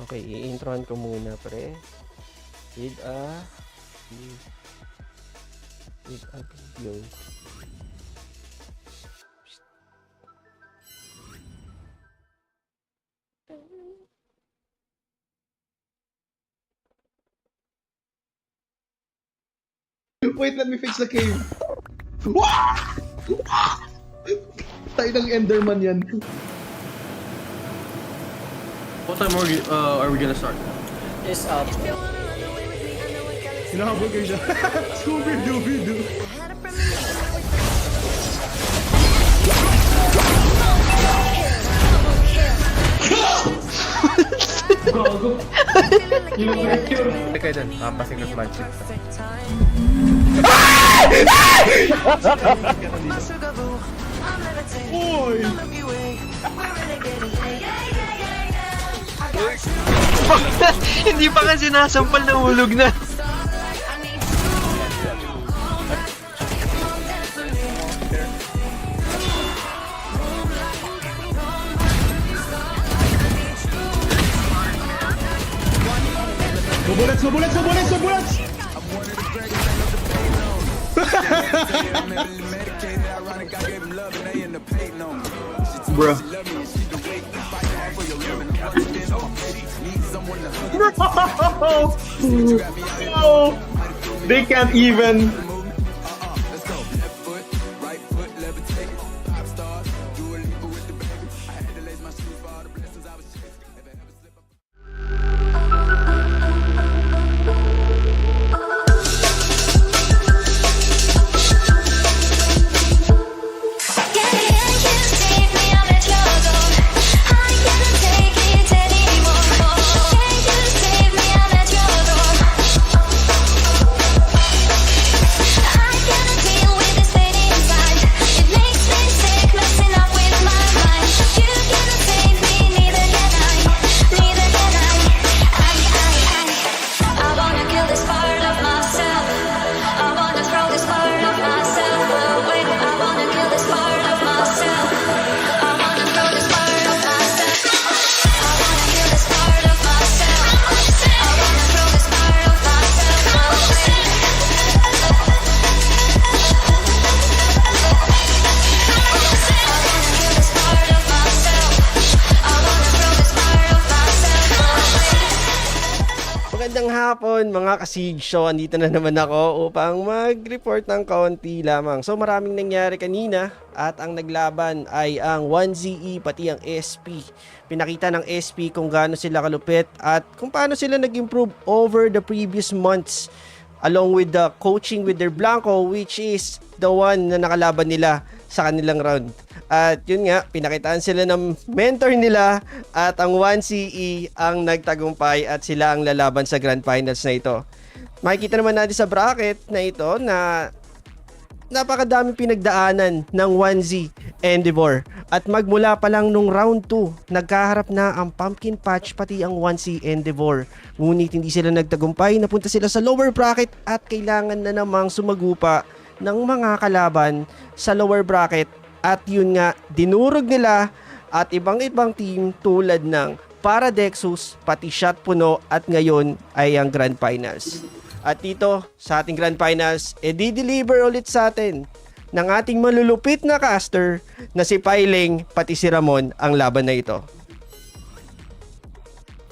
Okay, i-introan ko muna, pre. With a video. Wait, let me fix the cave. Tayo ng Enderman yan. What time are we gonna start? Is Hinahabol kayo siya. Scooby-Dooby-Doo. Teka dyan, papasing ng magic. Oy! hindi pa nga sinasampal na hulog na. Bullets, no bullets, no bullets, no bullets! Bruh. Bro! They can't even. Magandang hapon mga ka-Siege. So, andito na naman ako upang mag-report ng kaunti lamang. So, maraming nangyari kanina at ang naglaban ay ang 1ZE pati ang SP. Pinakita ng SP kung gaano sila kalupit at kung paano sila nag-improve over the previous months along with the coaching with their Blanco, which is the one na nakalaban nila sa kanilang round. At yun nga, pinakitaan sila ng mentor nila at ang 1CE ang nagtagumpay at sila ang lalaban sa Grand Finals na ito. Makikita naman natin sa bracket na ito na napakadaming pinagdaanan ng 1Z Endeavor. At magmula pa lang nung round 2, nagkaharap na ang Pumpkin Patch pati ang 1C Endeavor. Ngunit hindi sila nagtagumpay, napunta sila sa lower bracket at kailangan na namang sumagupa ng mga kalaban sa lower bracket. At yun nga, dinurog nila at ibang-ibang team tulad ng Paradexus, pati Shot Puno at ngayon ay ang Grand Finals. At dito sa ating Grand Finals, di-deliver ulit sa atin ng ating malulupit na caster na si Pailing pati si Ramon ang laban na ito.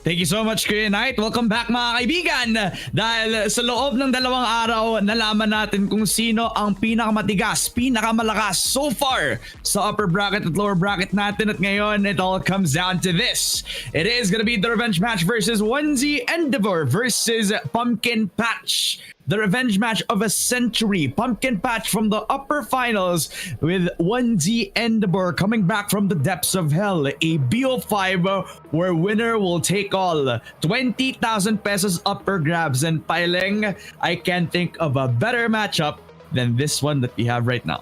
Thank you so much, Kuya Knight. Welcome back mga kaibigan. Dahil sa loob ng 2 araw, nalaman natin kung sino ang pinakamatigas, pinakamalakas so far sa upper bracket at lower bracket natin. At ngayon, it all comes down to this. It is gonna be the revenge match versus 1Z Endeavor versus Pumpkin Patch. The revenge match of a century. Pumpkin Patch from the upper finals with 1Z Endeavor coming back from the depths of hell. A BO5 where winner will take all 20,000 pesos up for grabs. And Pailing, I can't think of a better matchup than this one that we have right now.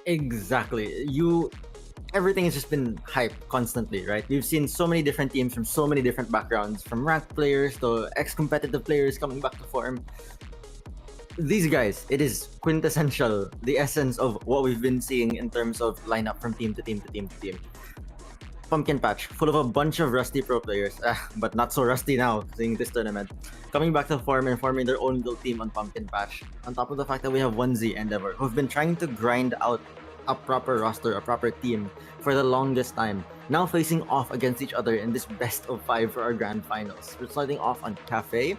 exactly. Everything has just been hyped constantly, right? We've seen so many different teams from so many different backgrounds, from ranked players to ex-competitive players coming back to form. These guys, it is quintessential, the essence of what we've been seeing in terms of lineup from team to team to team to team. Pumpkin Patch, full of a bunch of rusty pro players, but not so rusty now, seeing this tournament, coming back to form and forming their own little team on Pumpkin Patch. On top of the fact that we have 1Z Endeavor, who've been trying to grind out a proper roster, a proper team for the longest time, now facing off against each other in this best of 5 for our grand finals. We're starting off on Cafe,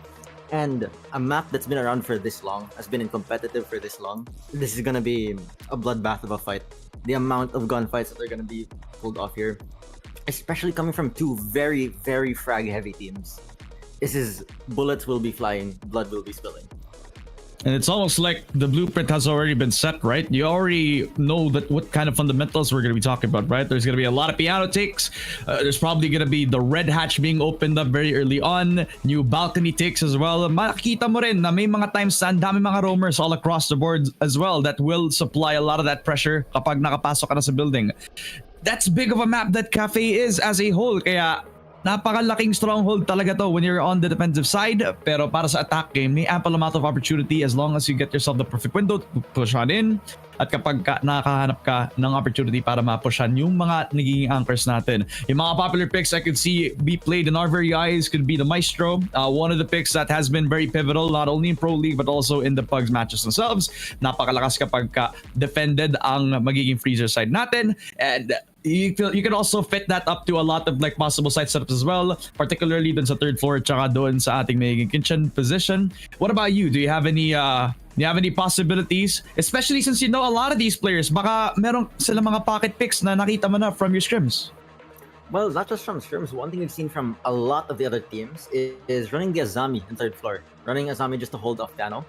and a map that's been around for this long, has been in competitive for this long. This is gonna be a bloodbath of a fight. The amount of gunfights that are gonna be pulled off here, especially coming from two very, very frag-heavy teams. This is bullets will be flying, blood will be spilling. And it's almost like the blueprint has already been set, right? You already know that what kind of fundamentals we're going to be talking about, right? There's going to be a lot of piano takes. There's probably going to be the red hatch being opened up very early on. New balcony takes as well. Makikita mo rin na may mga times na ang dami mga roamers all across the board as well that will supply a lot of that pressure kapag nakapasok ka na sa building. That's big of a map that Cafe is as a whole. Kaya napakalaking stronghold talaga to when you're on the defensive side. Pero para sa attack game, may ample amount of opportunity as long as you get yourself the perfect window to push on in. At kapag nakahanap ka ng opportunity para mapushan yung mga nagiging anchors natin. Yung mga popular picks I could see be played in our very eyes could be the Maestro. One of the picks that has been very pivotal not only in Pro League but also in the Pugs matches themselves. Napakalakas kapag defended ang magiging freezer side natin. And you can also fit that up to a lot of like possible side setups as well, particularly dun sa third floor tsaka doon sa ating magiging kitchen position. What about you? Do you have any possibilities? Especially since you know a lot of these players, baka meron sila mga pocket picks na nakita mo na from your scrims. Well, not just from scrims. One thing we've seen from a lot of the other teams is running the Azami in third floor. Running Azami just to hold off piano.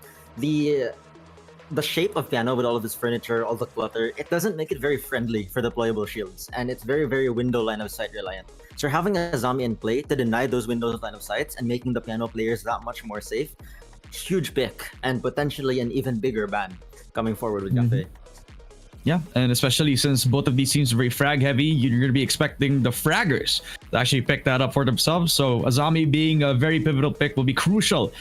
The shape of piano with all of this furniture, all the clutter, it doesn't make it very friendly for deployable shields. And it's very, very window line of sight reliant. So having a Azami in play to deny those windows of line of sights and making the piano players that much more safe, huge pick and potentially an even bigger ban coming forward with Cafe. Yeah, and especially since both of these teams are very frag heavy, you're going to be expecting the fraggers to actually pick that up for themselves. So Azami being a very pivotal pick will be crucial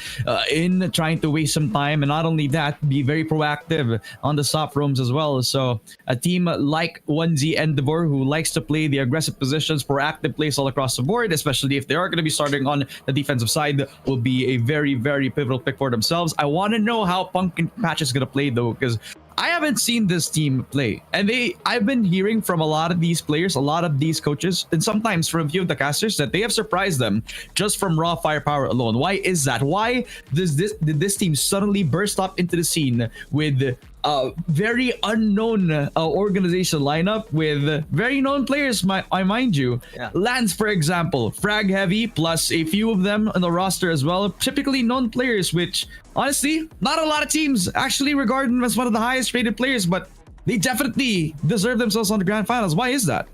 in trying to waste some time, and not only that, be very proactive on the soft rooms as well. So a team like 1Z Endeavor, who likes to play the aggressive positions, proactive plays all across the board, especially if they are going to be starting on the defensive side, will be a very, very pivotal pick for themselves. I want to know how Pumpkin Patch is going to play though, because I haven't seen this team play, and I've been hearing from a lot of these players, a lot of these coaches, and sometimes from a few of the casters that they have surprised them just from raw firepower alone. Why is that? Why did this team suddenly burst up into the scene with a very unknown organization lineup with very known players, I mind you? Yeah. Lance, for example, frag heavy, plus a few of them on the roster as well, typically known players, which honestly, not a lot of teams actually regard them as one of the highest rated players, but they definitely deserve themselves on the grand finals. Why is that?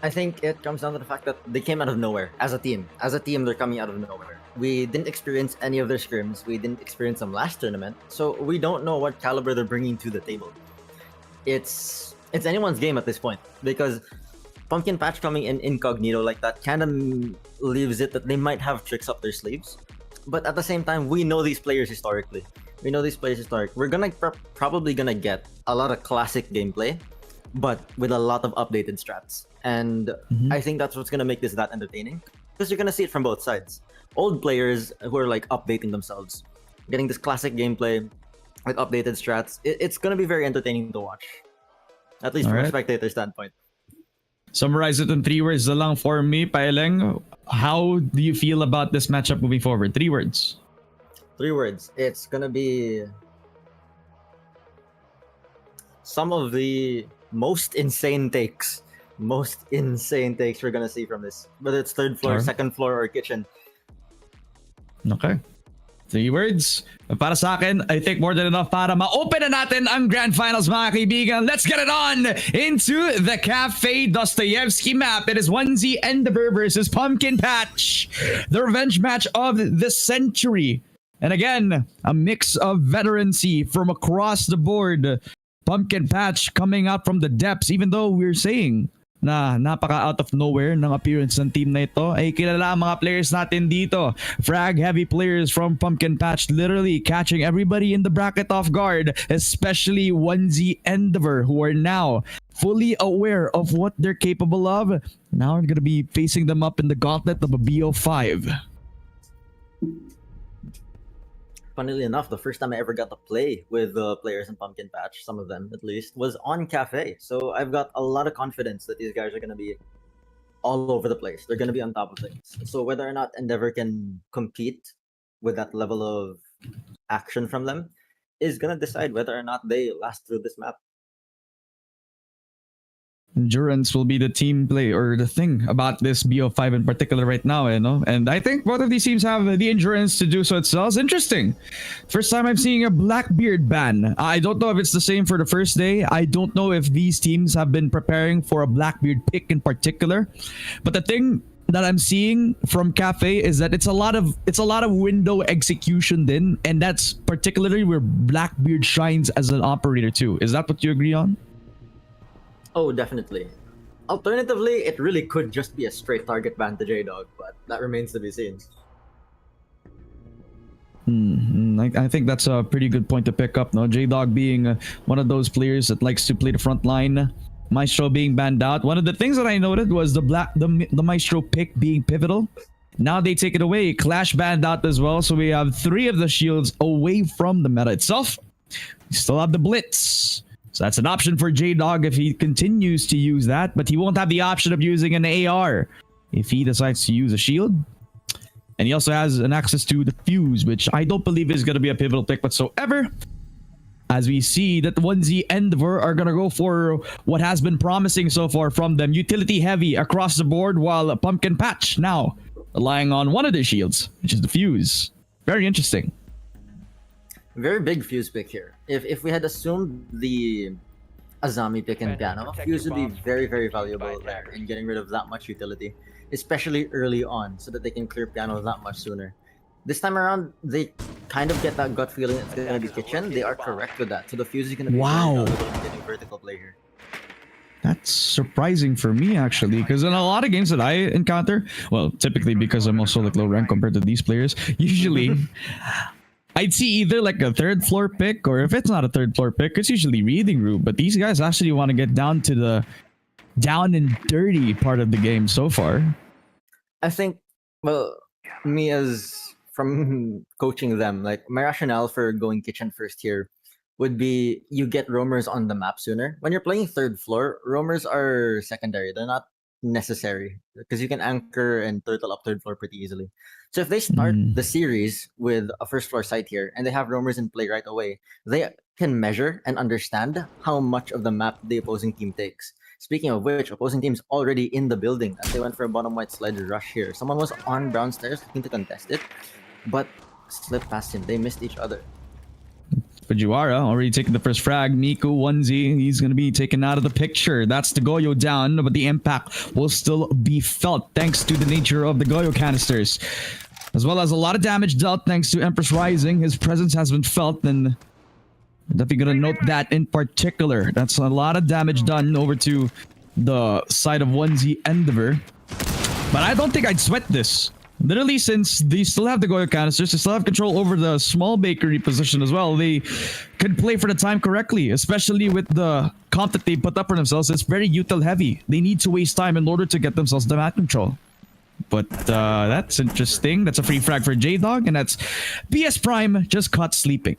I think it comes down to the fact that they came out of nowhere as a team. As a team, they're coming out of nowhere. We didn't experience any of their scrims. We didn't experience them last tournament, so we don't know what caliber they're bringing to the table. It's anyone's game at this point, because Pumpkin Patch coming in incognito like that kind of leaves it that they might have tricks up their sleeves. But at the same time, we know these players historically. We're probably gonna get a lot of classic gameplay, but with a lot of updated strats. And I think that's what's gonna make this that entertaining, because you're gonna see it from both sides. Old players who are like updating themselves, getting this classic gameplay with updated strats. It's gonna be very entertaining to watch, at least from a spectator standpoint. Summarize it in 3 words na lang for me, Paeleng. How do you feel about this matchup moving forward? 3 words. 3 words. It's gonna be some of the most insane takes we're gonna see from this, whether it's third floor, second floor, or kitchen. Okay. 3 words. Para sa akin, I think more than enough para ma-open na natin ang Grand Finals, mga kaibigan. Let's get it on into the Cafe Dostoyevsky map. It is 1Z Endeavor versus Pumpkin Patch, the revenge match of the century. And again, a mix of veterancy from across the board. Pumpkin Patch coming out from the depths, even though we're saying na napaka out of nowhere ng appearance ng team na ito, ay kilala ang mga players natin dito. Frag heavy players from Pumpkin Patch, literally catching everybody in the bracket off guard, especially 1Z Endeavor, who are now fully aware of what they're capable of. Now we're going to be facing them up in the gauntlet of a BO5. Funnily enough, the first time I ever got to play with the players in Pumpkin Patch, some of them at least, was on Cafe. So I've got a lot of confidence that these guys are going to be all over the place. They're going to be on top of things. So whether or not Endeavor can compete with that level of action from them is going to decide whether or not they last through this map. Endurance will be the team play or the thing about this BO5 in particular right now, you know? And I think both of these teams have the endurance to do so itself. It's interesting. First time I'm seeing a Blackbeard ban. I don't know if it's the same for the first day. I don't know if these teams have been preparing for a Blackbeard pick in particular. But the thing that I'm seeing from Cafe is that it's a lot of window execution then, and that's particularly where Blackbeard shines as an operator too. Is that what you agree on? Oh, definitely. Alternatively, it really could just be a straight target ban to J-Dog, but that remains to be seen. I think that's a pretty good point to pick up. No, J-Dog being one of those players that likes to play the front line. Maestro being banned out. One of the things that I noted was the Maestro pick being pivotal. Now they take it away. Clash banned out as well, so we have 3 of the shields away from the meta itself. We still have the Blitz. So that's an option for J-Dog if he continues to use that, but he won't have the option of using an AR if he decides to use a shield. And he also has an access to the Fuse, which I don't believe is going to be a pivotal pick whatsoever. As we see that 1Z Endeavor are going to go for what has been promising so far from them. Utility heavy across the board, while Pumpkin Patch now relying on one of their shields, which is the Fuse. Very interesting. Very big Fuse pick here. If we had assumed the Azami pick in Piano, Fuse would be very, very valuable there in getting rid of that much utility, especially early on, so that they can clear Piano that much sooner. This time around, they kind of get that gut feeling it's going to be Kitchen. They are correct with that. So the Fuse is going to be very valuable in getting vertical play here. That's surprising for me, actually, because in a lot of games that I encounter, well, typically because I'm also like low rank compared to these players, usually I'd see either like a 3rd floor pick, or if it's not a 3rd floor pick, it's usually reading room. But these guys actually want to get down to the down and dirty part of the game so far. I think, well, me as from coaching them, like my rationale for going Kitchen first here would be you get roamers on the map sooner. When you're playing 3rd floor, roamers are secondary. They're not necessary because you can anchor and turtle up 3rd floor pretty easily. So if they start the series with a 1st floor site here and they have roamers in play right away, they can measure and understand how much of the map the opposing team takes. Speaking of which, opposing team's already in the building as they went for a bottom white sledge rush here. Someone was on brown stairs looking to contest it, but slipped past him. They missed each other. Fujiwara already taking the first frag. Miku 1Z, he's going to be taken out of the picture. That's the Goyo down, but the impact will still be felt thanks to the nature of the Goyo canisters. As well as a lot of damage dealt thanks to Empress Rising. His presence has been felt, and I'm definitely going to note that in particular. That's a lot of damage done over to the side of 1Z Endeavor. But I don't think I'd sweat this. Literally, since they still have the Goyo canisters, they still have control over the small bakery position as well. They could play for the time correctly, especially with the comp that they put up for themselves. It's very util heavy. They need to waste time in order to get themselves the map control. But that's interesting. That's a free frag for J-Dog, and that's PS Prime just caught sleeping.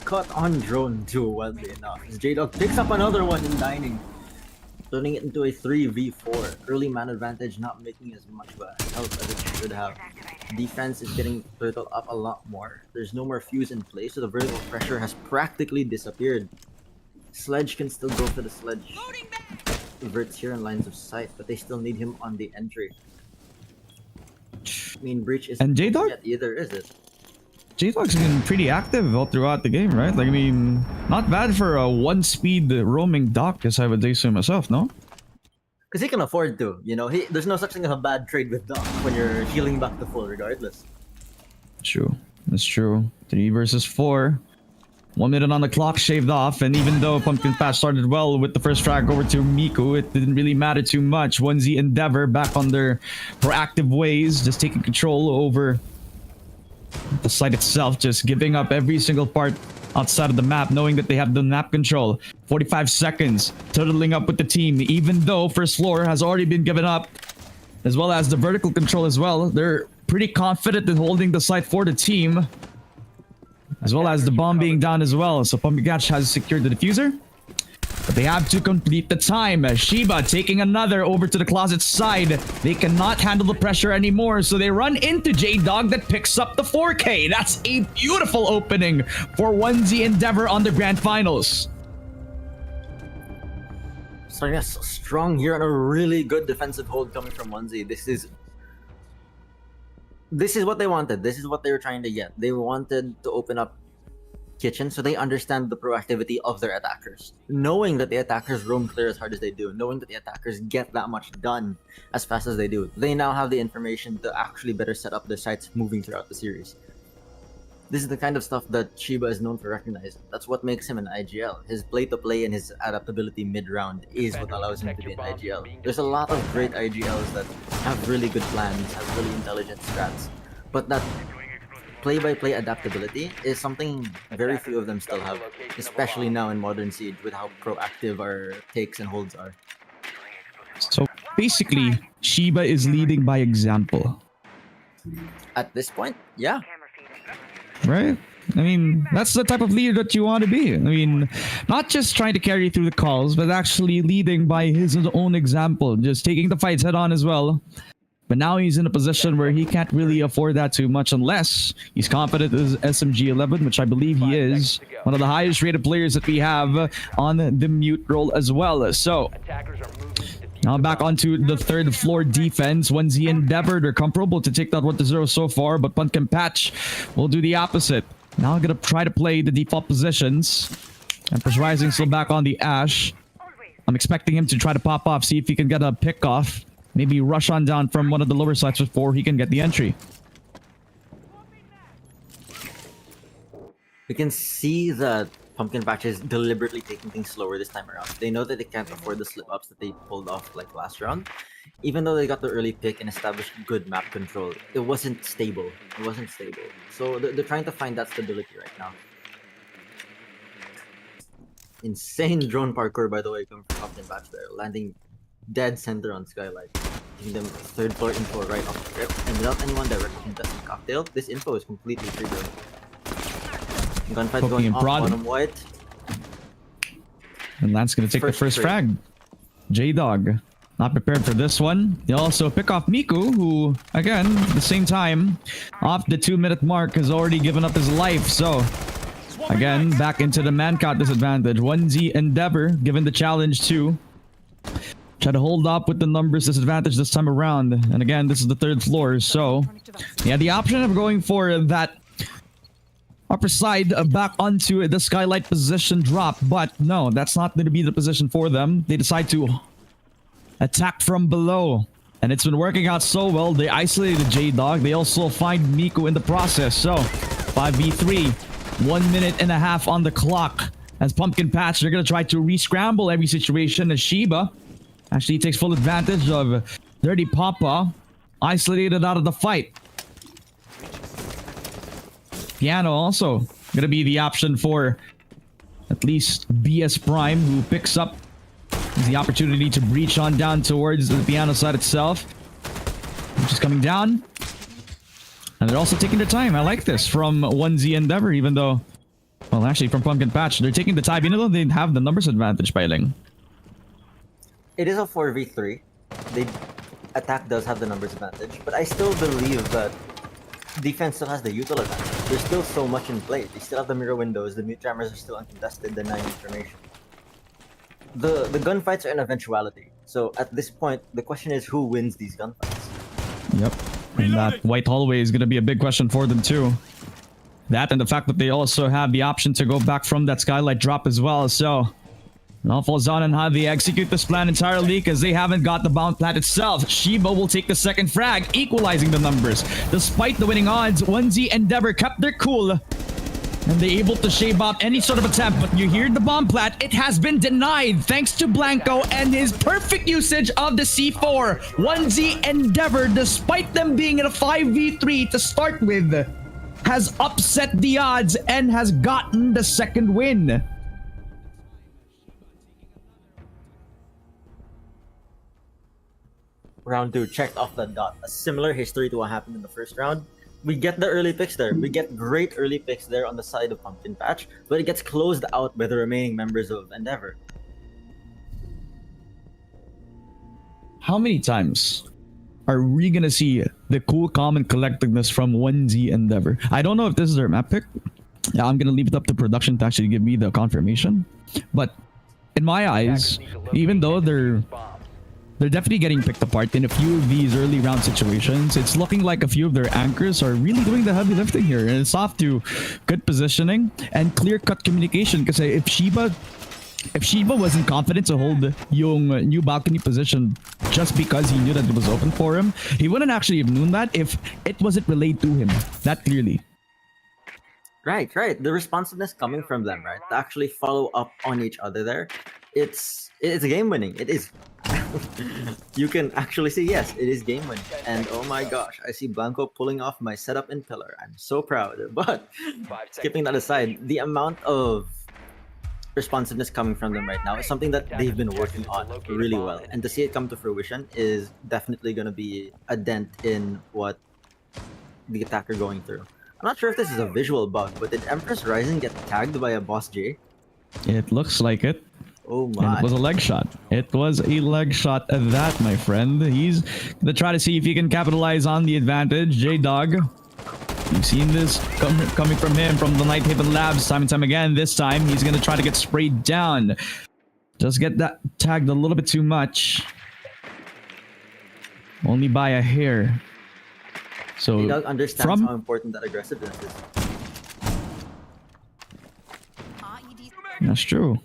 Caught on drone too, oddly enough. J-Dog picks up another one in dining, turning it into a 3v4. Early man advantage not making as much of a help as it should have. Defense is getting turtled up a lot more. There's no more Fuse in place, so the vertical pressure has practically disappeared. Sledge can still go for the sledge. Vert's here in lines of sight, but they still need him on the entry. I mean, Breach isn't and J-Dog? yet either, is it? J-Dog's been pretty active all throughout the game, right? Like, I mean, not bad for a 1-speed roaming Doc, as I would say so myself, no? Because he can afford to, you know? There's no such thing as a bad trade with Doc when you're healing back to full regardless. True. That's true. 3 versus 4. 1 minute on the clock shaved off, and even though Pumpkin Patch started well with the first frag over to Miku, it didn't really matter too much. 1Z Endeavor back on their proactive ways, just taking control over the site itself, just giving up every single part outside of the map, knowing that they have the map control. 45 seconds, totaling up with the team, even though first floor has already been given up, as well as the vertical control as well. They're pretty confident in holding the site for the team, as well as the bomb being down as well. So Pumpkin Patch has secured the diffuser, but they have to complete the time. Shiba taking another over to the closet side. They cannot handle the pressure anymore, so they run into J-Dog that picks up the 4K. That's a beautiful opening for 1Z Endeavor on the Grand Finals. Starting us strong here on a really good defensive hold coming from 1Z. This is what they wanted. This is what they were trying to get. They wanted to open up kitchen so they understand the proactivity of their attackers. Knowing that the attackers roam clear as hard as they do, knowing that the attackers get that much done as fast as they do, they now have the information to actually better set up their sites moving throughout the series. This is the kind of stuff that Shiba is known for recognizing. That's what makes him an IGL. His play-to-play and his adaptability mid-round is what allows him to be an IGL. There's a lot of great IGLs that have really good plans, have really intelligent strats, but that play-by-play adaptability is something very few of them still have, especially now in modern Siege with how proactive our takes and holds are. So basically, Shiba is leading by example. At this point, yeah. Right? I mean, that's the type of leader that you want to be. I mean, not just trying to carry through the calls, but actually leading by his own example, just taking the fights head on as well. But now he's in a position where he can't really afford that too much unless he's confident as SMG11, which I believe he is. One of the highest rated players that we have on the mute role as well. So now back onto the third floor defense. 1Z Endeavor, they're comfortable to take that 1-0 so far, but Pumpkin Patch will do the opposite. Now gonna try to play the default positions. Empress Rising still back on the Ash. I'm expecting him to try to pop off, see if he can get a pick off. Maybe rush on down from one of the lower sides before he can get the entry. We can see that Pumpkin Patch is deliberately taking things slower this time around. They know that they can't afford the slip-ups that they pulled off like last round. Even though they got the early pick and established good map control, it wasn't stable. It wasn't stable. So they're trying to find that stability right now. Insane drone parkour, by the way, coming from Pumpkin Patch there. Landing dead center on Skylight. Giving them third floor info right off the rip. And without anyone directly contesting Cocktail, this info is completely triggering. Gunfight Poking going in off broad. bottom white. And Lance gonna take the first frag. J-Dog not prepared for this one. They also pick off Miku, who, again, at the same time, off the 2-minute mark, has already given up his life. So, again, back into the man count disadvantage. 1Z Endeavor, given the challenge to try to hold up with the numbers disadvantage this time around. And again, this is the third floor, so yeah, the option of going for that upper side back onto the Skylight position drop, but no, that's not going to be the position for them. They decide to attack from below, and it's been working out so well. They isolated J-Dog. They also find Miku in the process. So 5v3, 1 minute and a half on the clock as Pumpkin Patch, they're going to try to re-scramble every situation as Shiba actually takes full advantage of Dirty Papa, isolated out of the fight. Piano also going to be the option for at least BS Prime, who picks up the opportunity to breach on down towards the Piano side itself, which is coming down. And they're also taking their time. I like this from 1Z Endeavor, even though, well, actually from Pumpkin Patch, they're taking the time, even though they have the numbers advantage, Pailing. It is a 4v3. The attack does have the numbers advantage, but I still believe that defense still has the util advantage. There's still so much in play. They still have the mirror windows, the mute jammers are still uncontested, the 9 information. The gunfights are an eventuality. So at this point, the question is who wins these gunfights? Yep. And that white hallway is going to be a big question for them too. That and the fact that they also have the option to go back from that Skylight drop as well. So it all falls on how they execute this plan entirely, because they haven't got the bound plat itself. Shiba will take the second frag, equalizing the numbers. Despite the winning odds, 1Z Endeavor kept their cool, and they able to shave off any sort of attempt. But you hear the bomb plat, it has been denied thanks to Blanco and his perfect usage of the C4. 1Z Endeavor, despite them being in a 5v3 to start with, has upset the odds and has gotten the second win. Round 2 checked off the dot. A similar history to what happened in the first round. We get the early picks there. We get great early picks there on the side of Pumpkin Patch, but it gets closed out by the remaining members of Endeavor. How many times are we gonna see the cool, calm, and collectedness from 1Z Endeavor? I don't know if this is their map pick. Yeah, I'm gonna leave it up to production to actually give me the confirmation. But in my eyes, even though they're definitely getting picked apart in a few of these early round situations, it's looking like a few of their anchors are really doing the heavy lifting here. And it's off to good positioning and clear-cut communication. Because if Shiba wasn't confident to hold yung new balcony position just because he knew that it was open for him, he wouldn't actually have known that if it wasn't relayed to him that clearly. Right. The responsiveness coming from them, right? To actually follow up on each other there. It's game winning. It is. You can actually see, yes, it is game winning. And oh my gosh, I see Blanco pulling off my setup in pillar. I'm so proud. But skipping that aside, the amount of responsiveness coming from them right now is something that they've been working on really well. And to see it come to fruition is definitely going to be a dent in what the attacker going through. I'm not sure if this is a visual bug, but did Empress Rising get tagged by a Boss J? It looks like it. Oh And my. it was a leg shot. It was a leg shot at that, my friend. He's gonna try to see if he can capitalize on the advantage. J-Dog, you've seen this coming from him from the Night Haven Labs time and time again. This time, he's gonna try to get sprayed down. Just get that tagged a little bit too much. Only by a hair. So J-Dog understands from how important that aggressiveness is. that's true.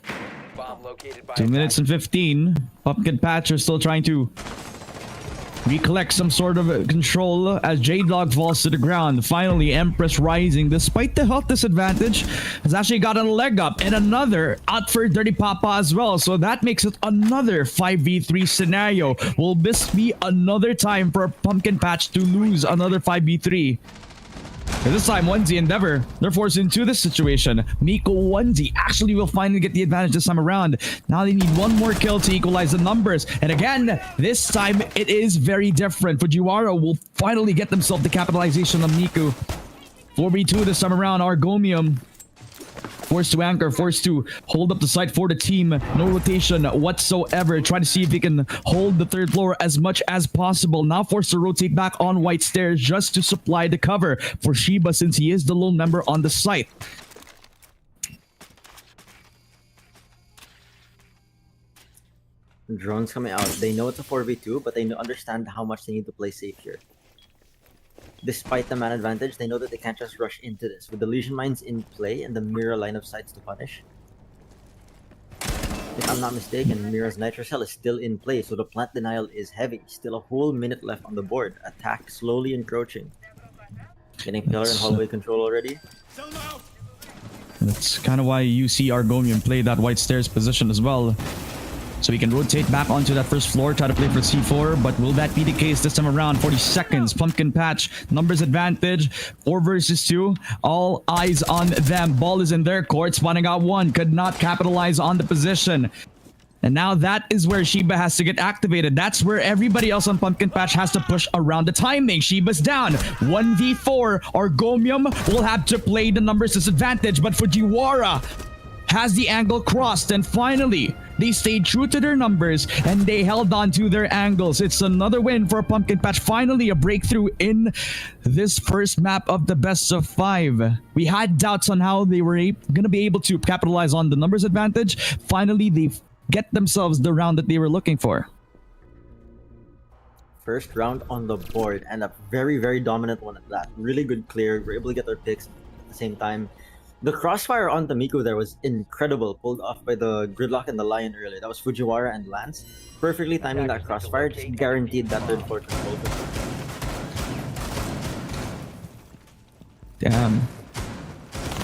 2 minutes and 15. Pumpkin Patch are still trying to recollect some sort of control as J-Dog falls to the ground. Finally, Empress Rising, despite the health disadvantage, has actually gotten a leg up and another out for Dirty Papa as well. So that makes it another 5v3 scenario. Will this be another time for Pumpkin Patch to lose another 5v3? But this time, 1Z Endeavor, they're forced into this situation. Miko 1Z actually will finally get the advantage this time around. Now they need one more kill to equalize the numbers. And again, this time it is very different. Fujiwara will finally get themselves the capitalization on Miko. 4v2 this time around. Argomium forced to anchor, forced to hold up the site for the team. No rotation whatsoever. Try to see if he can hold the third floor as much as possible. Now forced to rotate back on White Stairs just to supply the cover for Shiba since he is the lone member on the site. Drones coming out. They know it's a 4v2, but they understand how much they need to play safe here. Despite the man advantage, they know that they can't just rush into this. With the Legion Mines in play and the Mira line of sights to punish. If I'm not mistaken, Mira's Nitro Cell is still in play, so the plant denial is heavy. Still a whole minute left on the board. Attack slowly encroaching. Getting pillar and hallway control already. That's kind of why you see Argomium play that White Stairs position as well. So he can rotate back onto that first floor, try to play for C4, but will that be the case this time around? 40 seconds, Pumpkin Patch, numbers advantage, 4 versus 2, all eyes on them. Ball is in their court, spawning out one, could not capitalize on the position. And now that is where Shiba has to get activated. That's where everybody else on Pumpkin Patch has to push around the timing. Shiba's down. 1v4. Argomium will have to play the numbers disadvantage, but Fujiwara has the angle crossed, and finally they stayed true to their numbers and they held on to their angles. It's another win for Pumpkin Patch. Finally a breakthrough in this first map of the best of 5. We had doubts on how they were gonna be able to capitalize on the numbers advantage. Finally they get themselves the round that they were looking for. First round on the board, and a very, very dominant one at that. Really good clear. We're able to get their picks at the same time. The crossfire on the Miko there was incredible, pulled off by the Gridlock and the Lion earlier. That was Fujiwara and Lance. Perfectly timing that crossfire, just guaranteed that third floor control. Damn.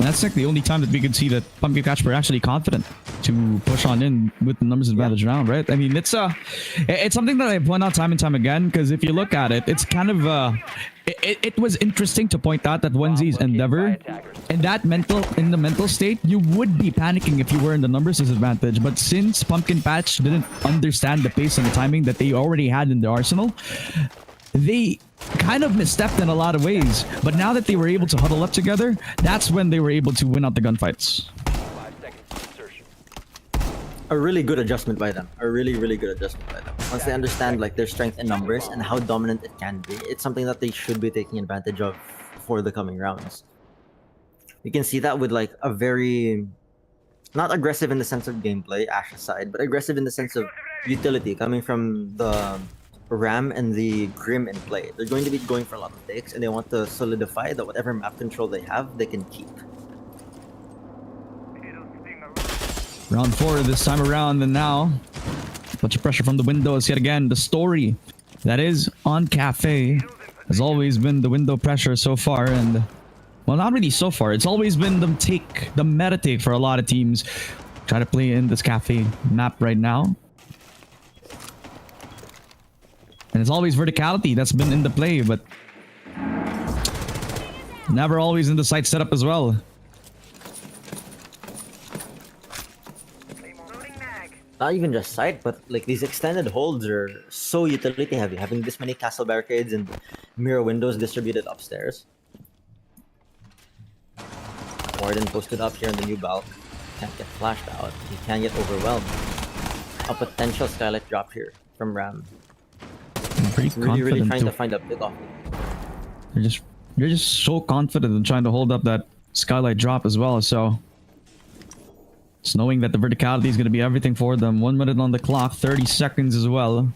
And that's like the only time that we could see that Pumpkin Patch were actually confident to push on in with the numbers advantage round, right? I mean, it's something that I point out time and time again, because if you look at it, it's kind of it was interesting to point out that Onesie's Endeavor in the mental state, you would be panicking if you were in the numbers disadvantage. But since Pumpkin Patch didn't understand the pace and the timing that they already had in their arsenal, they kind of misstepped in a lot of ways. But now that they were able to huddle up together, that's when they were able to win out the gunfights. A really good adjustment by them. A really, really good adjustment by them. Once they understand like their strength in numbers and how dominant it can be, it's something that they should be taking advantage of for the coming rounds. You can see that with like a very, not aggressive in the sense of gameplay, Ash's side, but aggressive in the sense of utility coming from the Ram and the Grim in play. They're going to be going for a lot of takes, and they want to solidify that whatever map control they have, they can keep. Round 4 this time around, and now bunch of pressure from the windows yet again. The story that is on Cafe has always been the window pressure so far, and well, not really so far. It's always been the meta take for a lot of teams. Try to play in this Cafe map right now. And it's always verticality that's been in the play, but never always in the site setup as well. Not even just sight, but like these extended holds are so utility heavy, having this many castle barricades and mirror windows distributed upstairs. Warden posted up here in the new bulk. Can't get flashed out. He can get overwhelmed. A potential skylight drop here from Ram. Really trying to find a bit off. You're just so confident in trying to hold up that skylight drop as well, so it's knowing that the verticality is going to be everything for them. 1 minute on the clock, 30 seconds as well.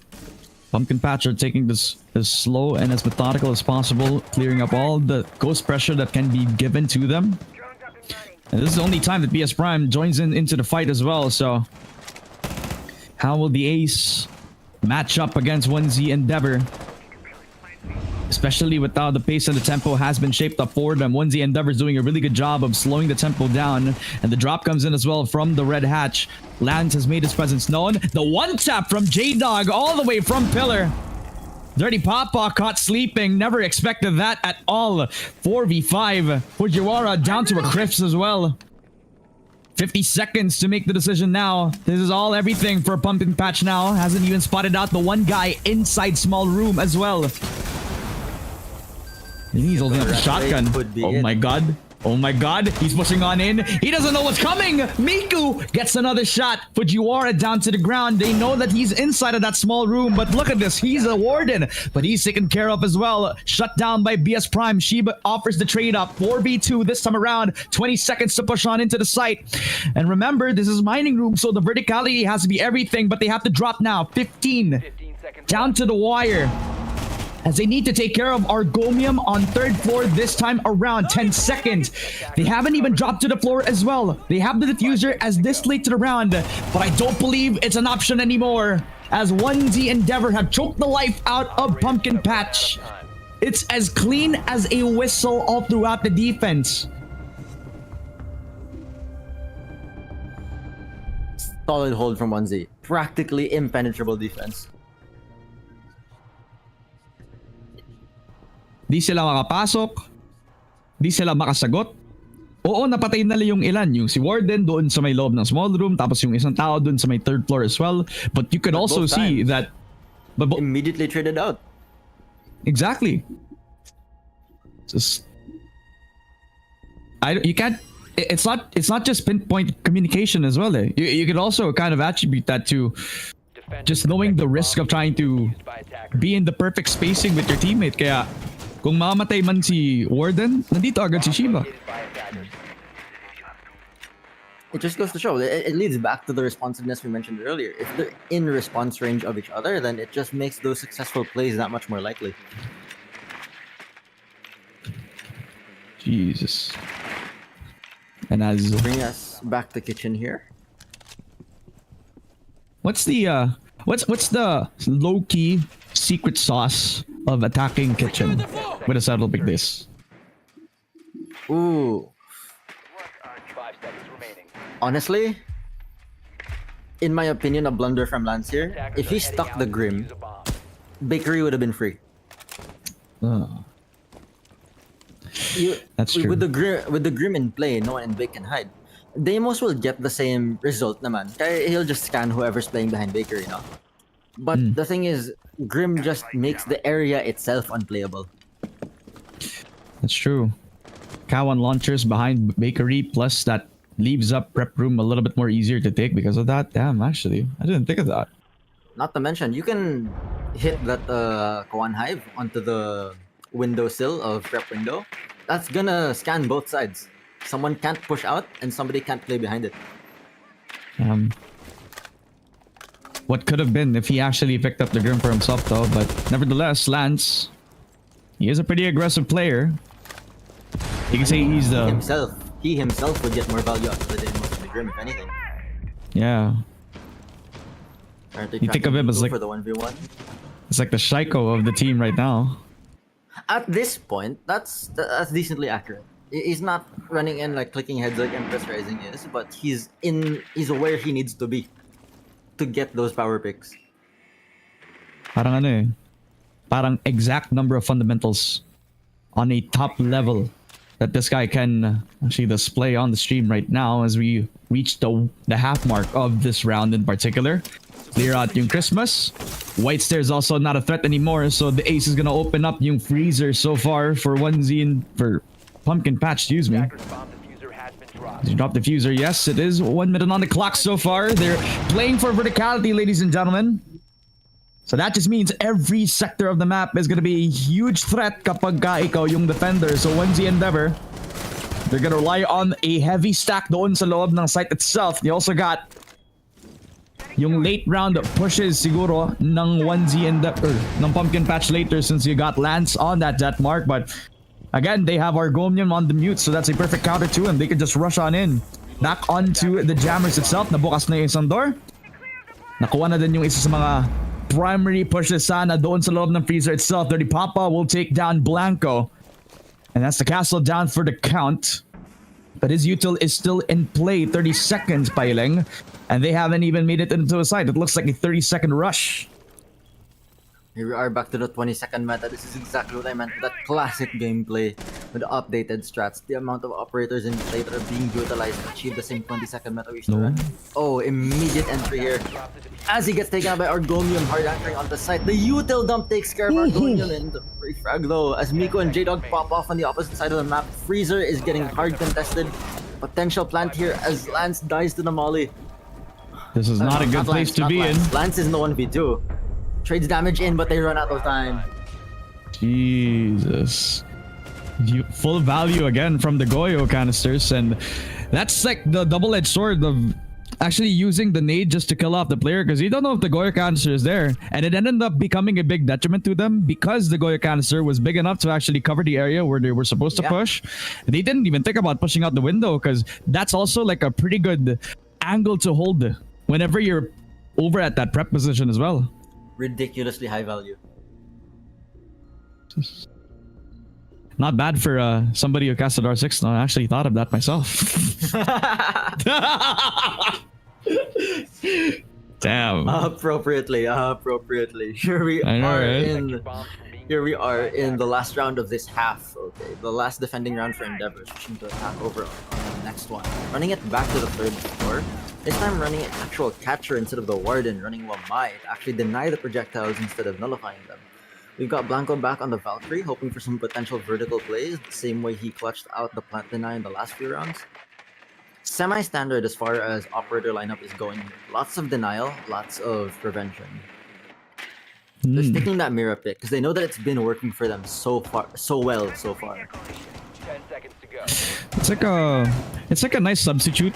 Pumpkin Patch are taking this as slow and as methodical as possible, clearing up all the ghost pressure that can be given to them. And this is the only time that BS Prime joins into the fight as well, so how will the Ace match up against 1Z Endeavor? Especially with how the pace and the tempo has been shaped up for them. 1Z Endeavor is doing a really good job of slowing the tempo down. And the drop comes in as well from the red hatch. Lance has made his presence known. The one tap from J-Dog all the way from Pillar. Dirty Papa caught sleeping. Never expected that at all. 4v5. Fujiwara down to a crisp as well. 50 seconds to make the decision now. This is all everything for Pumpkin Patch now. Hasn't even spotted out the one guy inside small room as well. He's holding up a shotgun. Oh my god. Oh my god. He's pushing on in. He doesn't know what's coming. Miku gets another shot. Fujiwara down to the ground. They know that he's inside of that small room. But look at this. He's a warden. But he's taken care of as well. Shut down by BS Prime. Shiba offers the trade up. 4v2 this time around. 20 seconds to push on into the site. And remember, this is mining room. So the verticality has to be everything. But they have to drop now. 15 down to the wire, as they need to take care of Argomium on 3rd floor this time around. 10 seconds. They haven't even dropped to the floor as well. They have the diffuser as this late to the round, but I don't believe it's an option anymore, as 1Z Endeavor have choked the life out of Pumpkin Patch. It's as clean as a whistle all throughout the defense. Solid hold from 1Z. Practically impenetrable defense. Di sila makapasok. Di sila makasagot. Oo, napatay na yung ilan. Yung si Warden doon sa may loob ng small room. Tapos yung isang tao doon sa may 3rd floor as well. But you could also see that... But immediately traded out. Exactly. Just... you can't... It's not just pinpoint communication as well. Eh. You could also kind of attribute that to just knowing the risk of trying to be in the perfect spacing with your teammate. Kaya kung mamatay man si Warden, nandito agad si Shiba. It just goes to show. It leads back to the responsiveness we mentioned earlier. If they're in response range of each other, then it just makes those successful plays that much more likely. Jesus. And as bring us back to kitchen here. What's the low-key secret sauce of attacking kitchen with a setup like this? Ooh. Honestly, in my opinion, a blunder from Lance here. If he stuck the Grim, Bakery would have been free. That's true. With the Grim in play, no one in Bake can hide. Deimos will get the same result naman. Kaya he'll just scan whoever's playing behind Bakery, no? But the thing is, Grim just makes the area itself unplayable. That's true. Cowan launchers behind Bakery, plus that leaves up prep room a little bit more easier to take because of that. Damn, actually, I didn't think of that. Not to mention, you can hit that Kawan Hive onto the windowsill of prep window. That's gonna scan both sides. Someone can't push out and somebody can't play behind it. What could have been if he actually picked up the Grim for himself, though. But nevertheless, Lance, he is a pretty aggressive player. You can say he's the He himself would get more value out of the Deimos than the Grim, if anything. yeah. Aren't they You think of tracking him as Nico like- for the 1v1? It's like the Shaiko of the team right now. At this point, that's decently accurate. He's not running in like clicking heads like Empress Rising is, but he's where he needs to be to get those power picks. Parang ano eh. Parang exact number of fundamentals on a top level that this guy can actually display on the stream right now as we reach the half mark of this round in particular. Clear out yung Christmas. White Stair is also not a threat anymore, so the ace is gonna open up yung freezer so far for Onesie and for Pumpkin Patch, excuse me. Did you drop the fuser? Yes, it is 1 minute on the clock so far. They're playing for verticality, ladies and gentlemen. So that just means every sector of the map is gonna be a huge threat kapag ka ikaw yung defender. So Onesie Endeavor, they're gonna rely on a heavy stack doon sa loob ng site itself. They also got yung late round pushes siguro ng Onesie Endeavor, ng Pumpkin Patch later since you got Lance on that jet mark. But again, they have Argomium on the mute, so that's a perfect counter to him. They can just rush on in. Back onto the jammers itself. Nabukas na yung isang door. Nakuha na din yung isa sa mga primary pushes sana doon sa loob ng freezer itself. Dirty Papa will take down Blanco. And that's the castle down for the count. But his util is still in play. 30 seconds, Pailing. And they haven't even made it into a site. It looks like a 30-second rush. Here we are back to the 20-second meta. This is exactly what I meant. That classic gameplay with updated strats. The amount of operators in play that are being utilized to achieve the same 20-second meta we used to run. Oh, immediate entry here. As he gets taken out by Argomium, hard anchoring on the site. The util dump takes care of Argomium and the refrag though. As Miko and J-Dog pop off on the opposite side of the map. Freezer is getting hard contested. Potential plant here as Lance dies to the molly. This is not a good place to be in. Lance is in the 1v2. Trades damage in, but they run out of time. Jesus. Full value again from the Goyo canisters, and that's like the double-edged sword of actually using the nade just to kill off the player, because you don't know if the Goyo canister is there, and it ended up becoming a big detriment to them because the Goyo canister was big enough to actually cover the area where they were supposed to push. They didn't even think about pushing out the window, because that's also like a pretty good angle to hold whenever you're over at that prep position as well. Ridiculously high value. Not bad for somebody who casted R6. No, I actually thought of that myself. Damn. Appropriately. Here we I know, are right? here we are in the last round of this half. Okay, the last defending round for Endeavor, switching to attack over on the next one. Running it back to the third floor. This time running an actual catcher instead of the Warden, running Wamai to actually deny the projectiles instead of nullifying them. We've got Blanco back on the Valkyrie, hoping for some potential vertical plays, the same way he clutched out the plant deny in the last few rounds. Semi-standard as far as operator lineup is going here. Lots of denial, lots of prevention. They're sticking that mirror pick because they know that it's been working for them so well so far. It's like a nice substitute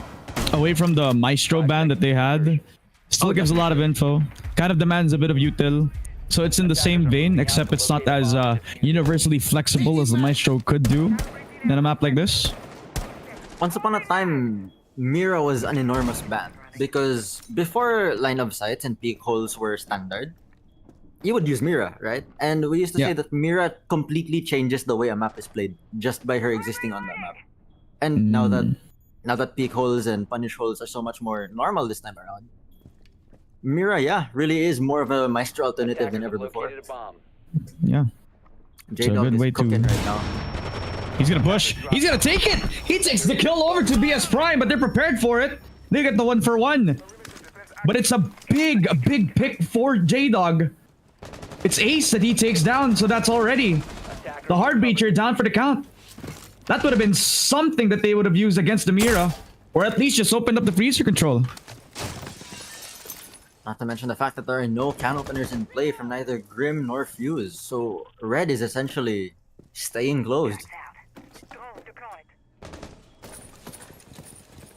away from the Maestro band that they had. Still gives a lot of info. Kind of demands a bit of util. So it's in the same vein, except it's not as universally flexible as the Maestro could do in a map like this. Once upon a time, Mira was an enormous ban because before line of sights and peak holes were standard, you would use Mira, right? And we used to say that Mira completely changes the way a map is played just by her existing on that map. And now that Now that peak holes and punish holes are so much more normal this time around, Mira, yeah, really is more of a Maestro alternative than ever before. Yeah. J-Dog good is way cooking to- right now. He's gonna push. He's gonna take it. He takes the kill over to BS Prime, but they're prepared for it. They get the 1-for-1. But it's a big pick for J-Dog. It's Ace that he takes down, so that's already the Heartbeater down for the count. That would have been something that they would have used against the Mira, or at least just opened up the freezer control. Not to mention the fact that there are no can openers in play from neither Grim nor Fuse, so Red is essentially staying closed.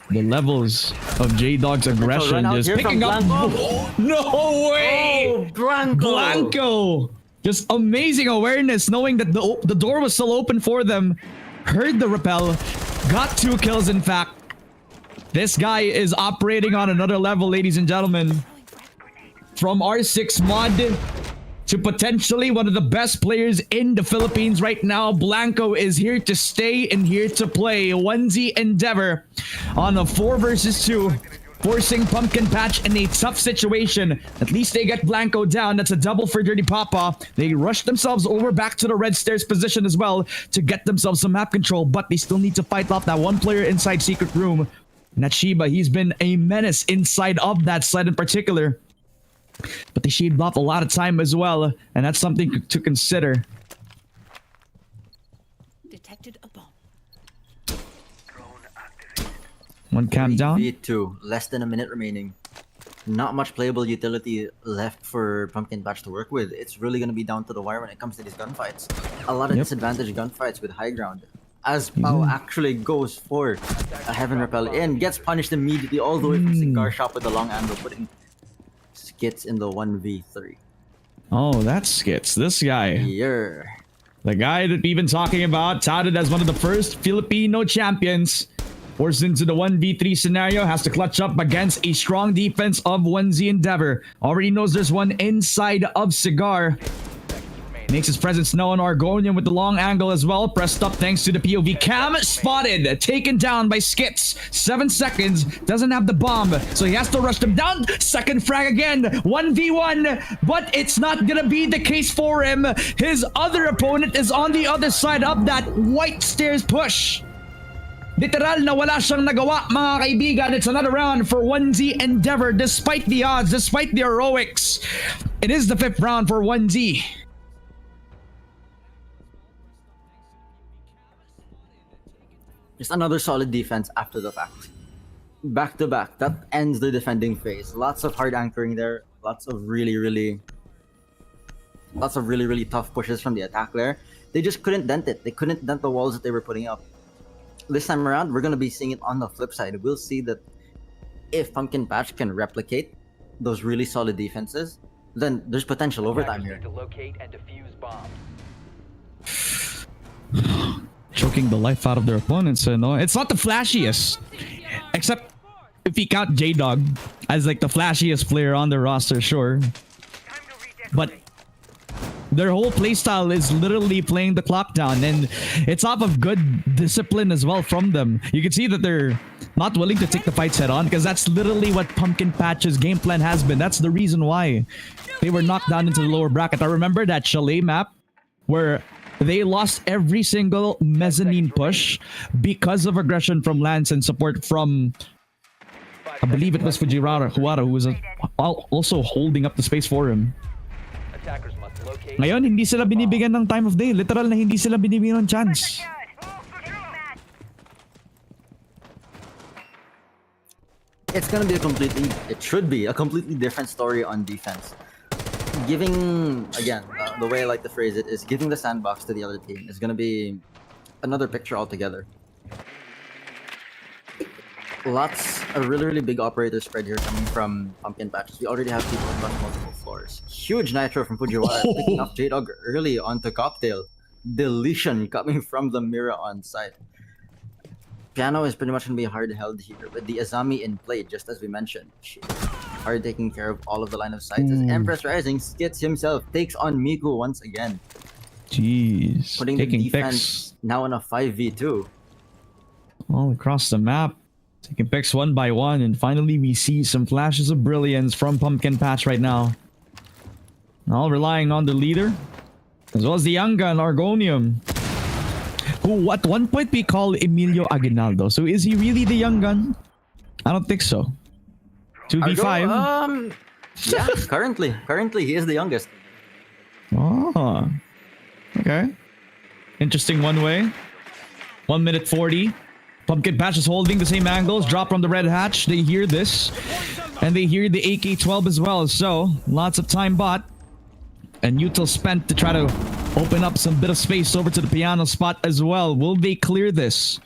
The levels of J-Dog's aggression run out just here picking from up. Blanco. No way! Oh, Blanco! Blanco! Just amazing awareness, knowing that the door was still open for them. Heard the rappel, got 2 kills in fact. This guy is operating on another level, ladies and gentlemen. From R6 mod to potentially one of the best players in the Philippines right now, Blanco is here to stay and here to play. 1Z Endeavor on a 4 versus 2. Forcing Pumpkin Patch in a tough situation. At least they get Blanco down. That's a double for Dirty Papa. They rush themselves over back to the red stairs position as well to get themselves some map control, but they still need to fight off that one player inside Secret Room. And that's Shiba. He's been a menace inside of that side in particular. But they shaved off a lot of time as well, and that's something to consider. Detected a bomb. One cam down. V2, less than a minute remaining. Not much playable utility left for Pumpkin Patch to work with. It's really going to be down to the wire when it comes to these gunfights. A lot of disadvantaged gunfights with high ground. As Pao actually goes for a Heaven Repel in, gets punished immediately all the way from Cigar Shop with the long angle, putting Skits in the 1v3. Oh, that's Skits. This guy. Yeah. The guy that we've been talking about, touted as one of the first Filipino champions. Forced into the 1v3 scenario, has to clutch up against a strong defense of 1Z Endeavor. Already knows there's one inside of Cigar. Makes his presence known. Argonian with the long angle as well. Pressed up thanks to the POV cam. Spotted. Taken down by Skits. 7 seconds. Doesn't have the bomb. So he has to rush them down. Second frag again. 1v1. But it's not gonna be the case for him. His other opponent is on the other side of that white stairs push. Literal na wala siyang nagawa, mga kaibigan. It's another round for 1Z Endeavor. Despite the odds, despite the heroics. It is the 5th round for 1Z. Just another solid defense after the fact. Back to back. That ends the defending phase. Lots of hard anchoring there. Lots of really tough pushes from the attack there. They just couldn't dent it. They couldn't dent the walls that they were putting up. This time around, we're going to be seeing it on the flip side. We'll see that if Pumpkin Patch can replicate those really solid defenses, then there's potential overtime here. To locate and defuse bombs. Choking the life out of their opponents. No, it's not the flashiest, except if you count J-Dog as like the flashiest player on the roster, sure. But their whole playstyle is literally playing the clock down, and it's off of good discipline as well from them. You can see that they're not willing to take the fights head on, because that's literally what Pumpkin Patch's game plan has been. That's the reason why they were knocked down into the lower bracket. I remember that Chalet map where they lost every single mezzanine push because of aggression from Lance and support from, I believe it was Fujiwara, who was also holding up the space for him. Attackers must locate. Ngayon, hindi sila binibigyan ng time of day. Literal na hindi sila binibigyan ng chance. It's gonna be it should be a completely different story on defense. Giving, again, the way I like to phrase it is giving the sandbox to the other team is gonna be another picture altogether. A really big operator spread here coming from Pumpkin Patch. We already have people across multiple floors. Huge nitro from Fujiwara, picking up J-Dog early onto Cocktail. Deletion coming from the Mira on site. Piano is pretty much going to be hard held here with the Azami in play, just as we mentioned. Hard taking care of all of the line of sights as Empress Rising Skits himself takes on Miku once again. Jeez. Putting Taking the defense picks now on a 5v2. all across the map. Taking picks one by one, and finally we see some flashes of brilliance from Pumpkin Patch right now. All relying on the leader, as well as the young gun, Argonium, who at one point we call Emilio Aguinaldo. So is he really the young gun? I don't think so. 2v5. Yeah, currently he is the youngest. Oh, okay. Interesting one way. 1 minute 40. Pumpkin Patch is holding the same angles. Drop from the red hatch. They hear this. And they hear the AK-12 as well. So, lots of time bought. And util spent to try to open up some bit of space over to the piano spot as well. Will they clear this?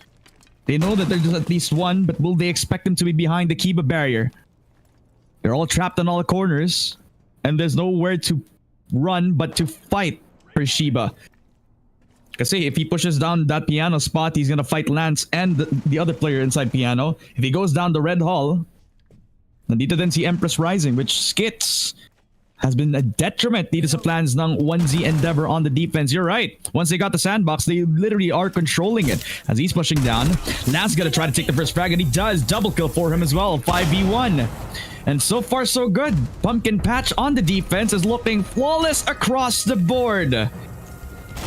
They know that there's at least one, but will they expect them to be behind the Kiba barrier? They're all trapped on all corners. And there's nowhere to run but to fight for Shiba. Kasi if he pushes down that piano spot, he's gonna fight Lance and the other player inside piano. If he goes down the red hall, nandito din si Empress Rising, which skits has been a detriment dito sa plans ng 1Z Endeavor on the defense. You're right. Once they got the sandbox, they literally are controlling it. As he's pushing down, Lance gonna try to take the first frag, and he does. Double kill for him as well. 5v1. And so far, so good. Pumpkin Patch on the defense is looking flawless across the board.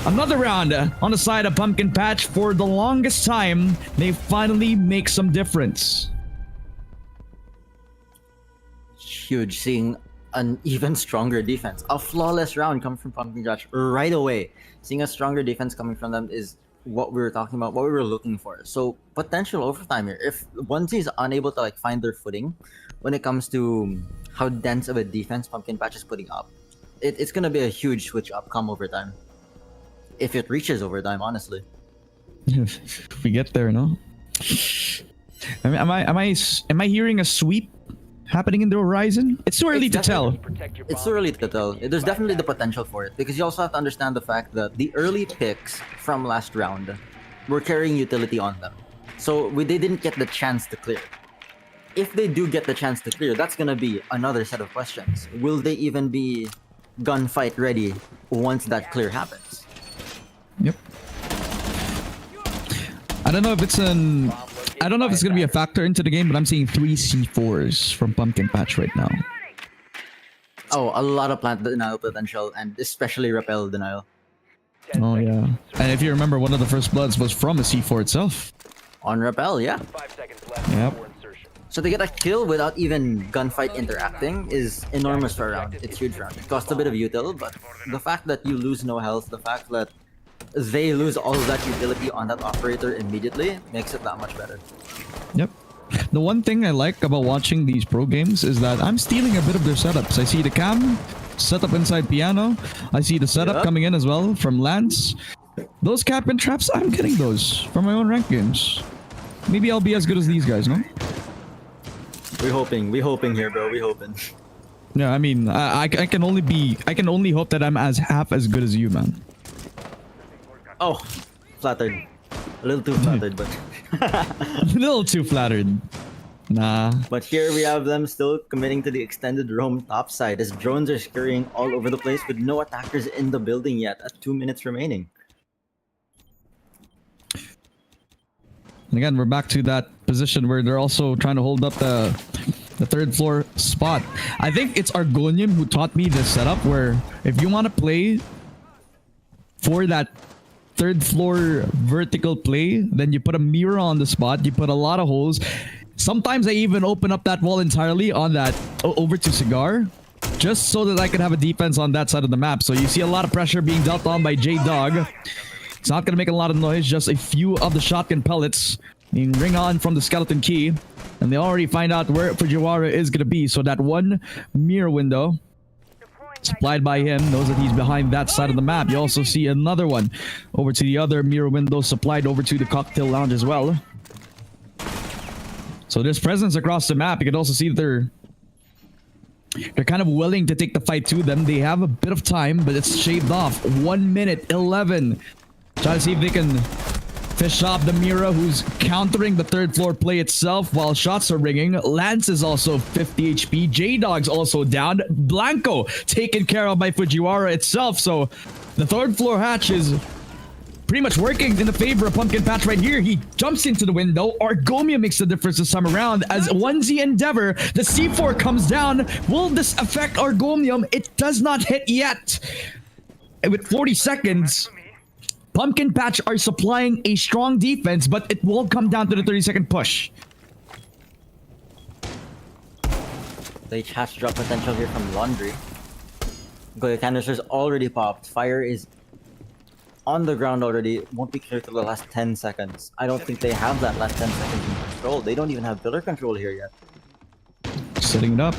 Another round on the side of Pumpkin Patch. For the longest time, they finally make some difference. Huge, seeing an even stronger defense. A flawless round coming from Pumpkin Patch right away. Seeing a stronger defense coming from them is what we were talking about, what we were looking for. So potential overtime here. If 1Z is unable to like find their footing when it comes to how dense of a defense Pumpkin Patch is putting up, it's gonna be a huge switch up come overtime. If it reaches overtime, honestly. If we get there, no? I mean, am I hearing a sweep happening in the horizon? It's too early to tell. Protect your It's bomb too early to tell. located. There's definitely the potential for it, because you also have to understand the fact that the early picks from last round were carrying utility on them. So they didn't get the chance to clear. If they do get the chance to clear, that's gonna be another set of questions. Will they even be gunfight ready once that clear happens? Yep. I don't know if it's gonna be a factor into the game, but I'm seeing 3 C4s from Pumpkin Patch right now. Oh, a lot of plant denial potential, and especially repel denial. 10 Oh seconds. yeah. And if you remember, one of the first bloods was from a C4 itself. On repel, yeah. 5 seconds left Yep. before insertion. So to get a kill without even gunfight interacting is enormous for a round. It's huge round. It costs a bit of util, but the fact that you lose no health, the fact that they lose all of that utility on that operator immediately makes it that much better. Yep. The one thing I like about watching these pro games is that I'm stealing a bit of their setups. I see the cam set up inside piano. I see the setup Yep. coming in as well from Lance. Those cap and traps, I'm getting those from my own rank games. Maybe I'll be as good as these guys, no? We hoping here, bro. We hoping. Yeah, I mean, I can only hope that I'm half as good as you, man. Oh, flattered. A little too flattered, but A little too flattered. Nah. but here we have them still committing to the extended roam topside as drones are scurrying all over the place with no attackers in the building yet at 2 minutes remaining. And again, we're back to that position where they're also trying to hold up the third floor spot. I think it's Argonium who taught me this setup where if you want to play for that third floor vertical play, then you put a mirror on the spot, you put a lot of holes. Sometimes I even open up that wall entirely on that over to Cigar, just so that I can have a defense on that side of the map. So you see a lot of pressure being dealt on by J-Dog. It's not gonna make a lot of noise, just a few of the shotgun pellets being ring on from the skeleton key. And they already find out where Fujiwara is gonna be, so that one mirror window supplied by him knows that he's behind that side of the map. You also see another one over to the other mirror window supplied over to the cocktail lounge as well. So there's presence across the map. You can also see that they're kind of willing to take the fight to them. They have a bit of time, but it's shaved off. 1 minute 11. Try to see if they can fish off the Mira, who's countering the third floor play itself while shots are ringing. Lance is also 50 HP. J-Dog's also down. Blanco taken care of by Fujiwara itself. So the third floor hatch is pretty much working in the favor of Pumpkin Patch right here. He jumps into the window. Argomia makes the difference this time around as 1Z Endeavor. The C4 comes down. Will this affect Argomium? It does not hit yet. And with 40 seconds, Pumpkin Patch are supplying a strong defense, but it will come down to the 30-second push. They hatch drop potential here from Laundry. Goya canisters already popped. Fire is on the ground already. Won't be clear till the last 10 seconds. I don't think they have that last 10 seconds in control. They don't even have pillar control here yet. Setting it up.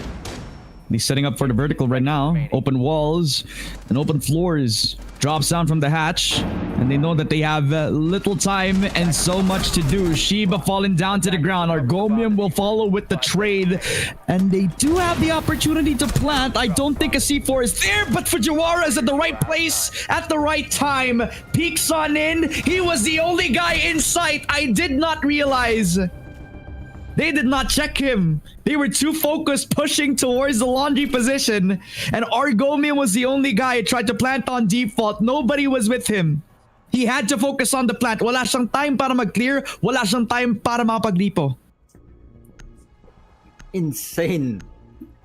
He's setting up for the vertical right now. Open walls and open floors. Drops down from the hatch. And they know that they have little time and so much to do. Shiba falling down to the ground. Argomium will follow with the trade. And they do have the opportunity to plant. I don't think a C4 is there, but Fujiwara is at the right place at the right time. Peeks on in. He was the only guy in sight. I did not realize. They did not check him. They were too focused pushing towards the Laundry position. And Argomium was the only guy who tried to plant on default. Nobody was with him. He had to focus on the plant. Wala siyang time para mag-clear. Wala siyang time para makapag-lipo. Insane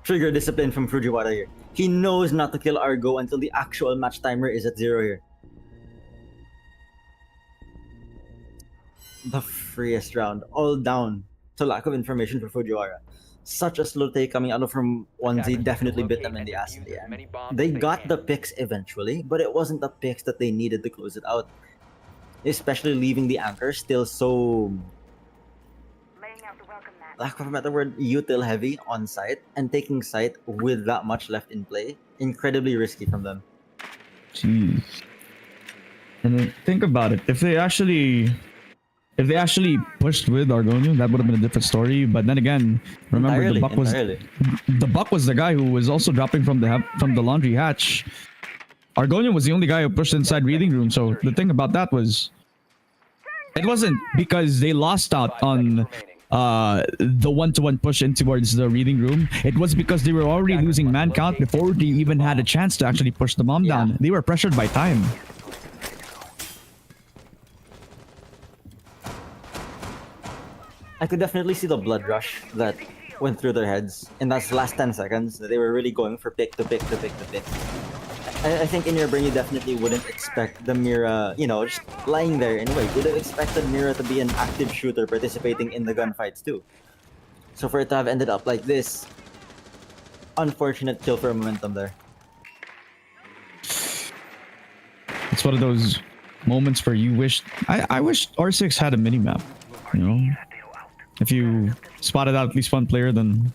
trigger discipline from Fujiwara here. He knows not to kill Argo until the actual match timer is at 0 here. The freest round. All down to lack of information for Fujiwara. Such a slow take coming out of from 1Z definitely bit them in the ass in the end. They got the picks eventually, but it wasn't the picks that they needed to close it out. Especially leaving the anchor still so, lack of a better word, util heavy on site and taking site with that much left in play. Incredibly risky from them. Jeez. And then think about it. If they actually pushed with Argonium, that would have been a different story. But then again, remember the Buck was the guy who was also dropping from the Laundry hatch. Argonium was the only guy who pushed inside reading room. So the thing about that was, it wasn't because they lost out on the one-to-one push in towards the reading room. It was because they were already losing man count before they even had a chance to actually push the bomb down. They were pressured by time. I could definitely see the blood rush that went through their heads in that last 10 seconds. They were really going for pick to pick to pick to pick. I think in your brain you definitely wouldn't expect the Mira, just lying there anyway. You would have expected Mira to be an active shooter participating in the gunfights too. So for it to have ended up like this, unfortunate kill for momentum there. It's one of those moments where you wish... I wish R6 had a minimap, If you spotted out at least one player, then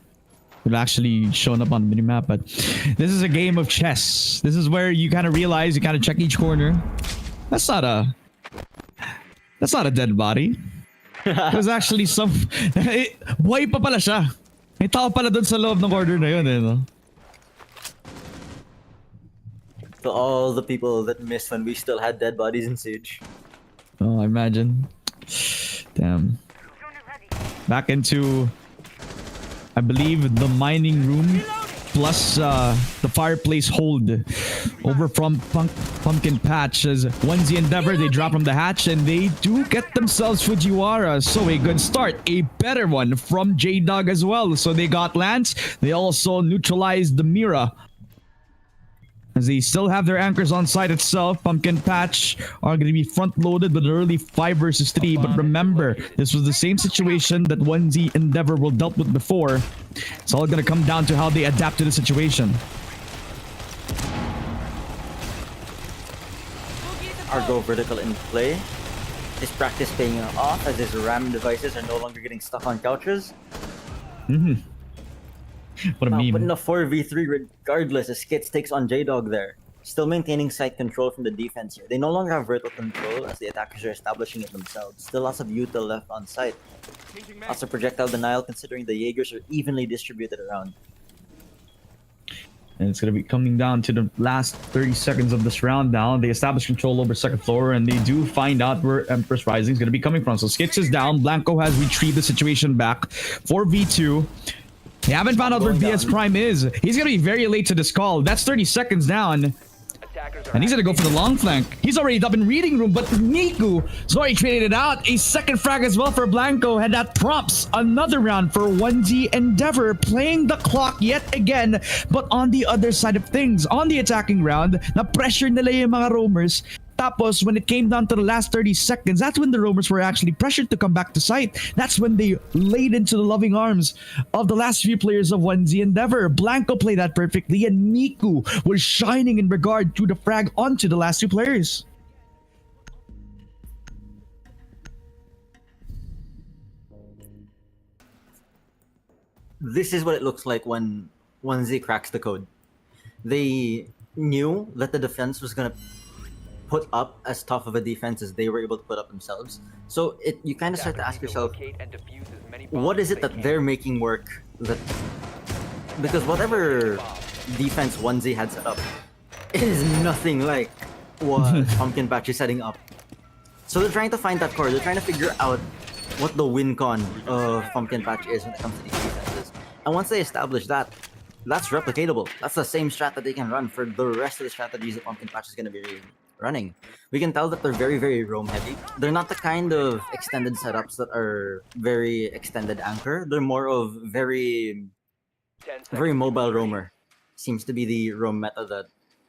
it would actually shown up on the minimap. But this is a game of chess. This is where you kind of realize, you kind of check each corner. That's not a dead body. There's actually some... Buhay pa pala siya. May tao pala dun sa loob ng corner na yun, no? To all the people that missed when we still had dead bodies in Siege. Oh, I imagine. Damn. Back into, I believe, the mining room plus the fireplace hold over from Pumpkin Patch as 1Z Endeavor. They drop from the hatch and they do get themselves Fujiwara. So a good start. A better one from J-Dog as well. So they got Lance. They also neutralized the Mira. As they still have their anchors on site itself, Pumpkin Patch are going to be front-loaded with an early 5 versus 3. But remember, this was the same situation that 1Z Endeavor will dealt with before. It's all going to come down to how they adapt to the situation. Argo vertical in play. His practice paying off as his RAM devices are no longer getting stuck on couches. What a Now meme. putting a 4v3 regardless as Skits takes on J-Dog there. Still maintaining site control from the defense here. They no longer have vertical control as the attackers are establishing it themselves. Still lots of util left on site. Lots of projectile denial considering the Jaegers are evenly distributed around. And it's going to be coming down to the last 30 seconds of this round now. They establish control over second floor and they do find out where Empress Rising is going to be coming from. So Skits is down. Blanco has retrieved the situation back. 4v2. They haven't found out where BS Prime is. He's going to be very late to this call. That's 30 seconds down. Attackers are And he's gonna go for the long flank. He's already up in reading room, but Niku sorry traded it out. A second frag as well for Blanco, and that prompts another round for 1Z Endeavor, playing the clock yet again. But on the other side of things, on the attacking round, na pressure nila yung mga roamers. Tapos, when it came down to the last 30 seconds, that's when the roamers were actually pressured to come back to site. That's when they laid into the loving arms of the last few players of 1Z Endeavor. Blanco played that perfectly, and Miku was shining in regard to the frag onto the last two players. This is what it looks like when 1Z cracks the code. They knew that the defense was gonna put up as tough of a defense as they were able to put up themselves. So you kind of start to ask yourself, what is it that they're making work? Because whatever defense 1Z had set up is nothing like what Pumpkin Patch is setting up. So they're trying to find that core. They're trying to figure out what the win con of Pumpkin Patch is when it comes to these defenses. And once they establish that, that's replicatable. That's the same strat that they can run for the rest of the strategies that Pumpkin Patch is going to be running. We can tell that they're very, very roam heavy. They're not the kind of extended setups that are very extended anchor. They're more of very mobile roamer. Seems to be the roam meta that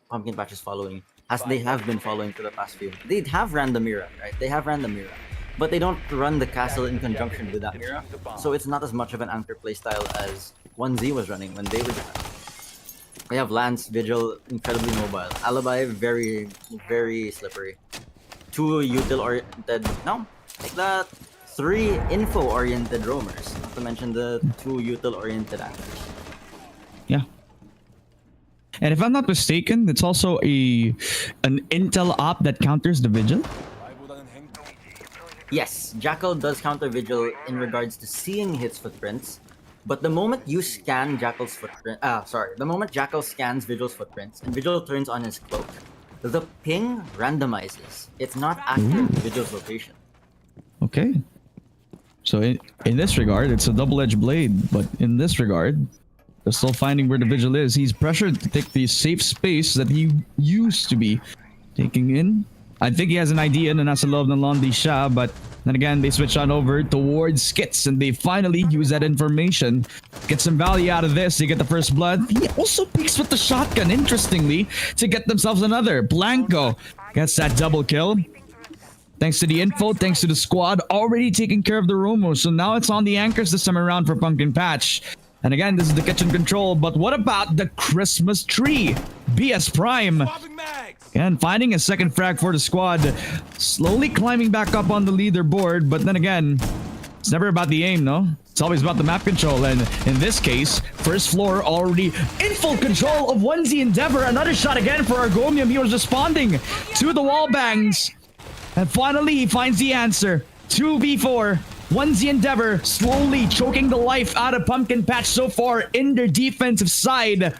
Pumpkin Patch is following, as they have been following for the past few. They have random Mira, right? They have random Mira, but they don't run the castle in conjunction with that Mira. So it's not as much of an anchor playstyle as 1Z was running when they were defending. We have Lance, Vigil, incredibly mobile. Alibi, very, very slippery. 2 util-oriented, no, like that. 3 info-oriented roamers, not to mention the 2 util-oriented anchors. Yeah. And if I'm not mistaken, it's also an intel op that counters the Vigil. Yes, Jackal does counter Vigil in regards to seeing his footprints, but the moment you scan Jackal's footprint, the moment Jackal scans Vigil's footprints and Vigil turns on his cloak, the ping randomizes. It's not accurate to Vigil's location. Okay. So in this regard, it's a double-edged blade, but in this regard, they're still finding where the Vigil is. He's pressured to take the safe space that he used to be taking in. I think he has an idea na nasa loob ng Londi siya, but then again, they switch on over towards Skits, and they finally use that information. Get some value out of this. They get the first blood. He also peeks with the shotgun, interestingly, to get themselves another. Blanco gets that double kill. Thanks to the info, thanks to the squad, already taking care of the Romo. So now it's on the anchors this time around for Pumpkin Patch. And again, this is the kitchen control, but what about the Christmas tree? BS Prime. And finding a second frag for the squad, slowly climbing back up on the leaderboard, but then again, it's never about the aim, no? It's always about the map control, and in this case, first floor already in full control of 1Z Endeavor. Another shot again for Argomium. He was responding to the wall bangs. And finally, he finds the answer. 2v4. 1Z Endeavor slowly choking the life out of Pumpkin Patch so far in their defensive side.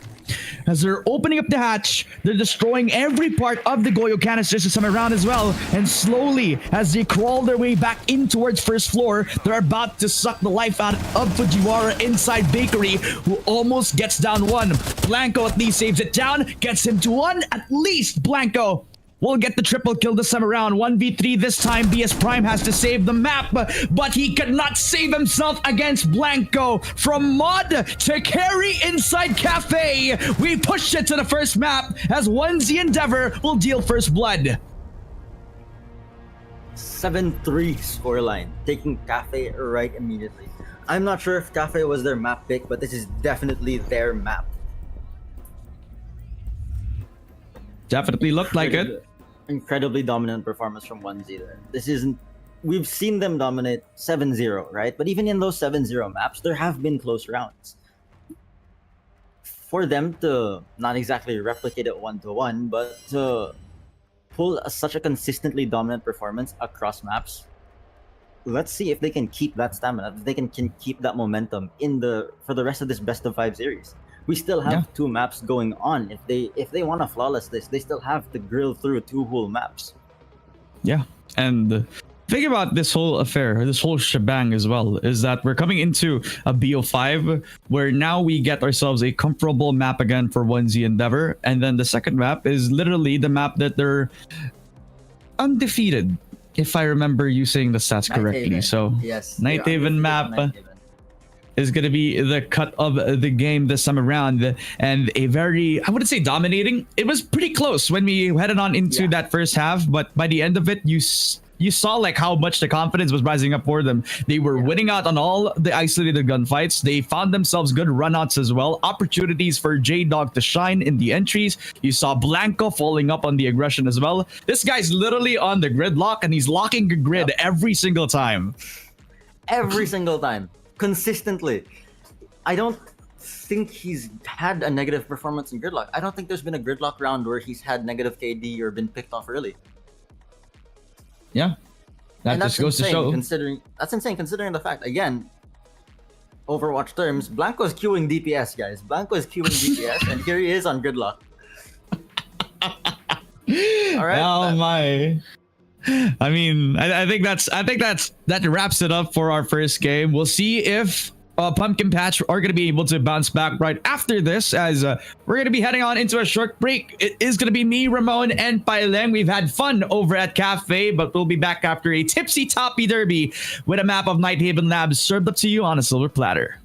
As they're opening up the hatch, they're destroying every part of the Goyo canisters this time around as well. And slowly, as they crawl their way back in towards first floor, they're about to suck the life out of Fujiwara inside Bakery, who almost gets down 1. Blanco at least saves it down, gets him to 1. At least Blanco will get the triple kill this time around. 1v3 this time. BS Prime has to save the map, but he could not save himself against Blanco. From Mod to carry inside Cafe, we pushed it to the first map as 1Z Endeavor will deal first blood. 7-3 scoreline, taking Cafe right immediately. I'm not sure if Cafe was their map pick, but this is definitely their map. Definitely looked like it. Incredibly dominant performance from 1Z there. This isn't... We've seen them dominate 7-0, right? But even in those 7-0 maps, there have been close rounds. For them to not exactly replicate it 1-1, but to pull such a consistently dominant performance across maps, let's see if they can keep that stamina, if they can keep that momentum for the rest of this best of 5 series. We still have 2 maps going on. If they want to flawless this, they still have to grill through 2 whole maps. Yeah, and Think about this whole affair, this whole shebang as well, is that we're coming into a BO5 where now we get ourselves a comfortable map again for 1Z Endeavor. And then the second map is literally the map that they're undefeated, if I remember you saying the stats correctly. Haven. So, Yes. Night they're Haven undefeated map Night Haven. is going to be the cut of the game this time around, and a very, I wouldn't say dominating, it was pretty close when we headed on into that first half, but by the end of it you saw like how much the confidence was rising up for them. They were winning out on all the isolated gunfights. They found themselves good runouts as well, opportunities for J-Dog to shine in the entries. You saw Blanco falling up on the aggression as well. This guy's literally on the gridlock and he's locking the grid every single time. Every single time. Consistently. I don't think he's had a negative performance in Gridlock. I don't think there's been a Gridlock round where he's had negative KD or been picked off early. Yeah, that And just that's goes to insane, show. That's insane considering the fact, again, Overwatch terms, Blanco's queuing DPS, guys. Blanco is queuing DPS, and here he is on Gridlock. Alright. Oh my. I mean, I think that wraps it up for our first game. We'll see if Pumpkin Patch are going to be able to bounce back right after this, as we're going to be heading on into a short break. It is going to be me, Ramon, and Paileng. We've had fun over at Cafe, but we'll be back after a tipsy toppy derby with a map of Night Haven Labs served up to you on a silver platter.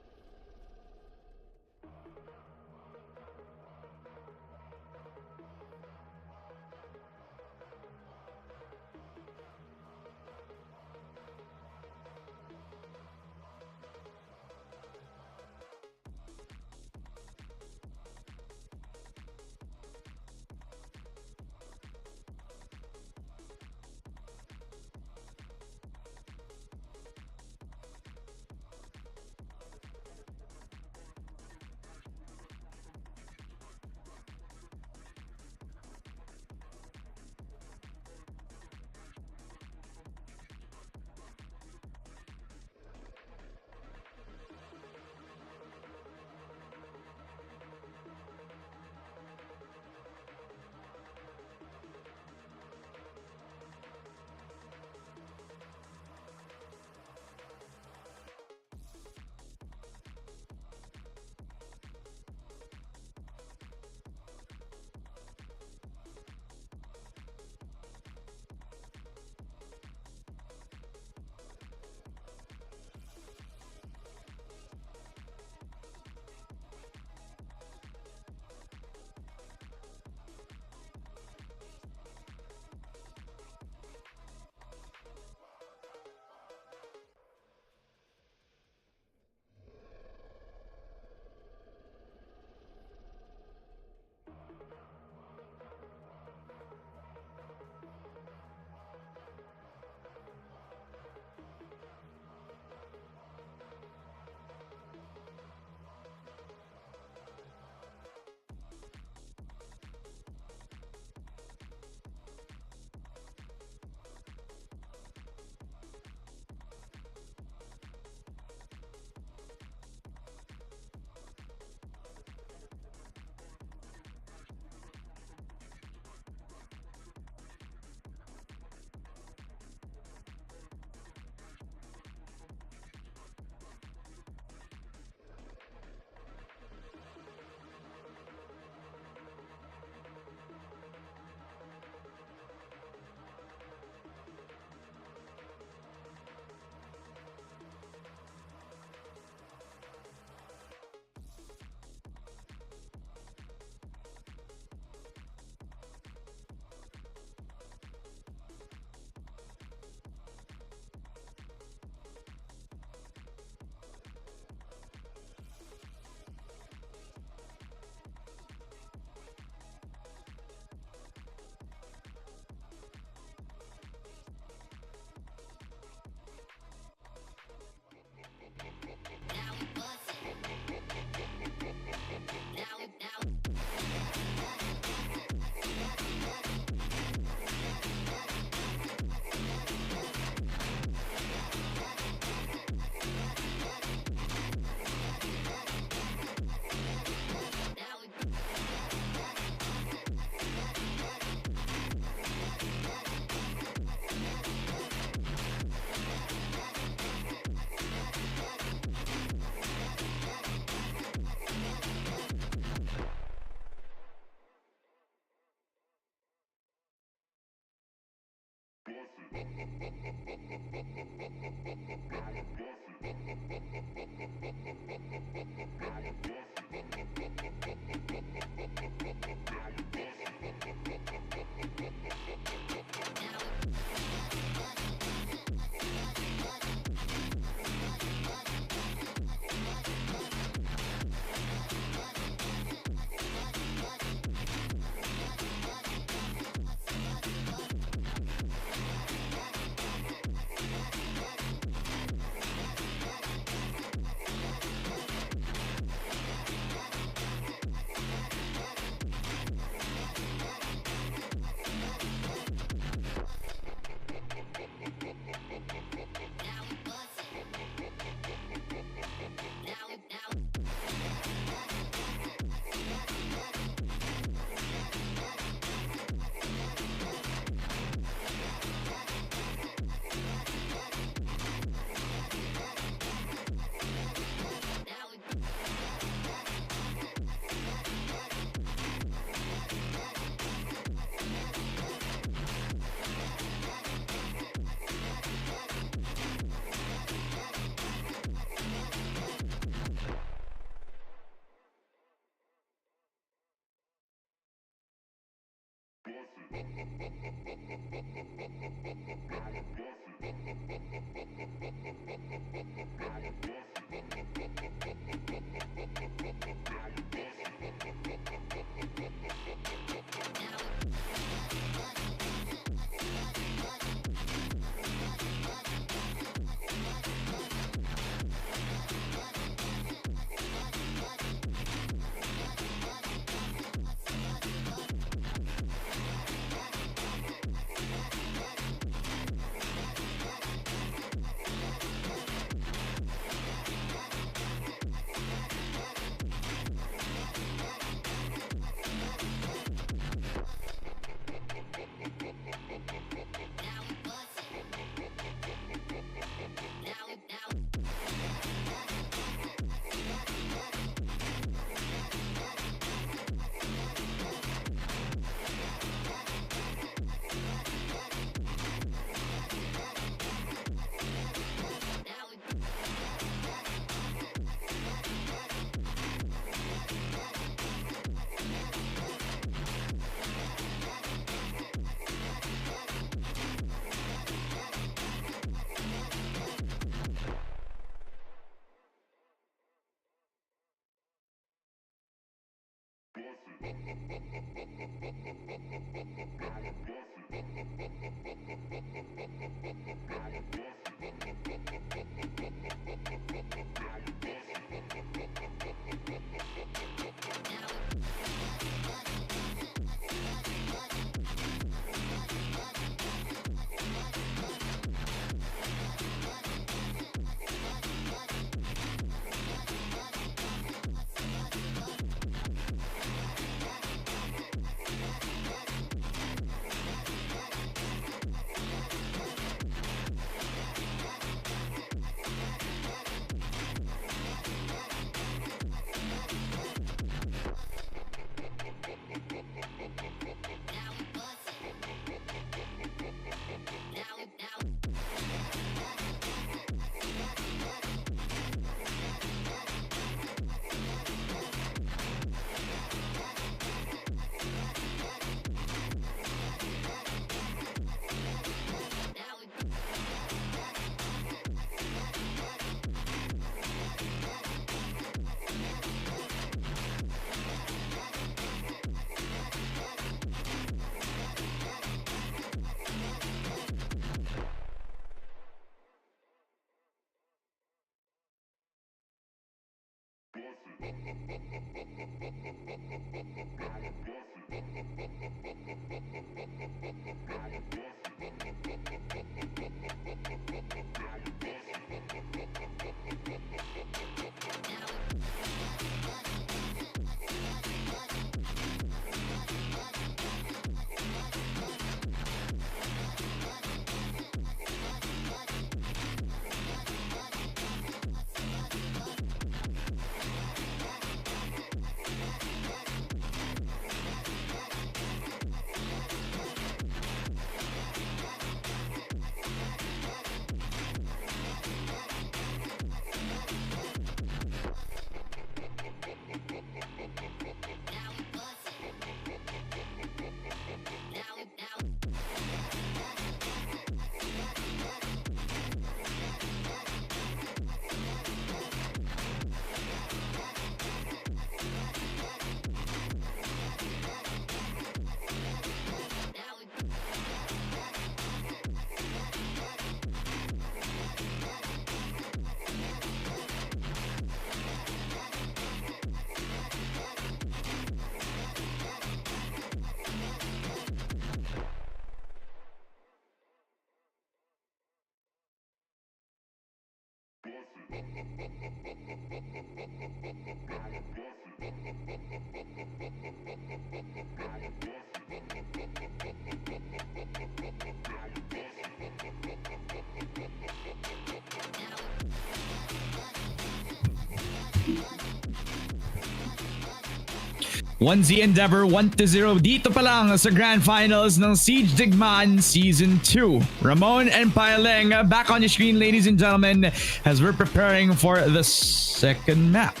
1Z Endeavor 1-0 dito pa lang sa Grand Finals ng Siege Digmaan Season 2. Ramon and Paileng back on your screen, ladies and gentlemen, as we're preparing for the second map.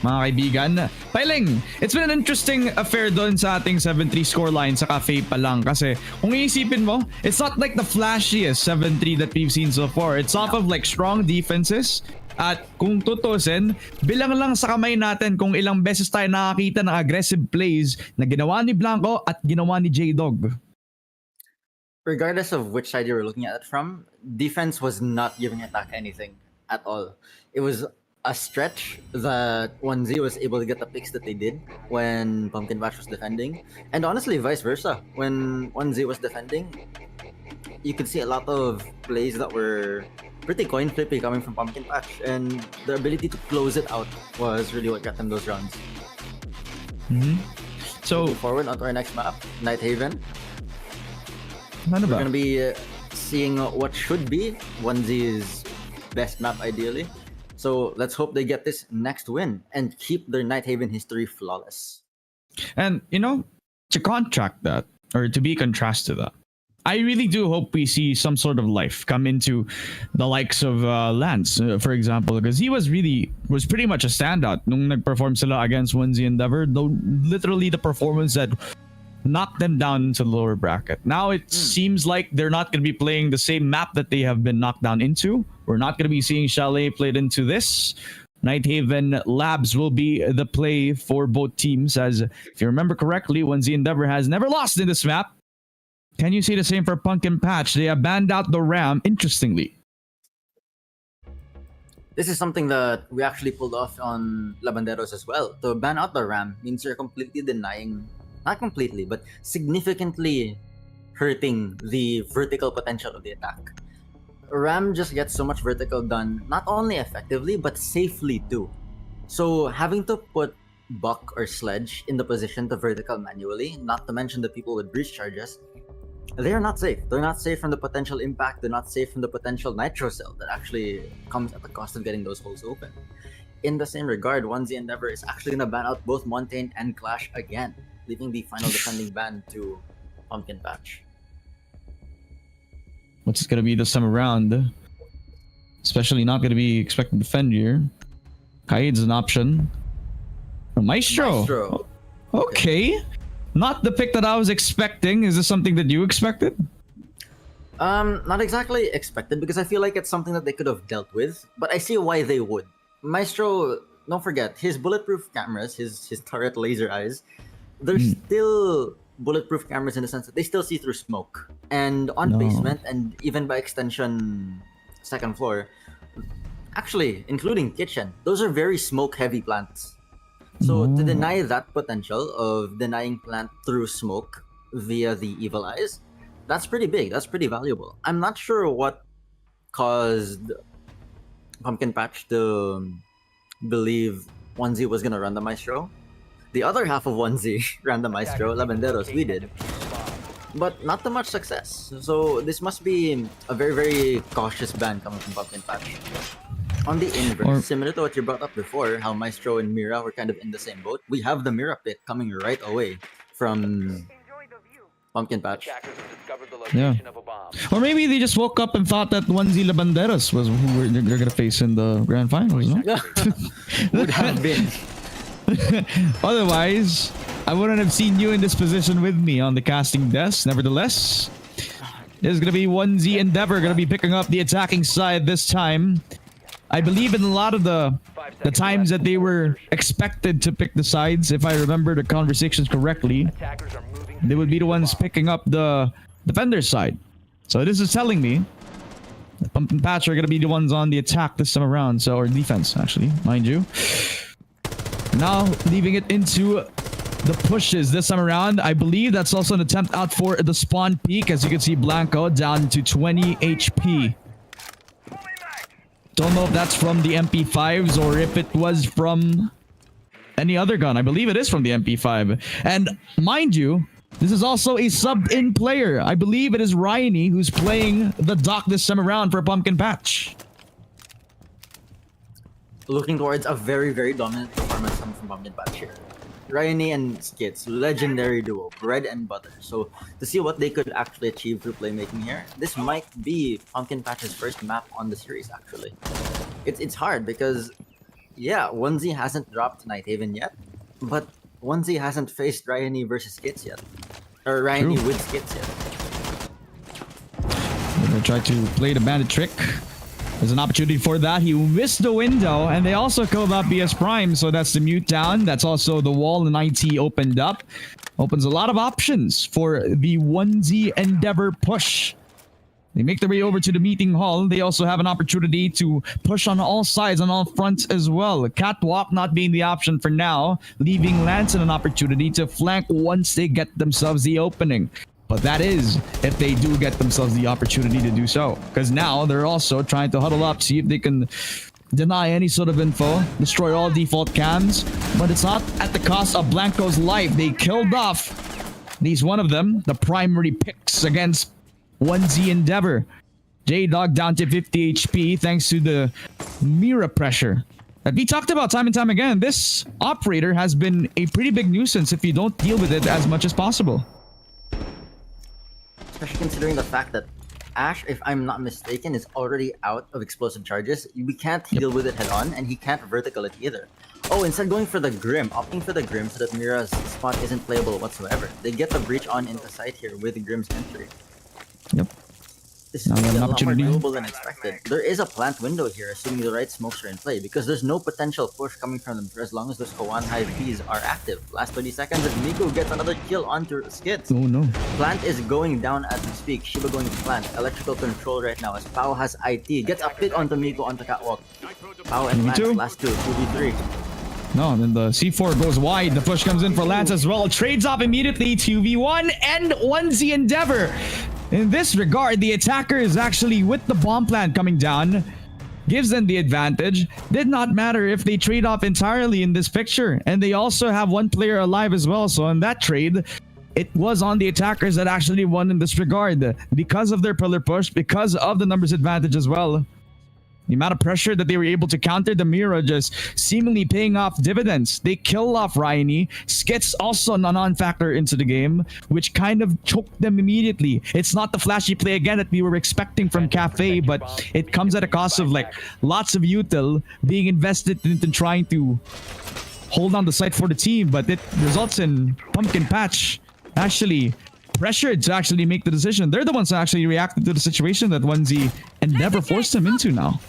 Mga kaibigan, Paileng, it's been an interesting affair doon sa ating 7-3 scoreline sa cafe pa lang kasi kung iisipin mo, it's not like the flashiest 7-3 that we've seen so far. It's off of like strong defenses. At kung tutusin, bilang lang sa kamay natin kung ilang beses tayo nakakita ng aggressive plays na ginawa ni Blanco at ginawa ni J-Dog. Regardless of which side you were looking at it from, defense was not giving attack anything at all. It was a stretch that 1Z was able to get the picks that they did when Pumpkin Patch was defending. And honestly, vice versa. When 1Z was defending, you could see a lot of plays that were pretty coin flippy coming from Pumpkin Patch, and the ability to close it out was really what got them those rounds. So, Moving forward onto our next map, Night Haven. ano We're ba? gonna be seeing what should be 1Z's best map ideally. So let's hope they get this next win and keep their Night Haven history flawless. And, you know, to contract that, or to be contrast to that, I really do hope we see some sort of life come into the likes of Lance, for example, because he was pretty much a standout nung nag-perform sila against 1Z Endeavor, though literally the performance that knocked them down into the lower bracket. Now it seems like they're not going to be playing the same map that they have been knocked down into. We're not going to be seeing Chalet played into this. Night Haven Labs will be the play for both teams, as if you remember correctly, 1Z Endeavor has never lost in this map. Can you say the same for Pumpkin Patch? They have banned out the Ram, interestingly. This is something that we actually pulled off on Labanderos as well. To ban out the Ram means you're completely denying, not completely, but significantly hurting the vertical potential of the attack. Ram just gets so much vertical done, not only effectively, but safely too. So having to put Buck or Sledge in the position to vertical manually, not to mention the people with breach charges, they are not safe. They're not safe from the potential impact. They're not safe from the potential nitro cell that actually comes at the cost of getting those holes open. In the same regard, 1Z Endeavor is actually going to ban out both Montaigne and Clash again, leaving the final defending ban to Pumpkin Patch. What's going to be this time around? Especially not going to be expected to defend here. Kaid's an option. Maestro. Okay. Not the pick that I was expecting. Is this something that you expected? Not exactly expected, because I feel like it's something that they could have dealt with, but I see why they would. Maestro, don't forget, his bulletproof cameras, his turret laser eyes, they're still bulletproof cameras in the sense that they still see through smoke. And on basement, and even by extension, second floor, actually, including kitchen, those are very smoke-heavy plants. So to deny that potential of denying plant through smoke via the evil eyes, that's pretty big. That's pretty valuable. I'm not sure what caused Pumpkin Patch to believe 1Z was gonna run the Maestro. The other half of 1Z ran the Maestro, Labanderos, we did. But not too much success. So this must be a very, very cautious ban coming from Pumpkin Patch. On the inverse, similar to what you brought up before, how Maestro and Mira were kind of in the same boat, we have the Mira pick coming right away from Pumpkin Patch. Attackers have discovered the Yeah. location of a bomb. Or maybe they just woke up and thought that 1Z Labanderos was who they're going to face in the grand finals, no? Would have been. Otherwise, I wouldn't have seen you in this position with me on the casting desk. Nevertheless, there's going to be 1Z Endeavor going to be picking up the attacking side this time. I believe in a lot of the times that they were expected to pick the sides, if I remember the conversations correctly, Attackers are moving. they would be the ones picking up the defender's side. So this is telling me that Pumpkin Patch are going to be the ones on the attack this time around, so or defense actually, mind you. Now leaving it into the pushes this time around. I believe that's also an attempt out for the spawn peak, as you can see Blanco down to 20 HP. Don't know if that's from the MP5s or if it was from any other gun. I believe it is from the MP5. And mind you, this is also a subbed-in player. I believe it is Ryanie who's playing the dock this time around for Pumpkin Patch. Looking towards a very, very dominant performance coming from Pumpkin Patch here. Ryanie and Skits, legendary duo, bread and butter. So to see what they could actually achieve through playmaking here, this might be Pumpkin Patch's first map on the series actually. It's hard because, yeah, 1Z hasn't dropped Night Haven yet, but 1Z hasn't faced Ryanie versus Skits yet. Or Ryanie True. with Skits yet. They're gonna try to play the bandit trick. There's an opportunity for that. He missed the window, and they also killed out BS Prime, so that's the mute down. That's also the wall and IT opened up. Opens a lot of options for the 1Z Endeavor push. They make their way over to the meeting hall. They also have an opportunity to push on all sides, on all fronts as well. Catwalk not being the option for now, leaving Lance an opportunity to flank once they get themselves the opening. But that is if they do get themselves the opportunity to do so. Because now they're also trying to huddle up, see if they can deny any sort of info, destroy all default cams. But it's not at the cost of Blanco's life. They killed off at least one of them, the primary picks against 1Z Endeavor. J-Dog down to 50 HP thanks to the Mira pressure that we talked about time and time again. This operator has been a pretty big nuisance if you don't deal with it as much as possible. Especially considering the fact that Ash, if I'm not mistaken, is already out of explosive charges. We can't deal with it head on, and he can't vertical it either. Oh, instead going for the Grim, opting for the Grim so that Mira's spot isn't playable whatsoever. They get the breach on into sight here with Grim's entry. Yep. This Now we is have a an lot more opportunity. doable than expected. There is a plant window here, assuming the right smokes are in play, because there's no potential push coming from them for as long as those Kawan Hive Ps are active. Last 30 seconds, and Miko gets another kill onto Skits. Oh no. Plant is going down as we speak. Shiba going to plant. Electrical control right now as Pao has IT. Gets a pit onto Miko onto Catwalk. Pao and Lance, too. last two, 2v3. No, and then the C4 goes wide. The push comes in for Lance as well. Trades off immediately. 2v1 and 1Z Endeavor. In this regard, the attacker is actually with the bomb plant coming down. Gives them the advantage. Did not matter if they trade off entirely in this picture. And they also have one player alive as well. So in that trade, it was on the attackers that actually won in this regard. Because of their pillar push, because of the numbers advantage as well. The amount of pressure that they were able to counter the Mira just seemingly paying off dividends. They kill off Ryanie. Skits also a non-factor into the game, which kind of choked them immediately. It's not the flashy play again that we were expecting from Cafe, but it comes at a cost of like lots of util being invested into trying to hold on the site for the team, but it results in Pumpkin Patch actually pressured to actually make the decision. They're the ones that actually reacted to the situation that 1Z Endeavor forced them into now.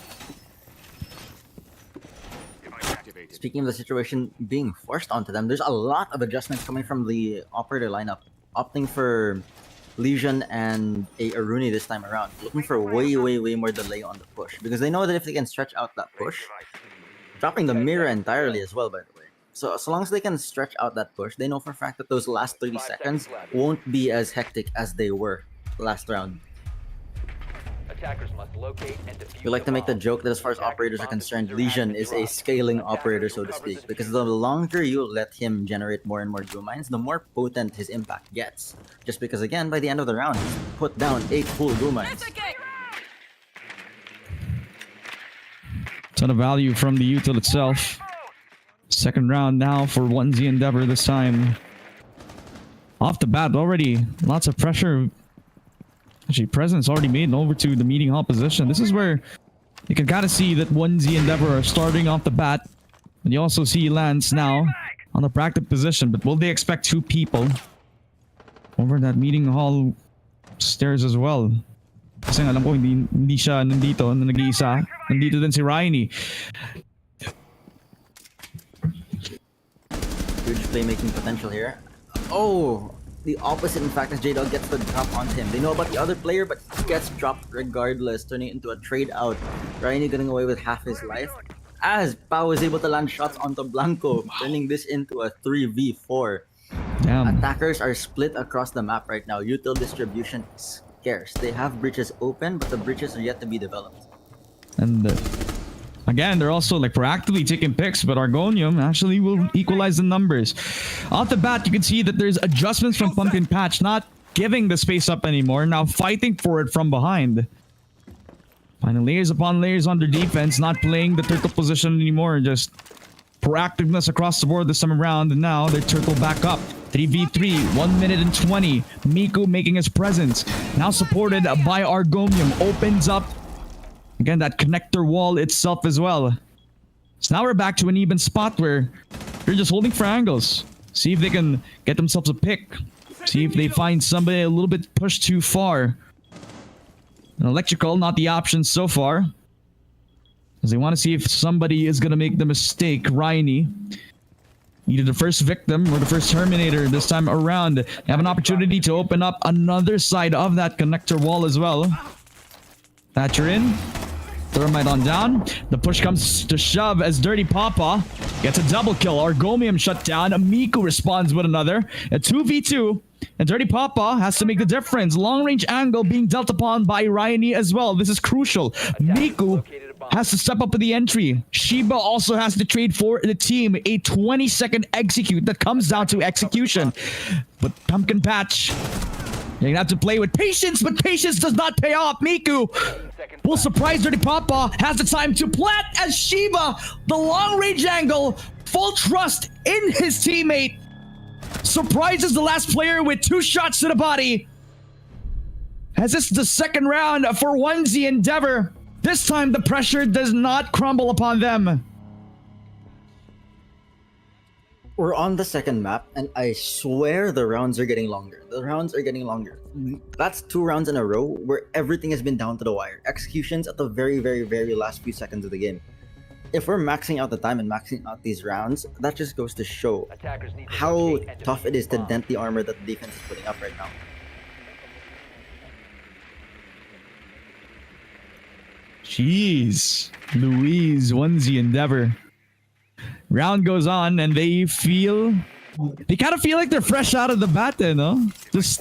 Speaking of the situation being forced onto them, there's a lot of adjustments coming from the operator lineup. Opting for Legion and a Aruni this time around. Looking for way more delay on the push. Because they know that if they can stretch out that push, dropping the mirror entirely as well, by the way. So long as they can stretch out that push, they know for a fact that those last 30 seconds won't be as hectic as they were last round. Attackers must locate and defuse We like to make the bomb. joke that as far as operators are concerned, Legion is a scaling operator, so to speak. Because the longer you let him generate more and more jewel mines, the more potent his impact gets. Just because, again, by the end of the round, he's put down 8 full jewel mines. Ton of value from the util itself. Second round now for 1Z Endeavor this time. Off the bat already, lots of pressure. Actually, presence already made over to the meeting hall position. This is where you can kind of see that 1Z Endeavor are starting off the bat. And you also see Lance now on the practice position. But will they expect 2 people over that meeting hall stairs as well? Kasi alam ko hindi siya nandito na nag-iisa. Nandito din si Ryanie. Huge playmaking potential here. Oh, the opposite in fact as J-Dog gets the drop onto him. They know about the other player, but he gets dropped regardless, turning it into a trade out. Ryanie getting away with half his life. As Pao is able to land shots onto Blanco, turning this into a 3v4. Damn. Attackers are split across the map right now. Util distribution is scarce. They have breaches open, but the breaches are yet to be developed. And Again, they're also like proactively taking picks, but Argonium actually will equalize the numbers. Off the bat, you can see that there's adjustments from Pumpkin Patch, not giving the space up anymore, now fighting for it from behind. Finding layers upon layers on their defense, not playing the turtle position anymore, just proactiveness across the board this time around, and now they're turtle back up. 3v3, 1 minute and 20. Miku making his presence. Now supported by Argonium. Opens up, again, that connector wall itself as well. So now we're back to an even spot where they're just holding for angles. See if they can get themselves a pick. See if they find somebody a little bit pushed too far. An electrical, not the option so far. Because they want to see if somebody is going to make the mistake. Rainy, either the first victim or the first Terminator this time around. They have an opportunity to open up another side of that connector wall as well. Thatcher in. Thermite on down. The push comes to shove as Dirty Papa gets a double kill. Argomium shut down. Miku responds with another. A 2v2. And Dirty Papa has to make the difference. Long range angle being dealt upon by Ryani as well. This is crucial. Miku has to step up with the entry. Shiba also has to trade for the team. A 20-second execute that comes down to execution. But Pumpkin Patch, you're gonna have to play with patience, but patience does not pay off. Miku will surprise Dirty Papa, has the time to plant as Shiba, the long range angle, full trust in his teammate, surprises the last player with 2 shots to the body. As this is the second round for Onesie Endeavor, this time the pressure does not crumble upon them. We're on the second map, and I swear the rounds are getting longer. The rounds are getting longer. That's 2 rounds in a row where everything has been down to the wire. Executions at the very, very, very last few seconds of the game. If we're maxing out the time and maxing out these rounds, that just goes to show how tough it is to dent the armor that the defense is putting up right now. Jeez. Louise, Onesie Endeavor. Round goes on and they kind of feel like they're fresh out of the bat, no? It's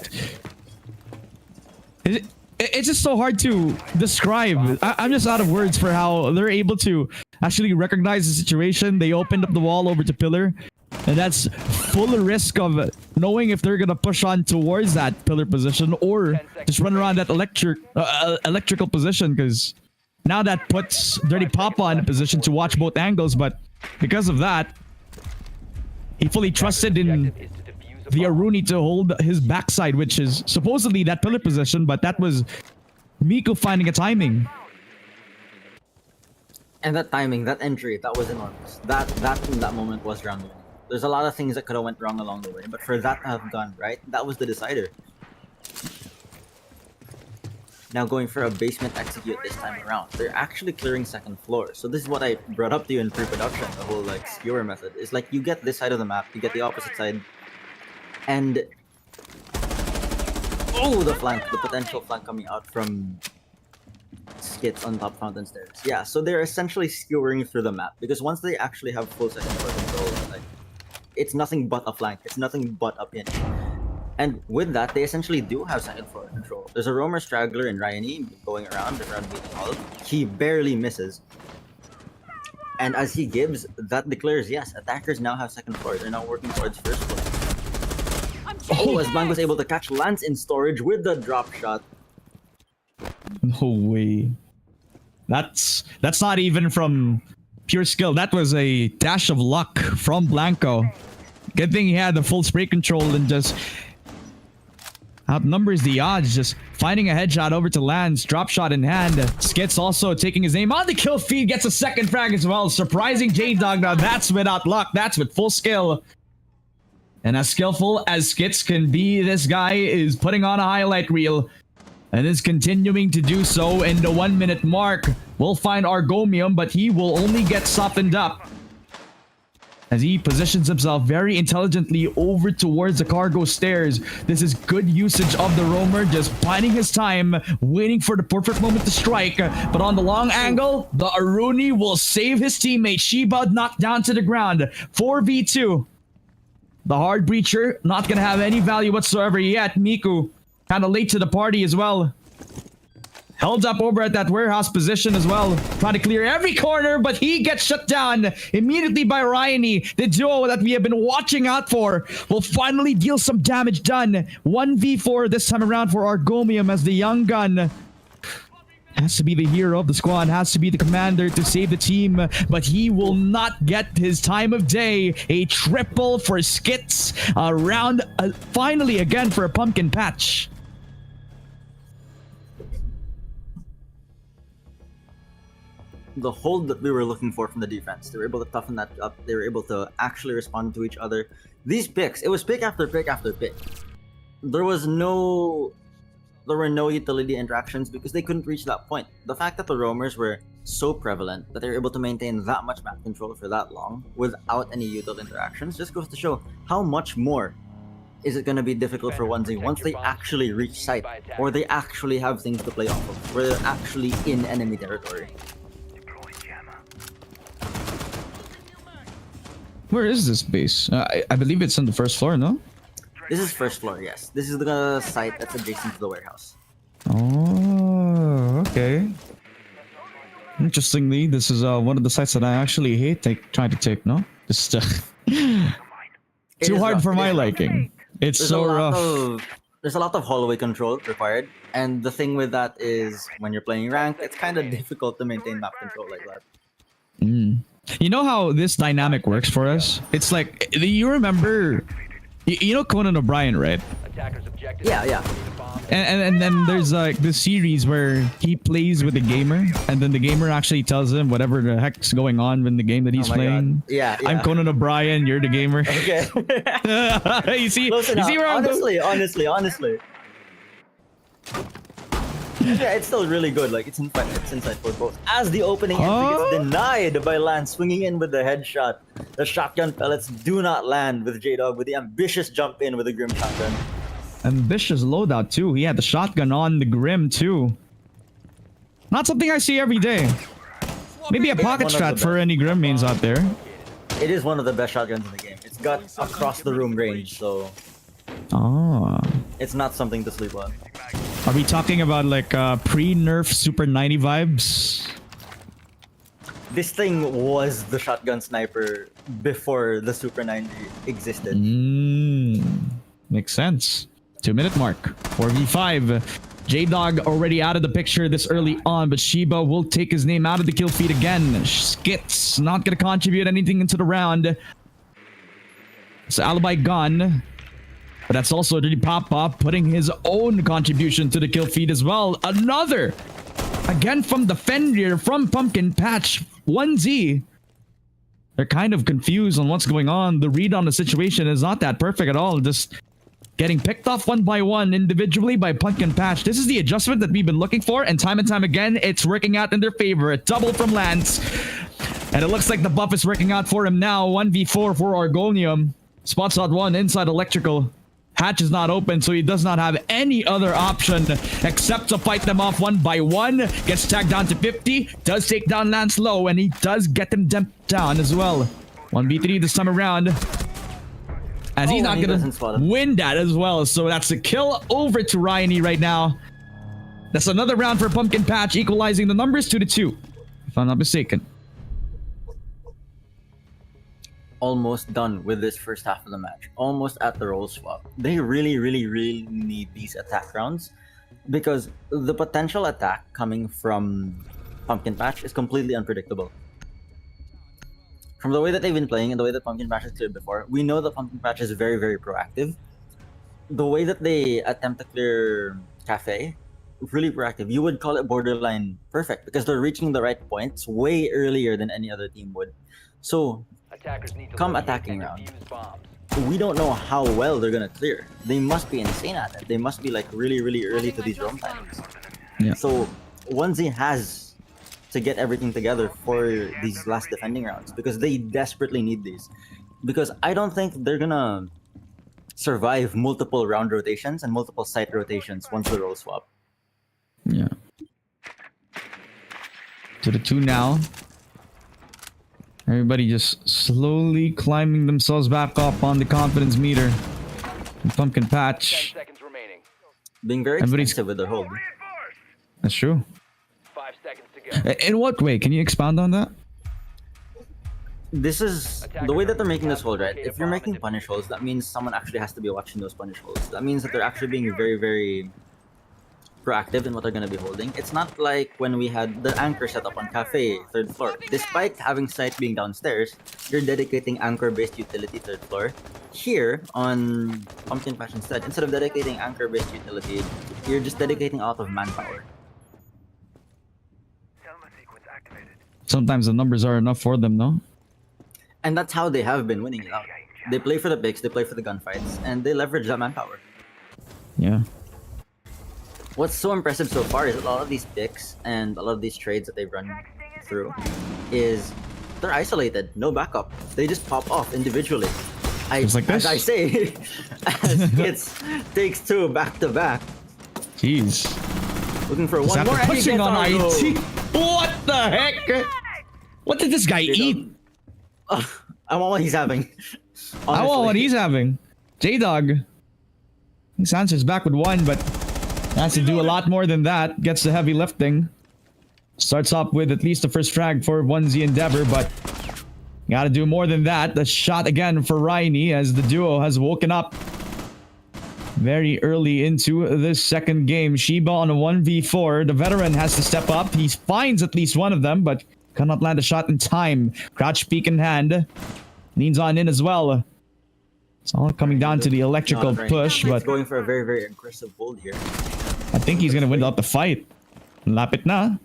just so hard to describe. I'm just out of words for how they're able to actually recognize the situation. They opened up the wall over to Pillar, and that's full of risk of knowing if they're gonna push on towards that Pillar position or just run around that electrical position, because now that puts Dirty Papa in a position to watch both angles, but because of that, he fully trusted in the Aruni to hold his backside, which is supposedly that pillar position, but that was Miku finding a timing. And that timing, that entry, that was enormous. That in that moment was round 1. There's a lot of things that could have went wrong along the way, but for that to have gone right, that was the decider. Now going for a basement execute this time around. They're actually clearing second floor. So this is what I brought up to you in pre-production, the whole like skewer method. It's like you get this side of the map, you get the opposite side, and oh, the flank, the potential flank coming out from Skits on top fountain stairs. Yeah, so they're essentially skewering through the map, because once they actually have full second floor control, like, it's nothing but a flank, it's nothing but a pinch. And with that, they essentially do have second floor control. There's a roamer straggler in Ryani going around beating all. He barely misses. And as he gives, that declares, yes, attackers now have second floor. They're now working towards first floor. Oh, as Blanco's able to catch Lance in storage with the drop shot. No way. That's not even from pure skill. That was a dash of luck from Blanco. Good thing he had the full spray control and just outnumbers the odds, just finding a headshot over to Lance, drop shot in hand. Skits also taking his aim on the kill feed, gets a second frag as well. Surprising J-Dog. Now that's without luck, that's with full skill. And as skillful as Skits can be, this guy is putting on a highlight reel and is continuing to do so. In the 1 minute mark, we'll find Argomium, but he will only get softened up as he positions himself very intelligently over towards the cargo stairs. This is good usage of the roamer, just biding his time, waiting for the perfect moment to strike. But on the long angle, the Aruni will save his teammate. Shiba knocked down to the ground. 4v2. The hard breacher not gonna have any value whatsoever yet. Miku kind of late to the party as well. held up over at that warehouse position as well. Trying to clear every corner, but he gets shut down immediately by Ryanie. The duo that we have been watching out for will finally deal some damage done. 1v4 this time around for Argomium as the young gun has to be the hero of the squad, has to be the commander to save the team, but he will not get his time of day. A triple for Skits, a round finally again for a pumpkin patch. The hold that we were looking for from the defense. They were able to toughen that up. They were able to actually respond to each other. These picks, it was pick after pick after pick. There were no utility interactions because they couldn't reach that point. The fact that the roamers were so prevalent that they were able to maintain that much map control for that long without any util interactions just goes to show how much more is it going to be difficult for 1Z once they actually reach site, or they actually have things to play off of, where they're actually in enemy territory. Where is this base? I believe it's on the first floor, no? This is first floor, yes. This is the site that's adjacent to the warehouse. Oh, okay. Interestingly, this is one of the sites that I actually hate trying to take, no? Just too hard rough. for my liking. It's so rough. There's a lot of hallway control required, and the thing with that is when you're playing rank, it's kind of difficult to maintain map control like that. You know how this dynamic works for us? It's like, you remember, you know Conan O'Brien, right? Attackers objective. Yeah. And then there's like this series where he plays with the gamer, and then the gamer actually tells him whatever the heck's going on in the game that he's Oh my playing. God. Yeah. I'm Conan O'Brien, you're the gamer. Okay. you see Close enough. where I'm going? Honestly. Yeah, it's still really good. Like, it's inside for both. As the opening entry gets denied by Lance swinging in with the headshot. The shotgun pellets do not land with J-Dog with the ambitious jump in with the Grim shotgun. Ambitious loadout too. He had the shotgun on the Grim too. Not something I see every day. Maybe a pocket one of strat the for best. any Grim mains out there. It is one of the best shotguns in the game. It's got across the room range, so Oh. it's not something to sleep on. Are we talking about like pre-nerf Super 90 vibes? This thing was the shotgun sniper before the Super 90 existed. Makes sense. 2-minute mark. 4v5. J-Dog already out of the picture this early on, but Shiba will take his name out of the kill feed again. Skits not going to contribute anything into the round. So Alibi gone. But that's also Dirty Papa putting his own contribution to the kill feed as well. Another! Again from the Fenrir, from Pumpkin Patch. 1Z. They're kind of confused on what's going on. The read on the situation is not that perfect at all. Just getting picked off one by one individually by Pumpkin Patch. This is the adjustment that we've been looking for, and time again, it's working out in their favor. A double from Lance. And it looks like the buff is working out for him now. 1v4 for Argonium. Spots out one inside electrical. Hatch is not open, so he does not have any other option except to fight them off one by one. Gets tagged down to 50. Does take down Lance low, and he does get them down as well. 1v3 this time around. As he's not going to win that as well. So that's a kill over to Ryanie right now. That's another round for Pumpkin Patch, equalizing the numbers 2-2, if I'm not mistaken. Almost done with this first half of the match. Almost at the role swap. They really need these attack rounds because the potential attack coming from Pumpkin Patch is completely unpredictable. From the way that they've been playing and the way that Pumpkin Patch has cleared before, we know that Pumpkin Patch is very proactive. The way that they attempt to clear Cafe, really proactive. You would call it borderline perfect because they're reaching the right points way earlier than any other team would. So come attacking round, we don't know how well they're gonna clear. They must be insane at it. They must be like really early to these roam times. Yeah. So 1Z has to get everything together for these last defending rounds because they desperately need these. Because I don't think they're gonna survive multiple round rotations and multiple site rotations once the role swap. Yeah. To the 2 now. Everybody just slowly climbing themselves back up on the confidence meter. And Pumpkin Patch. 10 seconds remaining. Being very Everybody's- expensive with their hold. That's true. 5 seconds to go. In what way? Can you expound on that? This is the way that they're making this hold, right? If you're making punish holes, that means someone actually has to be watching those punish holes. That means that they're actually being very, very proactive in what they're going to be holding. It's not like when we had the anchor set up on Cafe, 3rd floor. Despite having sight being downstairs, you're dedicating anchor-based utility 3rd floor. Here, on Pumpkin Patch instead of dedicating anchor-based utility, you're just dedicating out of manpower. Sometimes the numbers are enough for them, no? And that's how they have been winning it out. They play for the picks, they play for the gunfights, and they leverage that manpower. Yeah. What's so impressive so far is a lot of these picks and a lot of these trades that they've run through is they're isolated, no backup. They just pop off individually. Just like this? As I say, as Skits takes 2 back to back, Jeez. looking for Is one that more. for and he pushing gets on Argo. IT? What the heck? What did this guy eat? I want what he's having. I want what Honestly. he's having. J-Dog. He answers back with 1, but has to do a lot more than that. Gets the heavy lifting. Starts off with at least the first frag for 1Z Endeavor, but gotta do more than that. The shot again for Rainy as the duo has woken up very early into this second game. Shiba on a 1v4. The veteran has to step up. He finds at least one of them, but cannot land a shot in time. Crouch peek in hand. Leans on in as well. It's all coming down to the electrical push, but He's going for a very, very aggressive hold here. I think he's gonna win out the fight. Lapit na.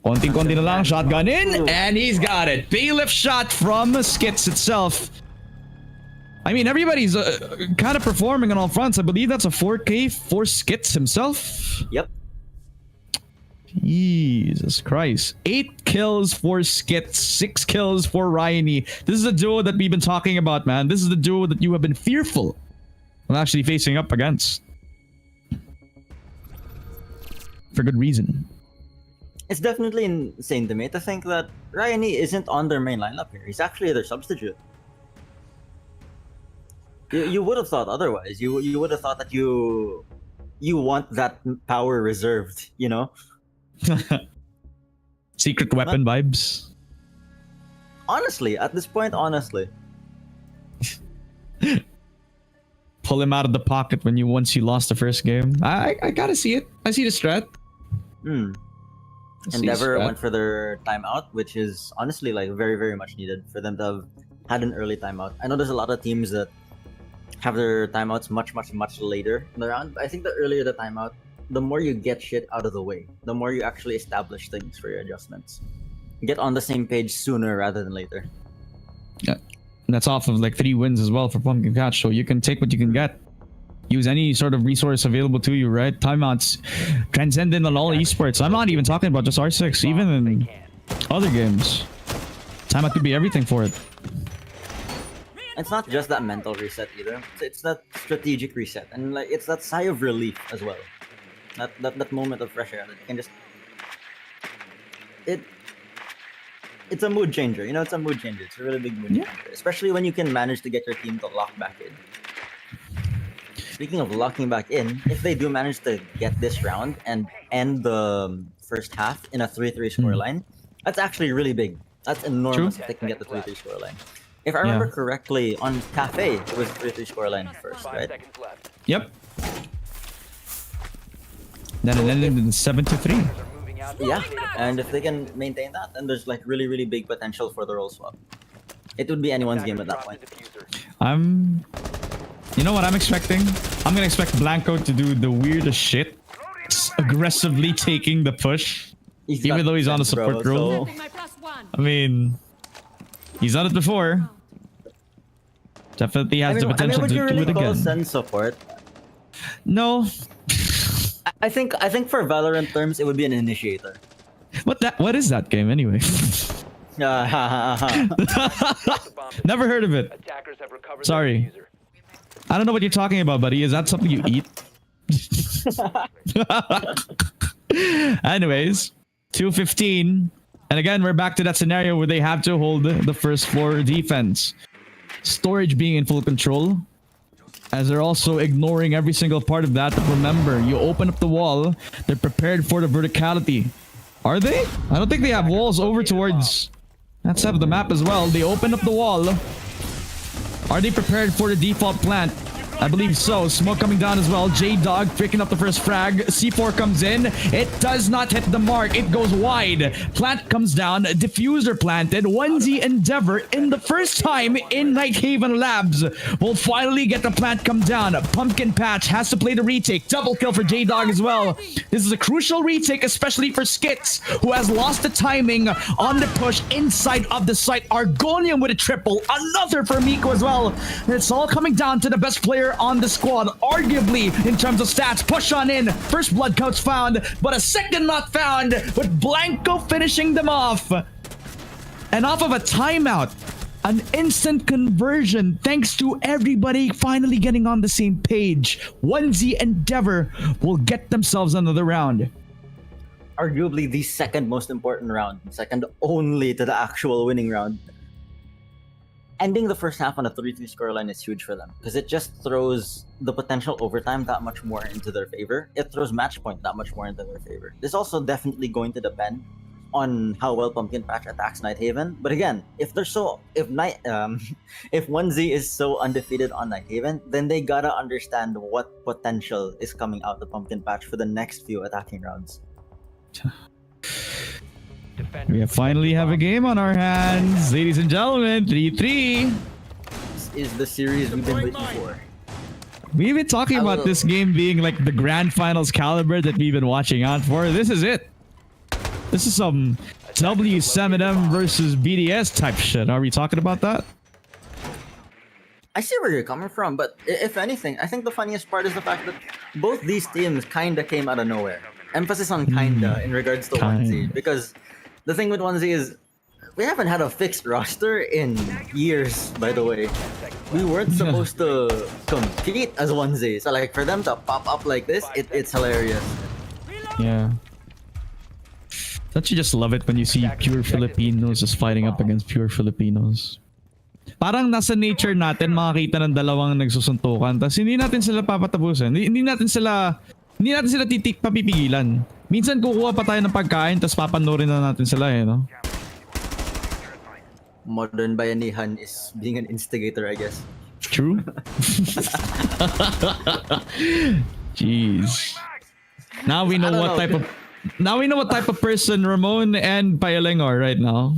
Konting-konti na lang. Shotgun in. And he's got it. Bailiff shot from Skits itself. I mean, everybody's kind of performing on all fronts. I believe that's a 4K for Skits himself. Yep. Jesus Christ. 8 kills for Skits. 6 kills for Ryanie. This is a duo that we've been talking about, man. This is the duo that you have been fearful of actually facing up against. For good reason. It's definitely insane to me to think that Ryanie isn't on their main lineup here. He's actually their substitute. You would have thought otherwise. You would have thought that you want that power reserved, you know? Secret weapon vibes. Honestly, at this point, honestly. Pull him out of the pocket when once you lost the first game. I gotta see it. I see the strat. Endeavor went for their timeout, which is honestly like very, very much needed for them to have had an early timeout. I know there's a lot of teams that have their timeouts much, much, much later in the round. I think the earlier the timeout, the more you get shit out of the way, the more you actually establish things for your adjustments. Get on the same page sooner rather than later. Yeah. And that's off of like 3 wins as well for Pumpkin Catch, so you can take what you can get. Use any sort of resource available to you, right? Timeouts transcendent on all esports. I'm not even talking about just R6, even in other games. Timeout could be everything for it. It's not just that mental reset either. It's that strategic reset, and like it's that sigh of relief as well. That moment of fresh air that you can just. It's a mood changer, you know. It's a mood changer. It's a really big mood changer, especially when you can manage to get your team to lock back in. Speaking of locking back in, if they do manage to get this round and end the first half in a 3-3 scoreline, that's actually really big. That's enormous if they can get the 3-3 scoreline. If I remember correctly, on Cafe, it was a 3-3 scoreline first, 5 right? seconds left. Yep. Then it ended in 7-3. They're moving out. Yeah, and if they can maintain that, then there's like really, really big potential for the role swap. It would be anyone's game at that point. You know what I'm expecting? I'm gonna expect Blanco to do the weirdest shit. Aggressively taking the push. Even though he's on a support role. I mean, he's done it before. Definitely has the potential would you to do really it call again. Sen support? No. I think for Valorant terms, it would be an initiator. What is that game anyway? Never heard of it. Attackers have recovered Sorry. the diffuser. I don't know what you're talking about, buddy. Is that something you eat? Anyways, 2:15. And again, we're back to that scenario where they have to hold the first floor defense. Storage being in full control. as they're also ignoring every single part of that. But remember, you open up the wall, they're prepared for the verticality. Are they? I don't think they have walls over towards that side of the map as well. They open up the wall. Are they prepared for the default plant? I believe so. Smoke coming down as well. J-Dog picking up the first frag. C4 comes in. It does not hit the mark. It goes wide. Plant comes down. Diffuser planted. 1Z Endeavor in the first time in Nighthaven Labs will finally get the plant come down. Pumpkin Patch has to play the retake. Double kill for J-Dog as well. This is a crucial retake, especially for Skits, who has lost the timing on the push inside of the site. Argonium with a triple. Another for Miko as well. It's all coming down to the best player on the squad, arguably in terms of stats. Push on in. First blood coats found, but a second not found, with Blanco finishing them off. And off of a timeout, an instant conversion thanks to everybody finally getting on the same page. 1Z Endeavor will get themselves another round. Arguably the second most important round, second only to the actual winning round. Ending the first half on a 3-3 scoreline is huge for them because it just throws the potential overtime that much more into their favor. It throws match point that much more into their favor. This is also definitely going to depend on how well Pumpkin Patch attacks Nighthaven. But again, if 1Z is so undefeated on Nighthaven, then they gotta understand what potential is coming out of Pumpkin Patch for the next few attacking rounds. We finally have a game on our hands, ladies and gentlemen. 3-3. This is the series we've been waiting for. We've been talking about this game being like the grand finals caliber that we've been watching out for. This is it. This is some W7M versus BDS type shit. Are we talking about that? I see where you're coming from, but if anything, I think the funniest part is the fact that both these teams kinda came out of nowhere. Emphasis on kinda in regards to 1Z, because the thing with 1Z is we haven't had a fixed roster in years, by the way. We weren't supposed to compete as 1Z, so like for them to pop up like this, it's hilarious. Yeah. Don't you just love it when you see pure Filipinos just fighting up against pure Filipinos? Parang nasa nature natin makakita ng dalawang nagsusuntukan, tapos hindi natin sila papatapusin. Hindi natin sila papipigilan. Minsan kukuha pa tayo ng pagkain tapos papanoorin na natin sila no? Modern bayanihan is being an instigator, I guess. True. Jeez. Now we know what type of person Ramon and Payaling are right now.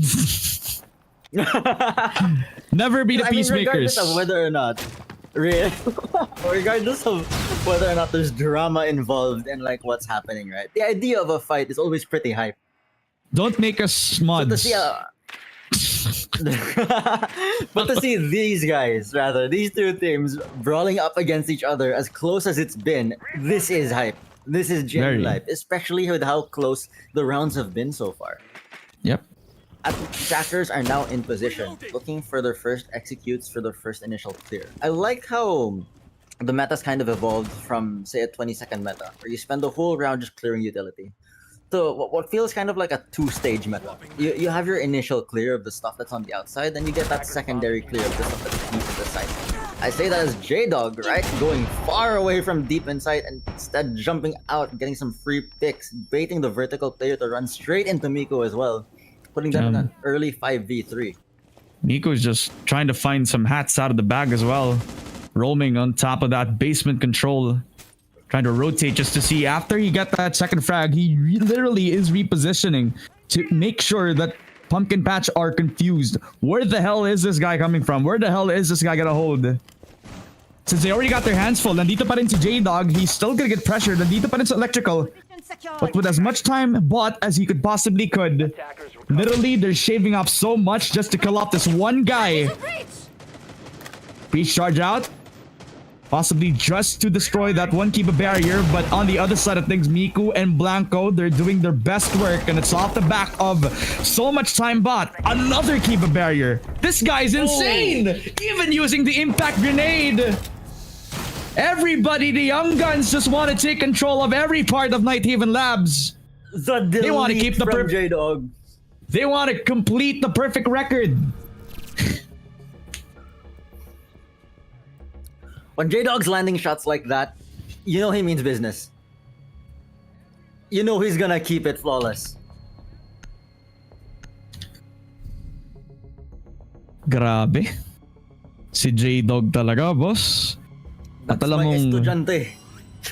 Never be the peacemakers. Regardless of whether or not, regardless of whether or not there's drama involved and like what's happening, right? The idea of a fight is always pretty hype. Don't make us mods. But to see these guys, rather, these two teams brawling up against each other as close as it's been, this is hype. This is genuine hype, especially with how close the rounds have been so far. Yep. Attackers are now in position, looking for their first executes for their first initial clear. I like how the meta's kind of evolved from, say, a 20-second meta, where you spend the whole round just clearing utility. So what feels kind of like a two-stage meta. You have your initial clear of the stuff that's on the outside, then you get that secondary clear of the stuff that's deep in the site. I say that as J-Dog, right? Going far away from deep inside and instead jumping out, getting some free picks, baiting the vertical player to run straight into Miko as well, putting them in an early 5v3. Miko's just trying to find some hats out of the bag as well. Roaming on top of that basement control. Trying to rotate just to see after he got that second frag, he literally is repositioning to make sure that Pumpkin Patch are confused. Where the hell is this guy coming from? Where the hell is this guy gonna hold? Since they already got their hands full, nandito pa rin si J-Dog, he's still gonna get pressured. Nandito pa rin sa Electrical. But with as much time bought as he could possibly could, literally they're shaving off so much just to kill off this one guy. Breach charge out. Possibly just to destroy that one Kiba barrier, but on the other side of things, Miku and Blanco, they're doing their best work, and it's off the back of so much time bought. Another Kiba barrier. This guy's insane! Even using the impact grenade! Everybody, the young guns just want to take control of every part of Nighthaven Labs. They want to keep the J-Dog. They want to complete the perfect record. When J-Dog's landing shots like that, you know he means business. You know he's gonna keep it flawless. Grabe. Si J-Dog talaga, boss. At That's alam my mong estudyante.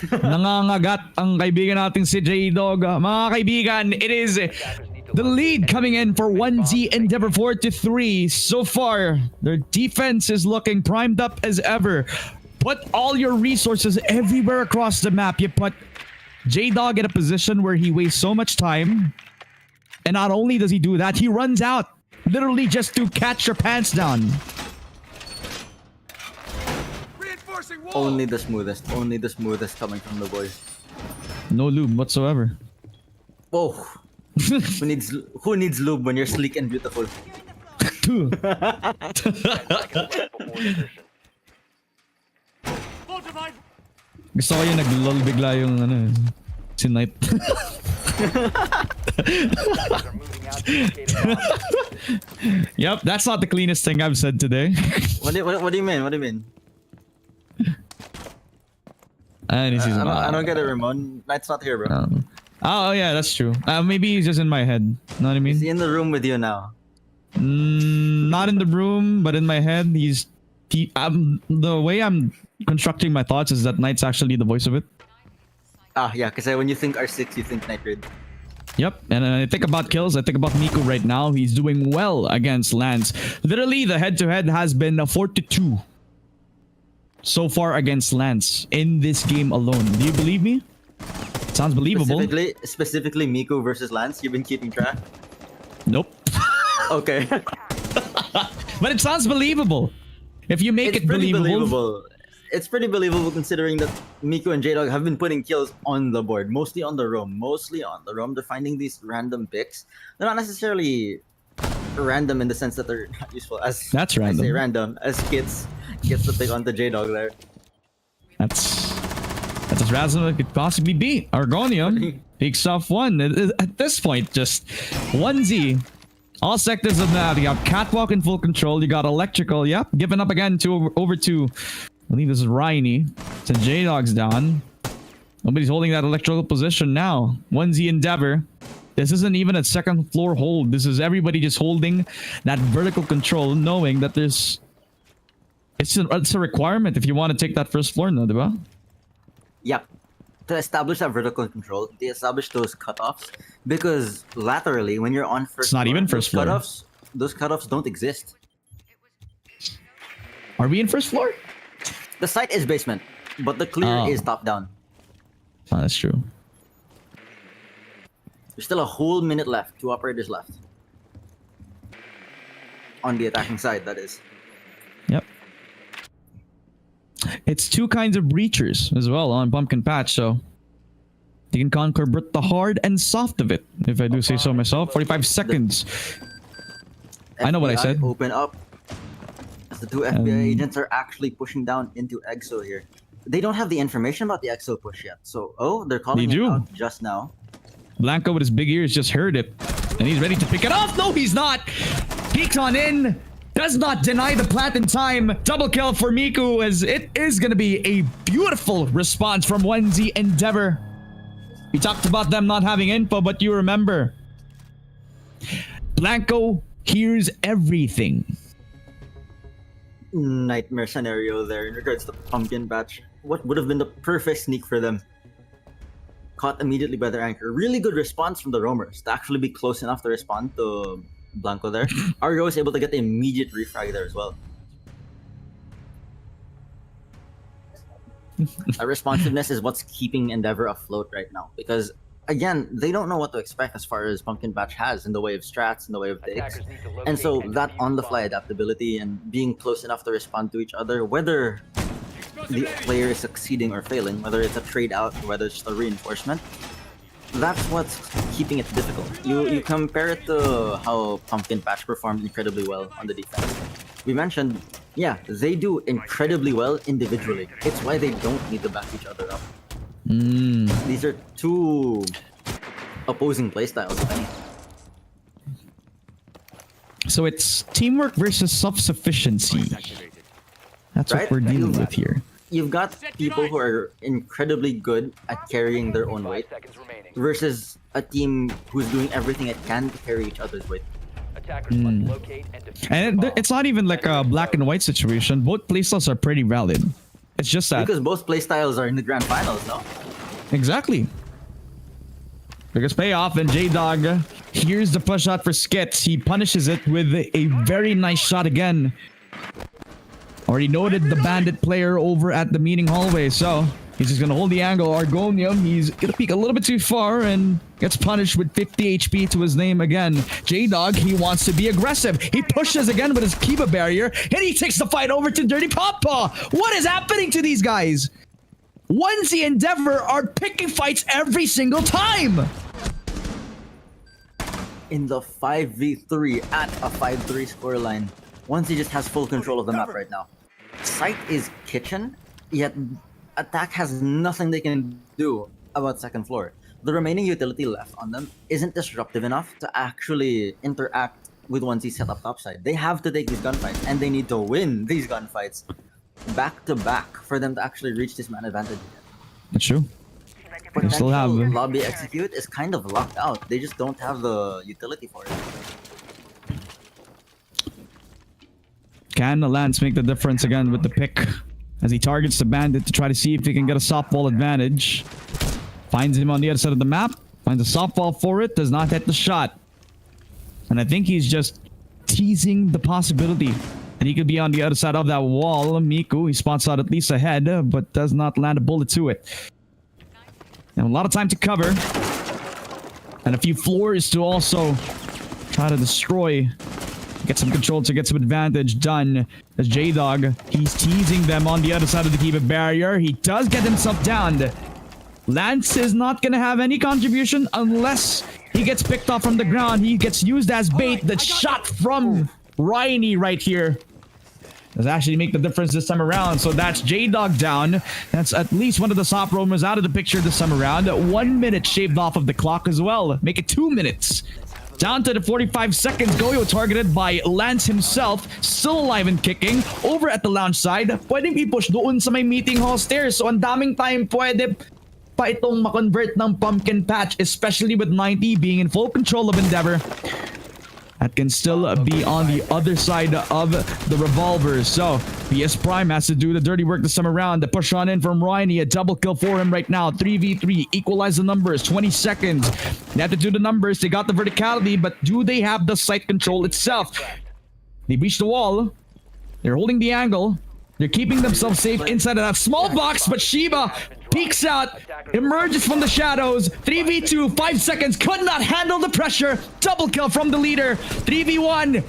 nangangagat ang kaibigan nating si J-Dog. Mga kaibigan, it is the lead coming in for 1Z Endeavor 4-3. So far, their defense is looking primed up as ever. Put all your resources everywhere across the map. You put J-Dog in a position where he wastes so much time. And not only does he do that, he runs out literally just to catch your pants down. Only the smoothest coming from the boys. No lube whatsoever. Whoa. Who needs lube when you're sleek and beautiful? Two. 10 seconds left before insertion. Gusto ko yung naglol bigla yung si Knight. Are moving out to locate a bomb. Yep, that's not the cleanest thing I've said today. What do you mean? What do you mean? And he's I don't get it, Ramon. Knight's not here, bro. Oh yeah, that's true. Maybe he's just in my head. Know what I mean? He's in the room with you now. Not in the room, but in my head. The way I'm constructing my thoughts is that Knight's actually the voice of it. Ah, yeah, because when you think R6, you think Knight Raid. Yep, and I think about kills. I think about Miku right now. He's doing well against Lance. Literally, the head-to-head has been 4-2 so far against Lance in this game alone. Do you believe me? Sounds believable. Specifically Miku versus Lance. You've been keeping track. Nope. Okay. But it sounds believable. If you make It's it pretty believable. believable. It's pretty believable considering that Miku and J-Dog have been putting kills on the board, mostly on the roam. They're finding these random picks. They're not necessarily random in the sense that they're not useful. That's I say random. random, as gets the pick onto J-Dog there. That's as random as it could possibly be. Argonium picks off one. At this point, just 1Z. All sectors of that. You got Catwalk in full control. You got Electrical. Yep. Giving up again to over to, I think this is Rainy. So J-Dog's down. Nobody's holding that electrical position now. 1Z Endeavor. This isn't even a second floor hold. This is everybody just holding that vertical control, knowing that there's... It's a requirement if you want to take that first floor, no, diba? Yep. To establish that vertical control, they establish those cutoffs because laterally, when you're on first It's not floor, even first floor. Those cutoffs don't exist. Are we in first floor? The site is basement, but the clear is top down. Oh, that's true. There's still a whole minute left. 2 operators left. On the attacking side, that is. Yep. It's 2 kinds of breachers as well on Pumpkin Patch, so you can conquer both the hard and soft of it, if I do say so myself. 45 seconds. I know what I FBI said. Open up. As the 2 FBI agents are actually pushing down into EXO here. They don't have the information about the EXO push yet. So, they're calling They it do. out just now. Blanco with his big ears just heard it, and he's ready to pick it off. No, he's not. Peeks on in. Does not deny the plant in time. Double kill for Miku, as it is going to be a beautiful response from 1Z Endeavor. We talked about them not having info, but you remember. Blanco hears everything. Nightmare scenario there in regards to Pumpkin Patch. What would have been the perfect sneak for them? Caught immediately by their anchor. Really good response from the roamers to actually be close enough to respond to Blanco there. Argo is able to get the immediate refrag there as well. That responsiveness is what's keeping Endeavor afloat right now. Because, again, they don't know what to expect as far as Pumpkin Patch has in the way of strats, in the way of digs. Attackers need to locate And so and that defuse on-the-fly bomb. adaptability and being close enough to respond to each other, whether the player is succeeding or failing, whether it's a trade out or whether it's just a reinforcement, that's what's keeping it difficult. You compare it to how Pumpkin Patch performed incredibly well on the defense. We mentioned, yeah, they do incredibly well individually. It's why they don't need to back each other up. These are 2 opposing playstyles, if any. So it's teamwork versus self-sufficiency. That's Right? what we're dealing with here. you've got people who are incredibly good at carrying their own 5 weight seconds remaining. versus a team who's doing everything it can to carry each other's weight. Attackers must locate and defuse the And bomb. it's not even like a black and white situation. Both playstyles are pretty valid. It's just that. Because both playstyles are in the grand finals, no? Exactly. Biggest payoff, and J-Dog here's the push shot for Skits. He punishes it with a very nice shot again. Already noted the bandit player over at the meeting hallway, so he's just gonna hold the angle. Argonium, he's gonna peek a little bit too far and gets punished with 50 HP to his name again. J-Dog, he wants to be aggressive. He pushes again with his Kiba barrier, and he takes the fight over to Dirty Papa. What is happening to these guys? Onesie Endeavor are picking fights every single time. In the 5v3 at a 5-3 scoreline, Onesie just has full control of the map right now. Sight is kitchen, yet Attack has nothing they can do about second floor. The remaining utility left on them isn't disruptive enough to actually interact with Onesie set up topside. They have to take these gunfights, and they need to win these gunfights back to back for them to actually reach this man advantage. That's true. Potential still have- lobby execute is kind of locked out. They just don't have the utility for it. Can the Lance make the difference again with the pick as he targets the bandit to try to see if he can get a softball advantage? Finds him on the other side of the map, finds a softball for it, does not hit the shot. And I think he's just teasing the possibility that he could be on the other side of that wall. Miku, he spots out at least ahead, but does not land a bullet to it. And a lot of time to cover. And a few floors to also try to destroy. Get some control to get some advantage done. As J-Dog, he's teasing them on the other side of the Kiba barrier. He does get himself downed. Lance is not going to have any contribution unless he gets picked off from the ground. He gets used as bait. The shot from Ryan right here does actually make the difference this time around. So that's J-Dog down. That's at least one of the soft roamers out of the picture this time around. 1 minute shaved off of the clock as well. Make it 2 minutes. Down to the 45 seconds. Goyo targeted by Lance himself. Still alive and kicking. Over at the lounge side. Pwedeng i-push doon sa may meeting hall stairs. So ang daming time pwede pa itong makonvert ng pumpkin patch. Especially with 90 being in full control of Endeavor. That can still be on the other side of the revolver. So PS Prime has to do the dirty work this time around. The push on in from Ryan. A double kill for him right now. 3v3. Equalize the numbers. 20 seconds. They have to do the numbers. They got the verticality, but do they have the sight control itself? They breached the wall. They're holding the angle. They're keeping themselves safe inside of that small box, but Shiba peeks out, emerges from the shadows. 3v2, 5 seconds, could not handle the pressure. Double kill from the leader. 3v1,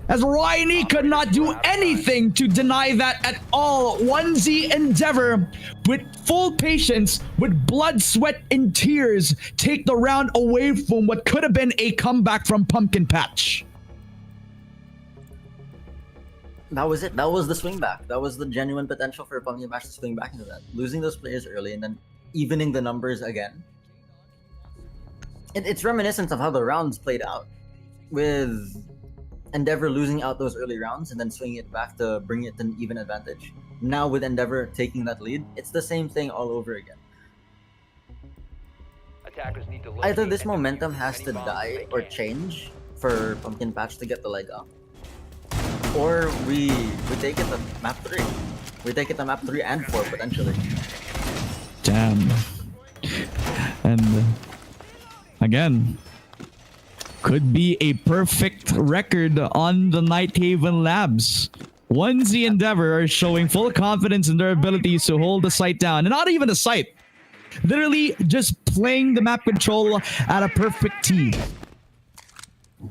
as Ryan could not do anything to deny that at all. Onesie Endeavor, with full patience, with blood, sweat, and tears, take the round away from what could have been a comeback from Pumpkin Patch. That was it. That was the swing back. That was the genuine potential for Pumpkin Patch to swing back into that. Losing those players early and then evening the numbers again. It's reminiscent of how the rounds played out. With Endeavor losing out those early rounds and then swinging it back to bring it to an even advantage. Now with Endeavor taking that lead, it's the same thing all over again. Attackers need to Either locate this and momentum defuse has any to bombs die they or can. change for Pumpkin Patch to get the leg up. Or we take it to map 3. We take it to map 3 and 4 potentially. Damn. And again, could be a perfect record on the Night Haven Labs. Onesie Endeavor are showing full confidence in their abilities to hold the site down. And not even a site. Literally just playing the map control at a perfect T.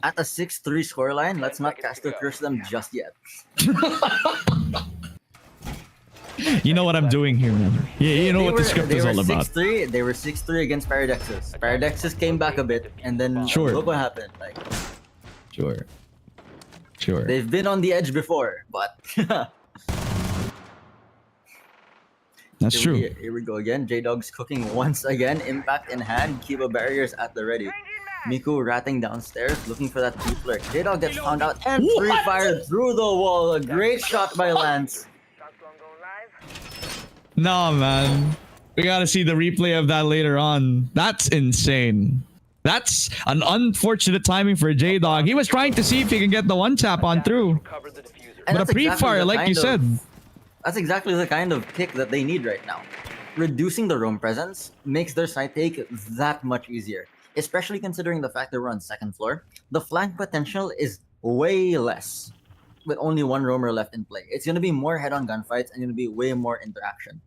At a 6-3 scoreline, let's not cast a curse them just yet. You know what I'm doing here, man. Yeah, you know what the script is all about. 6-3, they were 6-3 against Paradexus. Paradexus came back a bit, and then Sure. look what happened. Like, Sure. they've been on the edge before, but That's true. Here we go again. J-Dog's cooking once again. Impact in hand. Kiba barriers at the ready. Miku ratting downstairs, looking for that deep lurk. J-Dog gets found out and free fired through the wall. A great shot by Lance. No, man. We gotta see the replay of that later on. That's insane. That's an unfortunate timing for J-Dog. He was trying to see if he can get the one tap on through. Recover the diffuser. And But a that's exactly pre-fire, the like you kind said. of- That's exactly the kind of pick that they need right now. Reducing the roam presence makes their side take that much easier, especially considering the fact that we're on second floor. The flank potential is way less with only one roamer left in play. It's going to be more head-on gunfights and going to be way more interaction.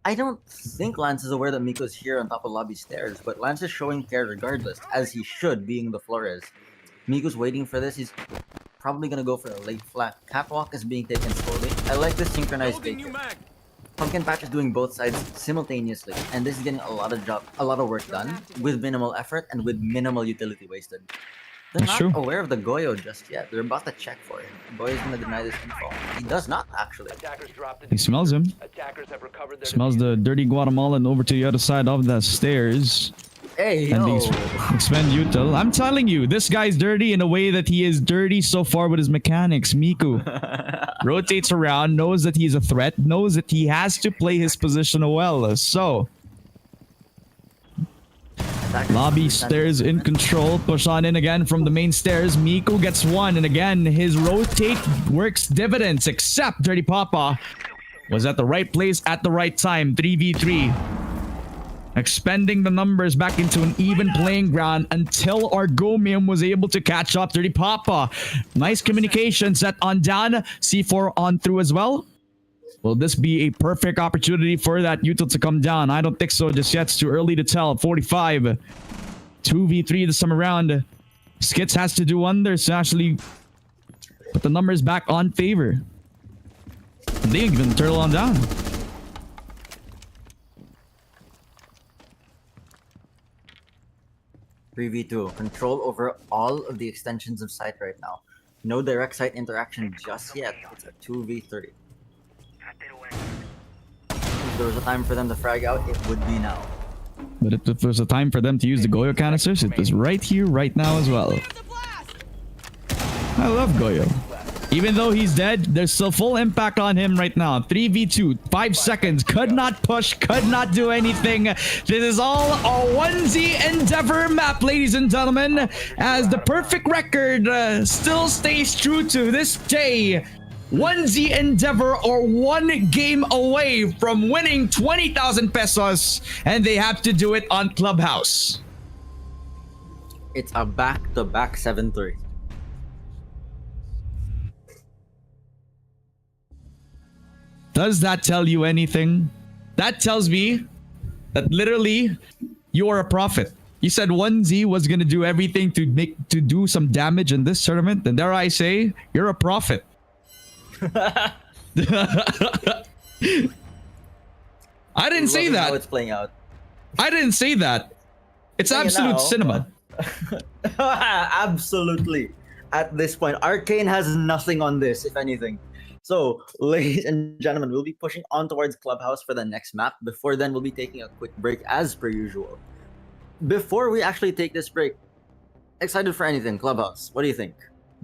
I don't think Lance is aware that Miko's here on top of lobby stairs, but Lance is showing care regardless, as he should, being the Flores. Miko's waiting for this. He's probably gonna go for a late flat. Catwalk is being taken slowly. I like this synchronized take. Pumpkin Patch is doing both sides simultaneously, and this is getting a lot of work done with minimal effort and with minimal utility wasted. They're That's not true. aware of the Goyo just yet. They're about to check for him. Goyo's gonna deny this info. He does not actually. Attackers dropped the He smells him. Attackers have recovered their Smells the dirty Guatemalan over to the other side of the stairs. Hey, And yo. expend util. I'm telling you, this guy's dirty in a way that he is dirty so far with his mechanics. Miku rotates around, knows that he's a threat, knows that he has to play his position well. So, lobby stairs in control. Push on in again from the main stairs. Miku gets one, and again, his rotate works dividends, except Dirty Papa was at the right place at the right time. 3v3. Expending the numbers back into an even playing ground until Argomium was able to catch up. Dirty Papa. Nice communication set on down. C4 on through as well. Will this be a perfect opportunity for that util to come down? I don't think so just yet. It's too early to tell. 45. 2v3 this time around. Skits has to do wonders to actually put the numbers back on favor. They even turtle on down. V2, control over all of the extensions of site right now. No direct site interaction just yet. It's a 2v3. If there was a time for them to frag out, it would be now. But if there was a time for them to use the Goyo canisters, it was right here, right now as well. I love Goyo. Even though he's dead, there's still full impact on him right now. 3v2, 5 seconds, could not push, could not do anything. This is all a onesie endeavor map, ladies and gentlemen, as the perfect record still stays true to this day. Onesie endeavor or one game away from winning 20,000 pesos, and they have to do it on Clubhouse. It's a back-to-back 7-3. Does that tell you anything? That tells me that literally you are a prophet. You said 1Z was gonna do everything to do some damage in this tournament, and dare I say, you're a prophet. I didn't say Loving how that. it's playing out. I didn't say that. It's Saying it absolute now. cinema. Absolutely. At this point, Arcane has nothing on this, if anything. So, ladies and gentlemen, we'll be pushing on towards Clubhouse for the next map. Before then, we'll be taking a quick break as per usual. Before we actually take this break, excited for anything, Clubhouse? What do you think?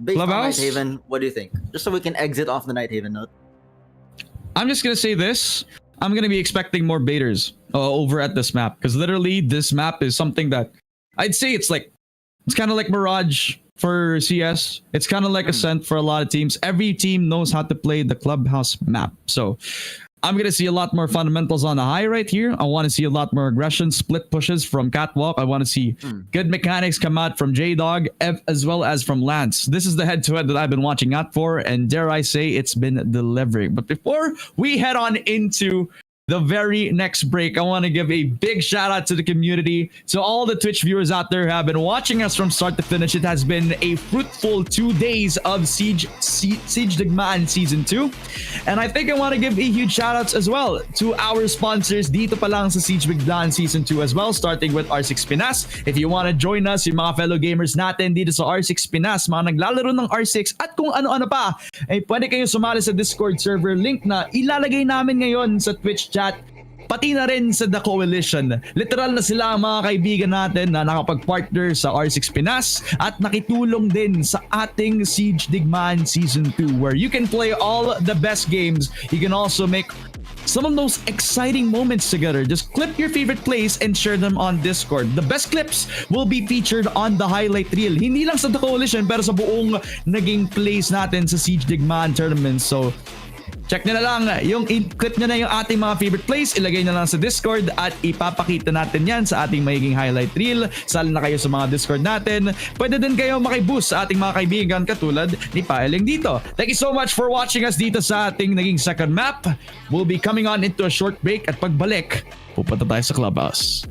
Based on Clubhouse? Night Haven, what do you think? Just so we can exit off the Night Haven note. I'm just gonna say this. I'm gonna be expecting more baiters over at this map, because literally this map is something that I'd say it's kind of like Mirage for CS. It's kind of like Ascent for a lot of teams. Every team knows how to play the Clubhouse map. So I'm gonna see a lot more fundamentals on the high right here. I want to see a lot more aggression, split pushes from Catwalk. I want to see good mechanics come out from J-Dog as well as from Lance. This is the head-to-head that I've been watching out for, and dare I say it's been delivering. But before we head on into the very next break, I want to give a big shout out to the community, to all the Twitch viewers out there who have been watching us from start to finish. It has been a fruitful 2 days of Siege Digmaan Season 2. And I think I want to give a huge shout outs as well to our sponsors dito pa lang sa Siege Digmaan Season 2 as well, starting with R6 Pinas. If you want to join us, yung mga fellow gamers natin dito sa R6 Pinas, mga naglalaro ng R6 at kung ano-ano pa, eh pwede kayong sumali sa Discord server link na ilalagay namin ngayon sa Twitch chat, pati na rin sa The Coalition. Literal na sila ang mga kaibigan natin na nakapag-partner sa R6 Pinas at nakitulong din sa ating Siege Digmaan Season 2, where you can play all the best games. You can also make some of those exciting moments together. Just clip your favorite plays and share them on Discord. The best clips will be featured on the highlight reel. Hindi lang sa The Coalition pero sa buong naging plays natin sa Siege Digmaan tournament. So, check nyo na lang, clip nyo na yung ating mga favorite plays, ilagay na lang sa Discord at ipapakita natin yan sa ating magiging highlight reel. Sala na kayo sa mga Discord natin. Pwede din kayo makiboost sa ating mga kaibigan katulad ni Paeling dito. Thank you so much for watching us dito sa ating naging second map. We'll be coming on into a short break at pagbalik, pupunta tayo sa clubhouse.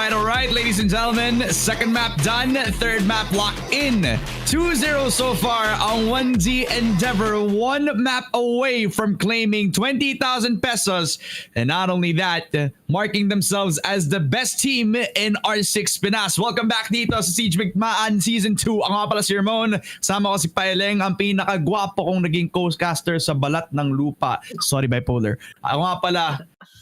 All right, ladies and gentlemen. Second map done, third map locked in. 2-0 so far on 1Z Endeavor, one map away from claiming 20,000 pesos. And not only that, marking themselves as the best team in R6 Pinas. Welcome back dito sa Siege Digmaan Season 2. Ako nga pala si Ramon. Sama ko si Paileng, ang pinakagwapo kong naging co-caster sa balat ng lupa. Sorry, bipolar. Ako nga pala,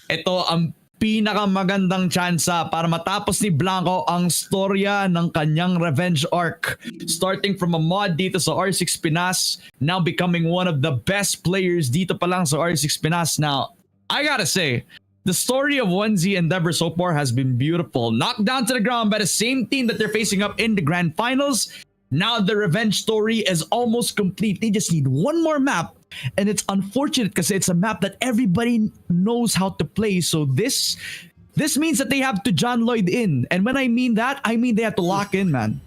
ito ang pinakamagandang tsansa para matapos ni Blanco ang storya ng kanyang revenge arc. Starting from a mod dito sa R6 Pinas, now becoming one of the best players dito pa lang sa R6 Pinas. Now, I gotta say, the story of 1Z Endeavor so far has been beautiful. Knocked down to the ground by the same team that they're facing up in the grand finals. Now the revenge story is almost complete. They just need one more map. And it's unfortunate because it's a map that everybody knows how to play. So this means that they have to John Lloyd in. And when I mean that, I mean they have to lock in, man.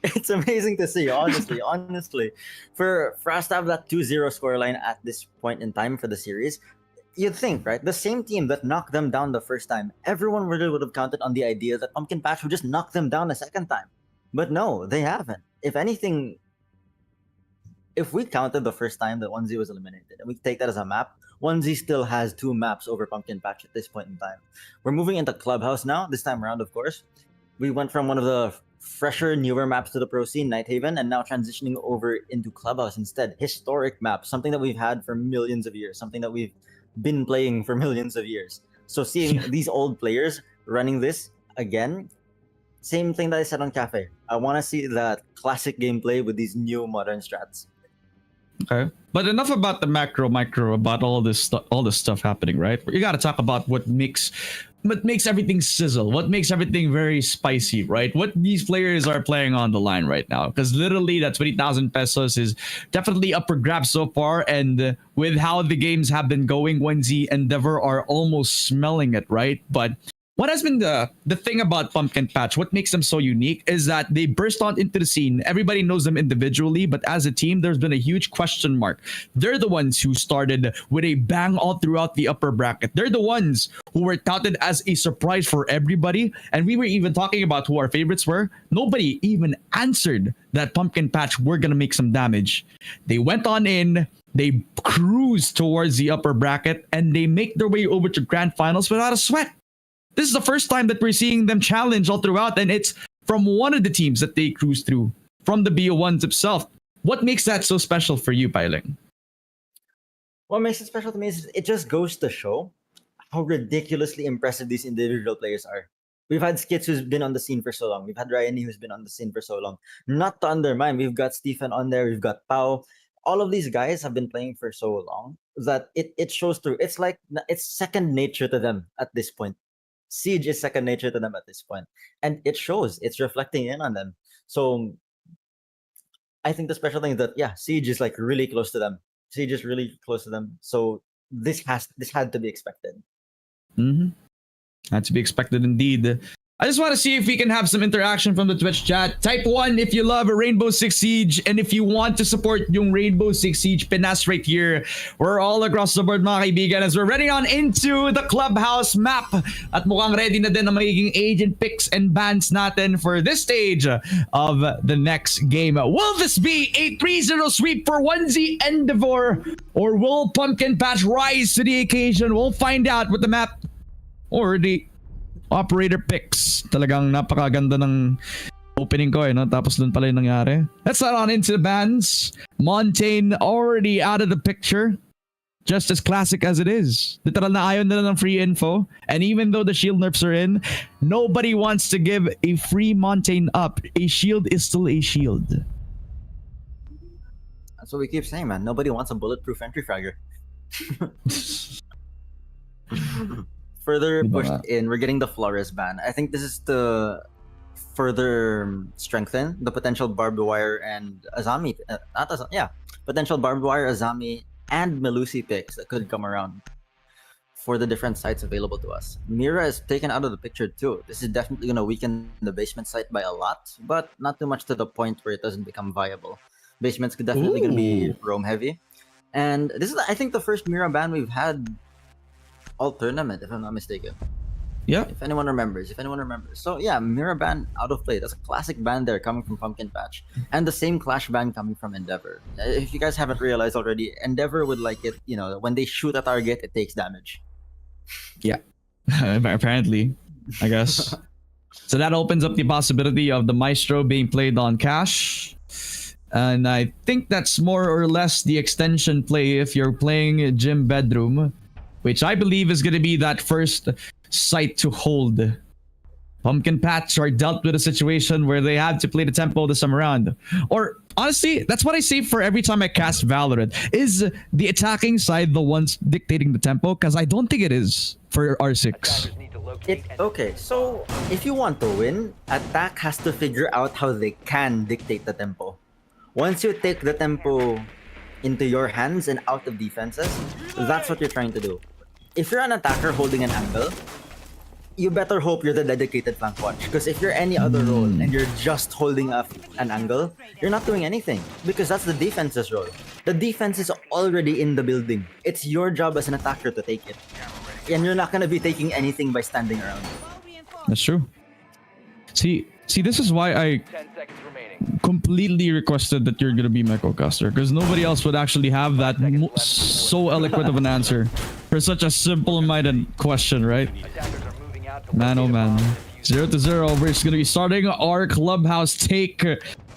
It's amazing to see, honestly. For us to have that 2-0 scoreline at this point in time for the series, you'd think, right? The same team that knocked them down the first time, everyone really would have counted on the idea that Pumpkin Patch would just knock them down a second time. But no, they haven't. If anything, if we counted the first time that 1Z was eliminated and we take that as a map, 1Z still has 2 maps over Pumpkin Patch at this point in time. We're moving into Clubhouse now, this time around, of course. We went from one of the fresher, newer maps to the pro scene, Night Haven, and now transitioning over into Clubhouse instead. Historic map, something that we've had for millions of years, something that we've been playing for millions of years. So seeing these old players running this again, same thing that I said on Cafe. I want to see that classic gameplay with these new modern strats. Okay, but enough about the micro about all this stuff happening, right? You got to talk about what makes everything sizzle, what makes everything very spicy, right? What these players are playing on the line right now, because literally that 20,000 pesos is definitely up for grabs so far, and with how the games have been going, 1Z Endeavor are almost smelling it, right? But what has been the thing about Pumpkin Patch, what makes them so unique, is that they burst on into the scene. Everybody knows them individually, but as a team, there's been a huge question mark. They're the ones who started with a bang all throughout the upper bracket. They're the ones who were touted as a surprise for everybody. And we were even talking about who our favorites were. Nobody even answered that Pumpkin Patch were going to make some damage. They went on in, they cruised towards the upper bracket, and they make their way over to grand finals without a sweat. This is the first time that we're seeing them challenge all throughout, and it's from one of the teams that they cruise through, from the BO1s itself. What makes that so special for you, Pailing? What makes it special to me is it just goes to show how ridiculously impressive these individual players are. We've had Skits who's been on the scene for so long. We've had Ryanie who's been on the scene for so long. Not to undermine, we've got Stephen on there, we've got Pau. All of these guys have been playing for so long that it shows through. It's like it's second nature to them at this point. Siege is second nature to them at this point, and it shows. It's reflecting in on them. So I think the special thing is that Siege is like really close to them. Siege is really close to them. So this had to be expected. Had to be expected indeed. I just want to see if we can have some interaction from the Twitch chat. Type 1 if you love Rainbow Six Siege, and if you want to support yung Rainbow Six Siege PINAS right here. We're all across the board mga kaibigan as we're ready on into the clubhouse map. At mukhang ready na din ang magiging agent picks and bans natin for this stage of the next game. Will this be a 3-0 sweep for 1Z Endeavor, or will Pumpkin Patch rise to the occasion? We'll find out with the map or the operator picks. Talagang napakaganda ng opening ko no? Tapos dun pala yung nangyari. Let's not on into the bans. Montaigne already out of the picture. Just as classic as it is. Literal na ayaw nila ng free info. And even though the shield nerfs are in, nobody wants to give a free Montaigne up. A shield is still a shield. That's what we keep saying, man. Nobody wants a bulletproof entry fragger. Further pushed in, we're getting the Flores ban. I think this is to further strengthen the potential barbed wire and Azami, potential barbed wire, Azami, and Melusi picks that could come around for the different sites available to us. Mira is taken out of the picture too. This is definitely going to weaken the basement site by a lot, but not too much to the point where it doesn't become viable. Basement's definitely going to be roam heavy. And this is, I think, the first Mira ban we've had all tournament, if I'm not mistaken. Yeah. If anyone remembers. So yeah, Mira ban out of play. That's a classic ban there coming from Pumpkin Patch. And the same Clash ban coming from Endeavor. If you guys haven't realized already, Endeavor would like it, when they shoot a target, it takes damage. Yeah. Apparently, I guess. So that opens up the possibility of the Maestro being played on Cash. And I think that's more or less the extension play if you're playing Gym Bedroom, which I believe is going to be that first site to hold. Pumpkin Patch are dealt with a situation where they have to play the tempo this time around. Or honestly, that's what I say for every time I cast Valorant. Is the attacking side the ones dictating the tempo? Because I don't think it is for R6. Attackers need to locate and Okay, so if you want to win, attack has to figure out how they can dictate the tempo. Once you take the tempo into your hands and out of defenses, that's what you're trying to do. If you're an attacker holding an angle, you better hope you're the dedicated flank watch. Because if you're any other role and you're just holding up an angle, you're not doing anything. Because that's the defense's role. The defense is already in the building. It's your job as an attacker to take it. And you're not going to be taking anything by standing around. That's true. See, this is why I 10 seconds remaining. completely requested that you're gonna be my co-caster, because nobody else would actually have that so eloquent of an answer for such a simple-minded question, right? Attackers are moving out to Man, oh locate a man. bomb. 0-0. We're just gonna be starting our clubhouse take.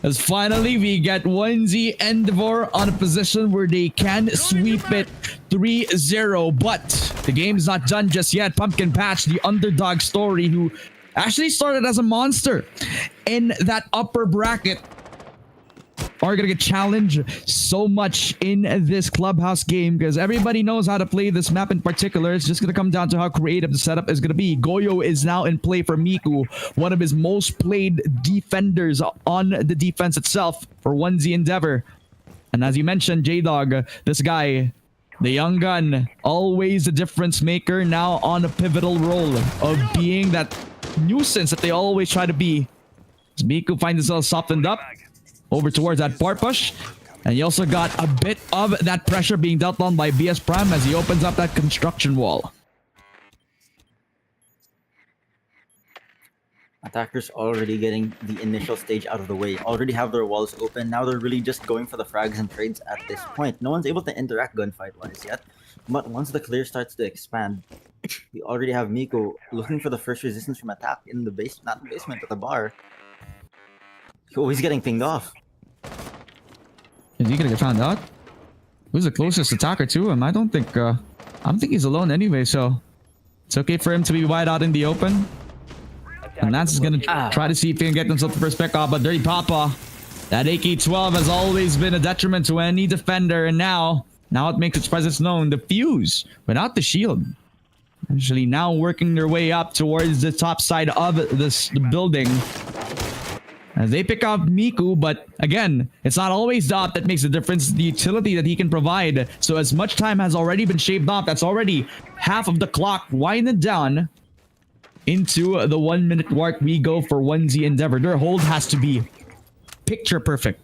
As finally we get 1Z Endeavor on a position where they can sweep it 3-0. But the game's not done just yet. Pumpkin Patch, the underdog story, who actually started as a monster in that upper bracket, are gonna get challenged so much in this clubhouse game because everybody knows how to play this map in particular. It's just gonna come down to how creative the setup is gonna be. Goyo is now in play for Miku, one of his most played defenders on the defense itself for 1Z Endeavor. And as you mentioned, J-Dog, this guy, the young gun, always a difference maker, now on a pivotal role of being that nuisance that they always try to be. As Miku finds himself softened up over towards that bar push, and you also got a bit of that pressure being dealt on by BS Prime as he opens up that construction wall. Attackers already getting the initial stage out of the way, already have their walls open. Now they're really just going for the frags and trades at this point. No one's able to interact gunfight-wise yet, but once the clear starts to expand, we already have Miku looking for the first resistance from attack in the base, not the basement, but the bar. Oh, he's getting pinged off. Is he gonna get found out? Who's the closest attacker to him? I don't think he's alone anyway, so it's okay for him to be wide out in the open. And that's gonna try to see if he can get himself the first pick off, but Dirty Papa, that AK-12 has always been a detriment to any defender, and now it makes its presence known. The fuse without the shield, actually now working their way up towards the top side of the building. As they pick up Miku, but again, it's not always the op that makes the difference, the utility that he can provide. So as much time has already been shaved off, that's already half of the clock winding down. into the 1 minute mark. We go for 1Z Endeavor. Their hold has to be picture perfect.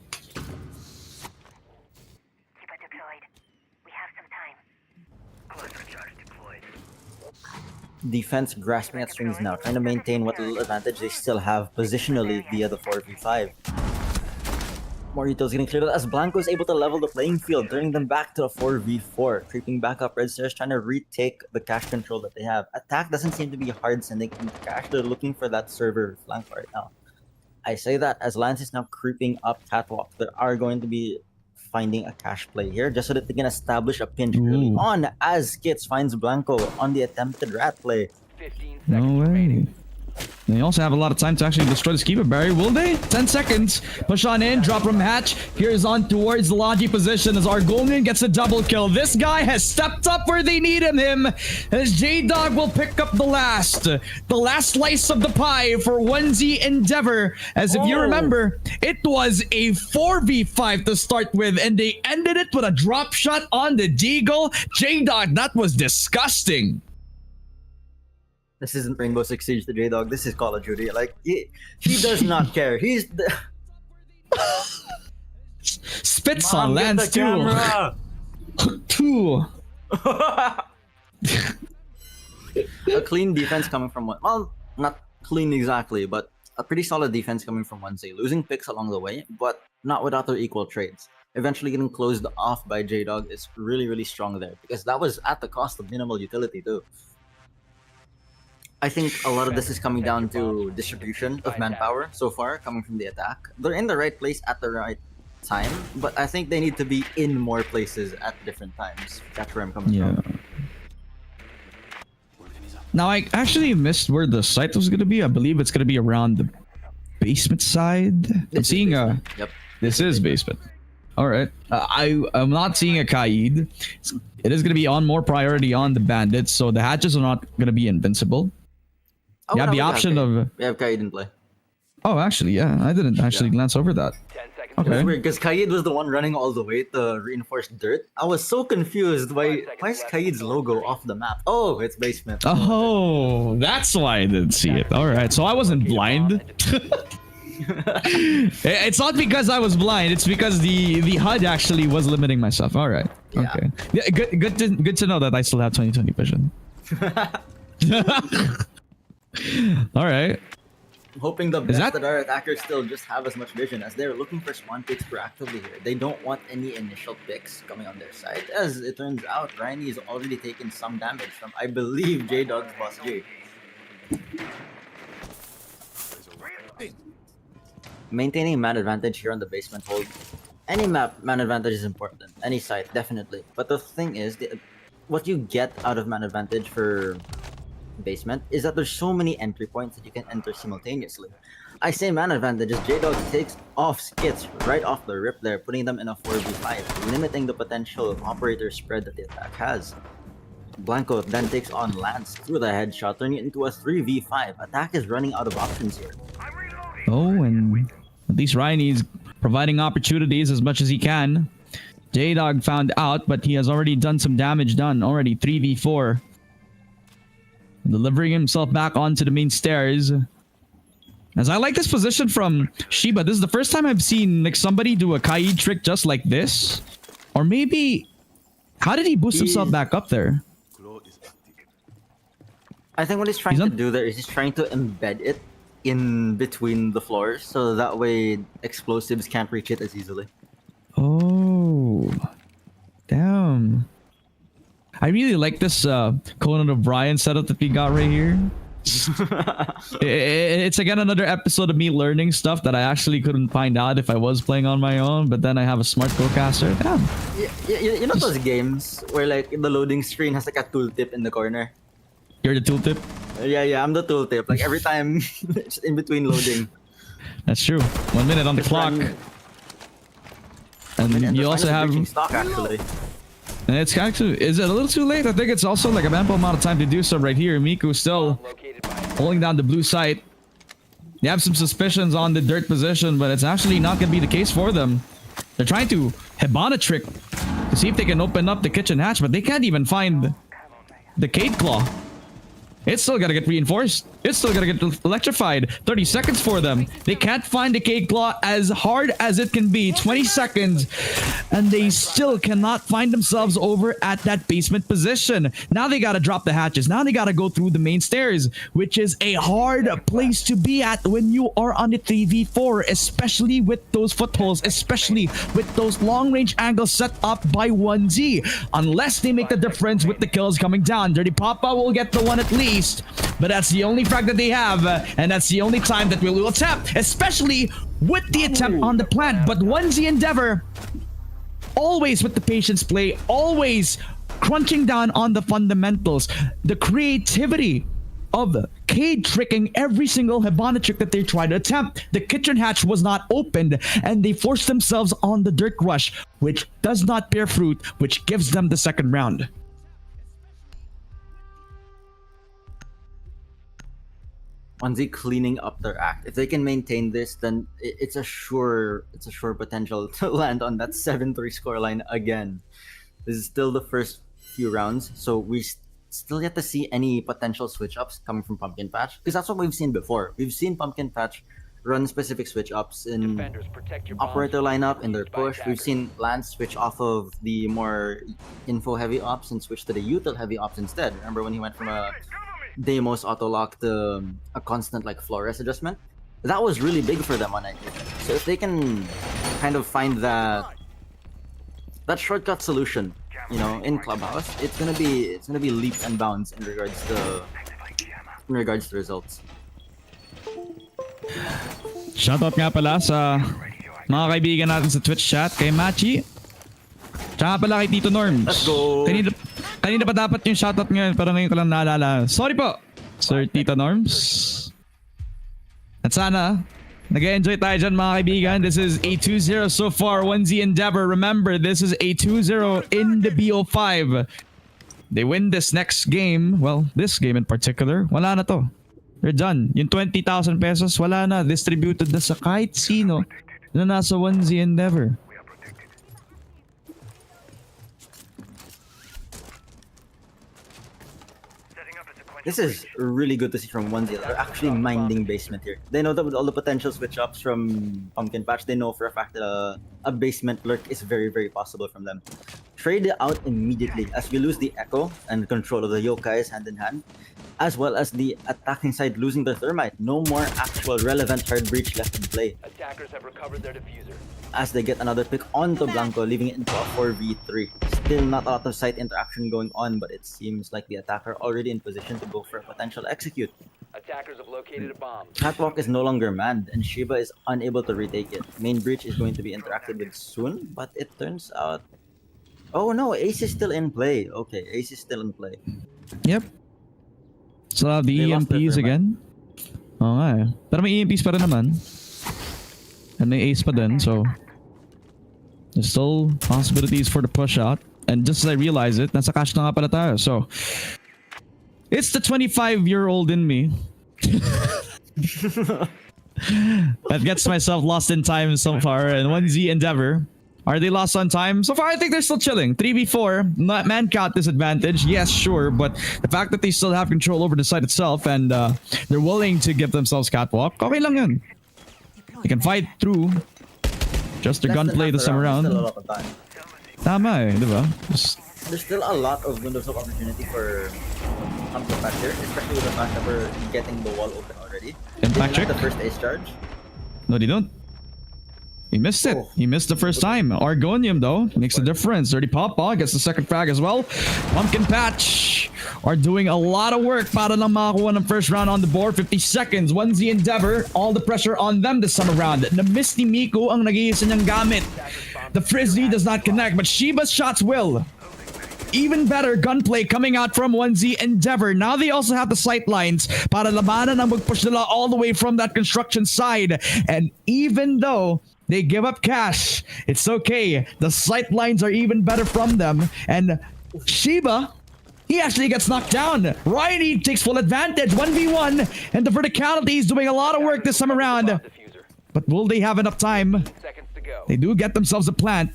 Defense grasping at strings now, trying to maintain what little advantage they still have positionally via the 4v5. Morito's getting cleared out as Blanco is able to level the playing field, turning them back to a 4v4. Creeping back up red stairs, trying to retake the cash control that they have. Attack doesn't seem to be hard sending into cash. They're looking for that server flank right now. I say that as Lance is now creeping up catwalk. They are going to be finding a cash play here just so that they can establish a pinch early on as Skits finds Blanco on the attempted rat play. 15 No seconds way. remaining. They also have a lot of time to actually destroy the Skiba barrier, will they? 10 seconds. Push on in, drop from hatch. Here's on towards the Logi position as Argonian gets a double kill. This guy has stepped up where they needed him as J-Dog will pick up the last slice of the pie for 1Z Endeavor. As if you remember, it was a 4v5 to start with and they ended it with a drop shot on the Deagle. J-Dog, that was disgusting. This isn't Rainbow Six Siege to J-Dog. This is Call of Duty. Like, he does not care. He's the... Spits on Lance too. Two. A clean defense coming from one. Well, not clean exactly, but a pretty solid defense coming from 1Z. Losing picks along the way, but not without their equal trades. Eventually getting closed off by J-Dog is really, really strong there because that was at the cost of minimal utility too. I think a lot of this is coming down to distribution of manpower so far coming from the attack. They're in the right place at the right time, but I think they need to be in more places at different times. That's where I'm coming from. Now, I actually missed where the site was going to be. I believe it's going to be around the basement side. I'm seeing a... Yep. This is basement. All right. I'm not seeing a Kaid. It is going to be on more priority on the bandits, so the hatches are not going to be invincible. Oh, you have no, the option of... We have Kaid in play. Oh, actually, yeah. I didn't actually glance over that. 10 seconds Okay. It's weird because Kaid was the one running all the way to reinforce dirt. I was so confused. Why is Kaid's logo off the map? Oh, it's basement. Oh, that's why I didn't see it. All right. So I wasn't blind. It's not because I was blind. It's because the HUD actually was limiting myself. All right. Yeah. Okay. Yeah, good to know that I still have 20/20 vision. All right. I'm hoping the best that- that our attackers still just have as much vision as they're looking for spawn picks proactively here. They don't want any initial picks coming on their side. As it turns out, Ryan is already taken some damage from, I believe, J-Dog's boss J. Maintaining man advantage here on the basement hold. Any map, man advantage is important. Any site, definitely. But the thing is, what you get out of man advantage for basement is that there's so many entry points that you can enter simultaneously. I say man advantage as J-Dog takes off Skits right off the rip there, putting them in a 4v5, limiting the potential operator spread that the attack has. Blanco then takes on Lance through the headshot, turning it into a 3v5. Attack is running out of options here. Oh, and at least Ryan is providing opportunities as much as he can. J-Dog found out, but he has already done some damage done. Already 3v4. Delivering himself back onto the main stairs. As I like this position from Shiba. This is the first time I've seen like somebody do a Kaid trick just like this. Or maybe... How did he boost himself back up there? I think what he's trying to do there is he's trying to embed it in between the floors so that way explosives can't reach it as easily. Oh. Damn. I really like this Conan O'Brien setup that we got right here. It's again another episode of me learning stuff that I actually couldn't find out if I was playing on my own, but then I have a smart co-caster. Damn. You know those games where like the loading screen has like a tooltip in the corner? You're the tooltip? Yeah, I'm the tooltip. Like every time it's in between loading. That's true. 1 minute on the clock. And you also have... stock actually. And it's actually... Is it a little too late? I think it's also like a ample amount of time to do so right here. Miku still holding down the blue site. They have some suspicions on the dirt position, but it's actually not going to be the case for them. They're trying to Hibana trick to see if they can open up the kitchen hatch, but they can't even find the Cade Claw. It's still got to get reinforced. It's still gonna get electrified. 30 seconds for them. They can't find the Cake Claw as hard as it can be. 20 seconds. And they still cannot find themselves over at that basement position. Now they gotta drop the hatches. Now they gotta go through the main stairs, which is a hard place to be at when you are on the 3v4, especially with those footholds, especially with those long-range angles set up by 1Z. Unless they make the difference with the kills coming down. Dirty Papa will get the one at least, but that's the only frag that they have, and that's the only time that we will attempt, especially with the attempt on the plant. But 1Z Endeavor, always with the patience play, always crunching down on the fundamentals, the creativity of Cade tricking every single Hibana trick that they try to attempt. The kitchen hatch was not opened, and they forced themselves on the dirt rush, which does not bear fruit, which gives them the second round. Onzi cleaning up their act. If they can maintain this, then it's a sure potential to land on that 7-3 scoreline again. This is still the first few rounds, so we still yet to see any potential switch ups coming from Pumpkin Patch, because that's what we've seen before. We've seen Pumpkin Patch run specific switch ups in Defenders, protect your bombs operator from lineup in their use by push. We've attackers. seen Lance switch off of the more info heavy ops and switch to the util heavy ops instead. Remember when he went from a Deimos auto lock to a constant like Flores adjustment? That was really big for them on night 8. So if they can kind of find that shortcut solution, you know, in Clubhouse, it's gonna be leaps and bounds in regards to results. Shoutout nga pala sa mga kaibigan natin sa Twitch chat, kay Machi. Tsaka pala kay Tito Norms. Let's go. Kanina pa dapat yung shoutout ngayon, pero ngayon ko lang naalala. Sorry po, Sir Tito Norms. At sana, nag-enjoy tayo dyan mga kaibigan. This is a 2-0 so far, 1Z Endeavor. Remember, this is a 2-0 in the BO5. They win this next game, well, this game in particular, wala na to. They're done. Yung 20,000 pesos, wala na. Distributed na sa kahit sino na nasa 1Z Endeavor. This is really good to see from 1-0. They're actually minding basement here. They know that with all the potential switch ups from Pumpkin Patch, they know for a fact that a basement lurk is very, very possible from them. Trade it out immediately as we lose the Echo and control of the Yokais hand in hand, as well as the attacking side losing their Thermite. No more actual relevant hard breach left in play Attackers have recovered their diffuser. as they get another pick onto Blanco, leaving it into a 4v3. Still not a lot of site interaction going on, but it seems like the attacker already in position to go for a potential execute. Attackers have located a bomb. Catwalk is no longer manned, and Shiba is unable to retake it. Main breach is going to be interacted with soon, but it turns out... Oh no, Ace is still in play. Okay, Ace is still in play. Yep. So the They lost their EMPs Thermite. again. Oo nga eh. Pero may EMPs pa rin naman. And may ace pa din, so there's still possibilities for the push out. And just as I realize it, nasa cash na nga pala tayo. So it's the 25-year-old in me that gets myself lost in time so far. And 1Z Endeavor, are they lost on time? So far, I think they're still chilling. 3v4, not man count disadvantage. Yes, sure, but the fact that they still have control over the site itself and they're willing to give themselves catwalk, okay lang yun. They can fight through just their Less than gunplay half this the time round, around. still a lot of time. Tama eh, di ba? Just- There's still a lot of windows of opportunity for Pumpkin Patch here, especially with the fact that we're getting the wall open already. And They didn't Patrick? have the first ace charge. No, they don't. He missed it. Oh. He missed the first time. Argonium, though, makes a difference. Dirty Papa gets the second frag as well. Pumpkin Patch are doing a lot of work para lang makakuha ng first round on the board. 50 seconds. 1Z Endeavor, all the pressure on them this time around. Na-miss ni Miko ang nag-iisa niyang gamit. The Frisbee does not connect, but Shiba's shots will. Even better gunplay coming out from 1Z Endeavor. Now they also have the sight lines para labanan ang mag-push nila all the way from that construction side. And even though they give up cash, it's okay. The sight lines are even better from them. And Shiba, he actually gets knocked down. Riley takes full advantage. 1v1. And the verticality is doing a lot of work this time around. Bomb diffuser. But will they have enough time? Seconds to go. They do get themselves a plant.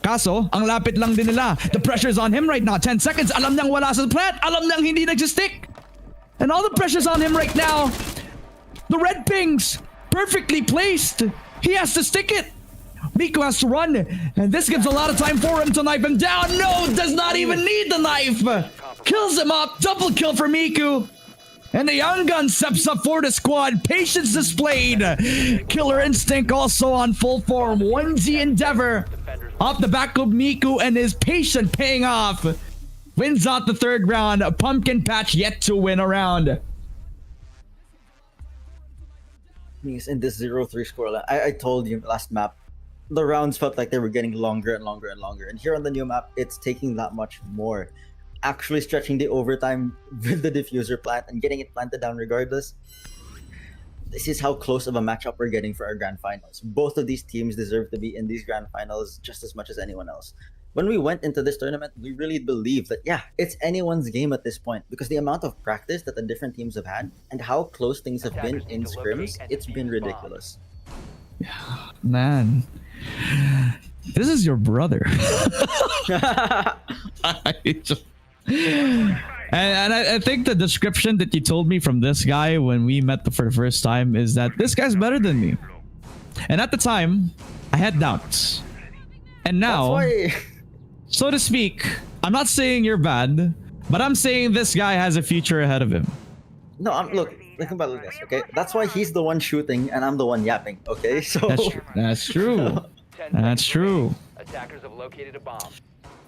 Kaso, ang lapit lang din nila. The pressure's on him right now. 10 seconds. Alam niyang wala sa plant. Alam niyang hindi nagsistick. And all the pressure's on him right now. The red pings, perfectly placed. He has to stick it. Miku has to run, and this gives a lot of time for him to knife him down. No, does not even need the knife. Kills him up. Double kill for Miku. And the young gun steps up for the squad. Patience displayed. Killer instinct also on full form. 1Z Endeavor off the back of Miku and his patience paying off. Wins out the third round. Pumpkin Patch yet to win a round. In this 0-3 scoreline, I told you last map, the rounds felt like they were getting longer and longer and longer. And here on the new map, it's taking that much more. Actually stretching the overtime with the diffuser plant and getting it planted down regardless. This is how close of a matchup we're getting for our grand finals. Both of these teams deserve to be in these grand finals just as much as anyone else. When we went into this tournament, we really believed that, yeah, it's anyone's game at this point because the amount of practice that the different teams have had and how close things have been in scrims, it's been ridiculous. Man, this is your brother. I think the description that you told me from this guy when we met for the first time is that this guy's better than me. And at the time, I had doubts. And now, so to speak, I'm not saying you're bad, but I'm saying this guy has a future ahead of him. No, look, think about this, okay? That's why he's the one shooting and I'm the one yapping, okay? So That's true. That's true. Attackers have located a bomb.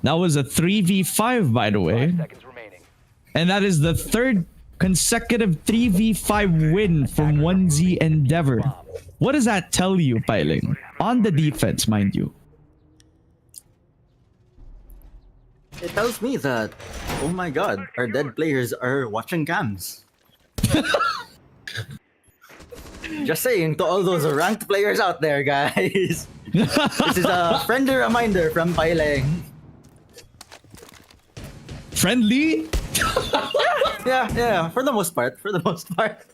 That was a 3v5, by the way. 5 seconds remaining. And that is the third consecutive 3v5 win from 1Z Endeavor. What does that tell you, Piling? On the defense, mind you. it tells me that, oh my god, our dead players are watching cams. Just saying to all those ranked players out there, guys. This is a friendly reminder from Piling. Friendly? Yeah, for the most part.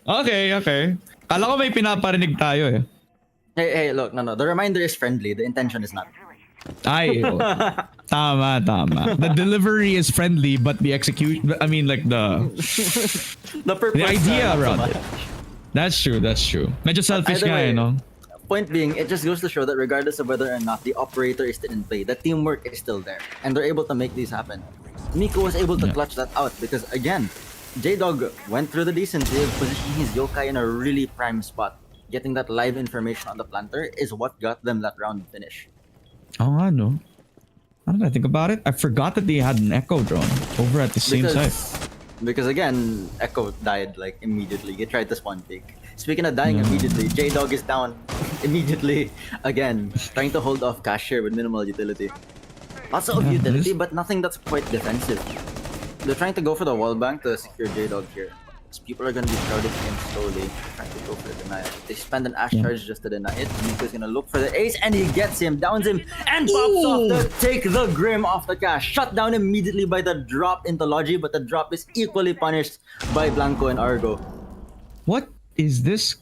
Okay. Kala ko may pinaparinig tayo eh. Hey, look, no. The reminder is friendly. The intention is not. Ay, oh. Tama. The delivery is friendly, but the execution, I mean like the purpose, idea not so around much. it. That's true. Medyo selfish Either nga way, eh, no? Point being, it just goes to show that regardless of whether or not the operator is still in play, the teamwork is still there. And they're able to make these happen. Miko was able to clutch that out because, again, J-Dog went through the decency of positioning his yokai in a really prime spot. Getting that live information on the planter is what got them that round finish. Oh, I know. How did I think about it? I forgot that they had an Echo drone over at the same site. Because again, Echo died like immediately. He tried to spawn pick. Speaking of dying immediately, J-Dog is down immediately again, trying to hold off Cashier with minimal utility. Lots of utility, but nothing that's quite defensive. They're trying to go for the wall bank to secure J-Dog here. So people are going to be crowding in slowly, trying to go for the denial. They spend an Ash charge just to deny it. Miko's going to look for the ace, and he gets him, downs him, and pops off to take the Grim off the cash. Shut down immediately by the drop into Logi, but the drop is equally punished by Blanco and Argo. What is this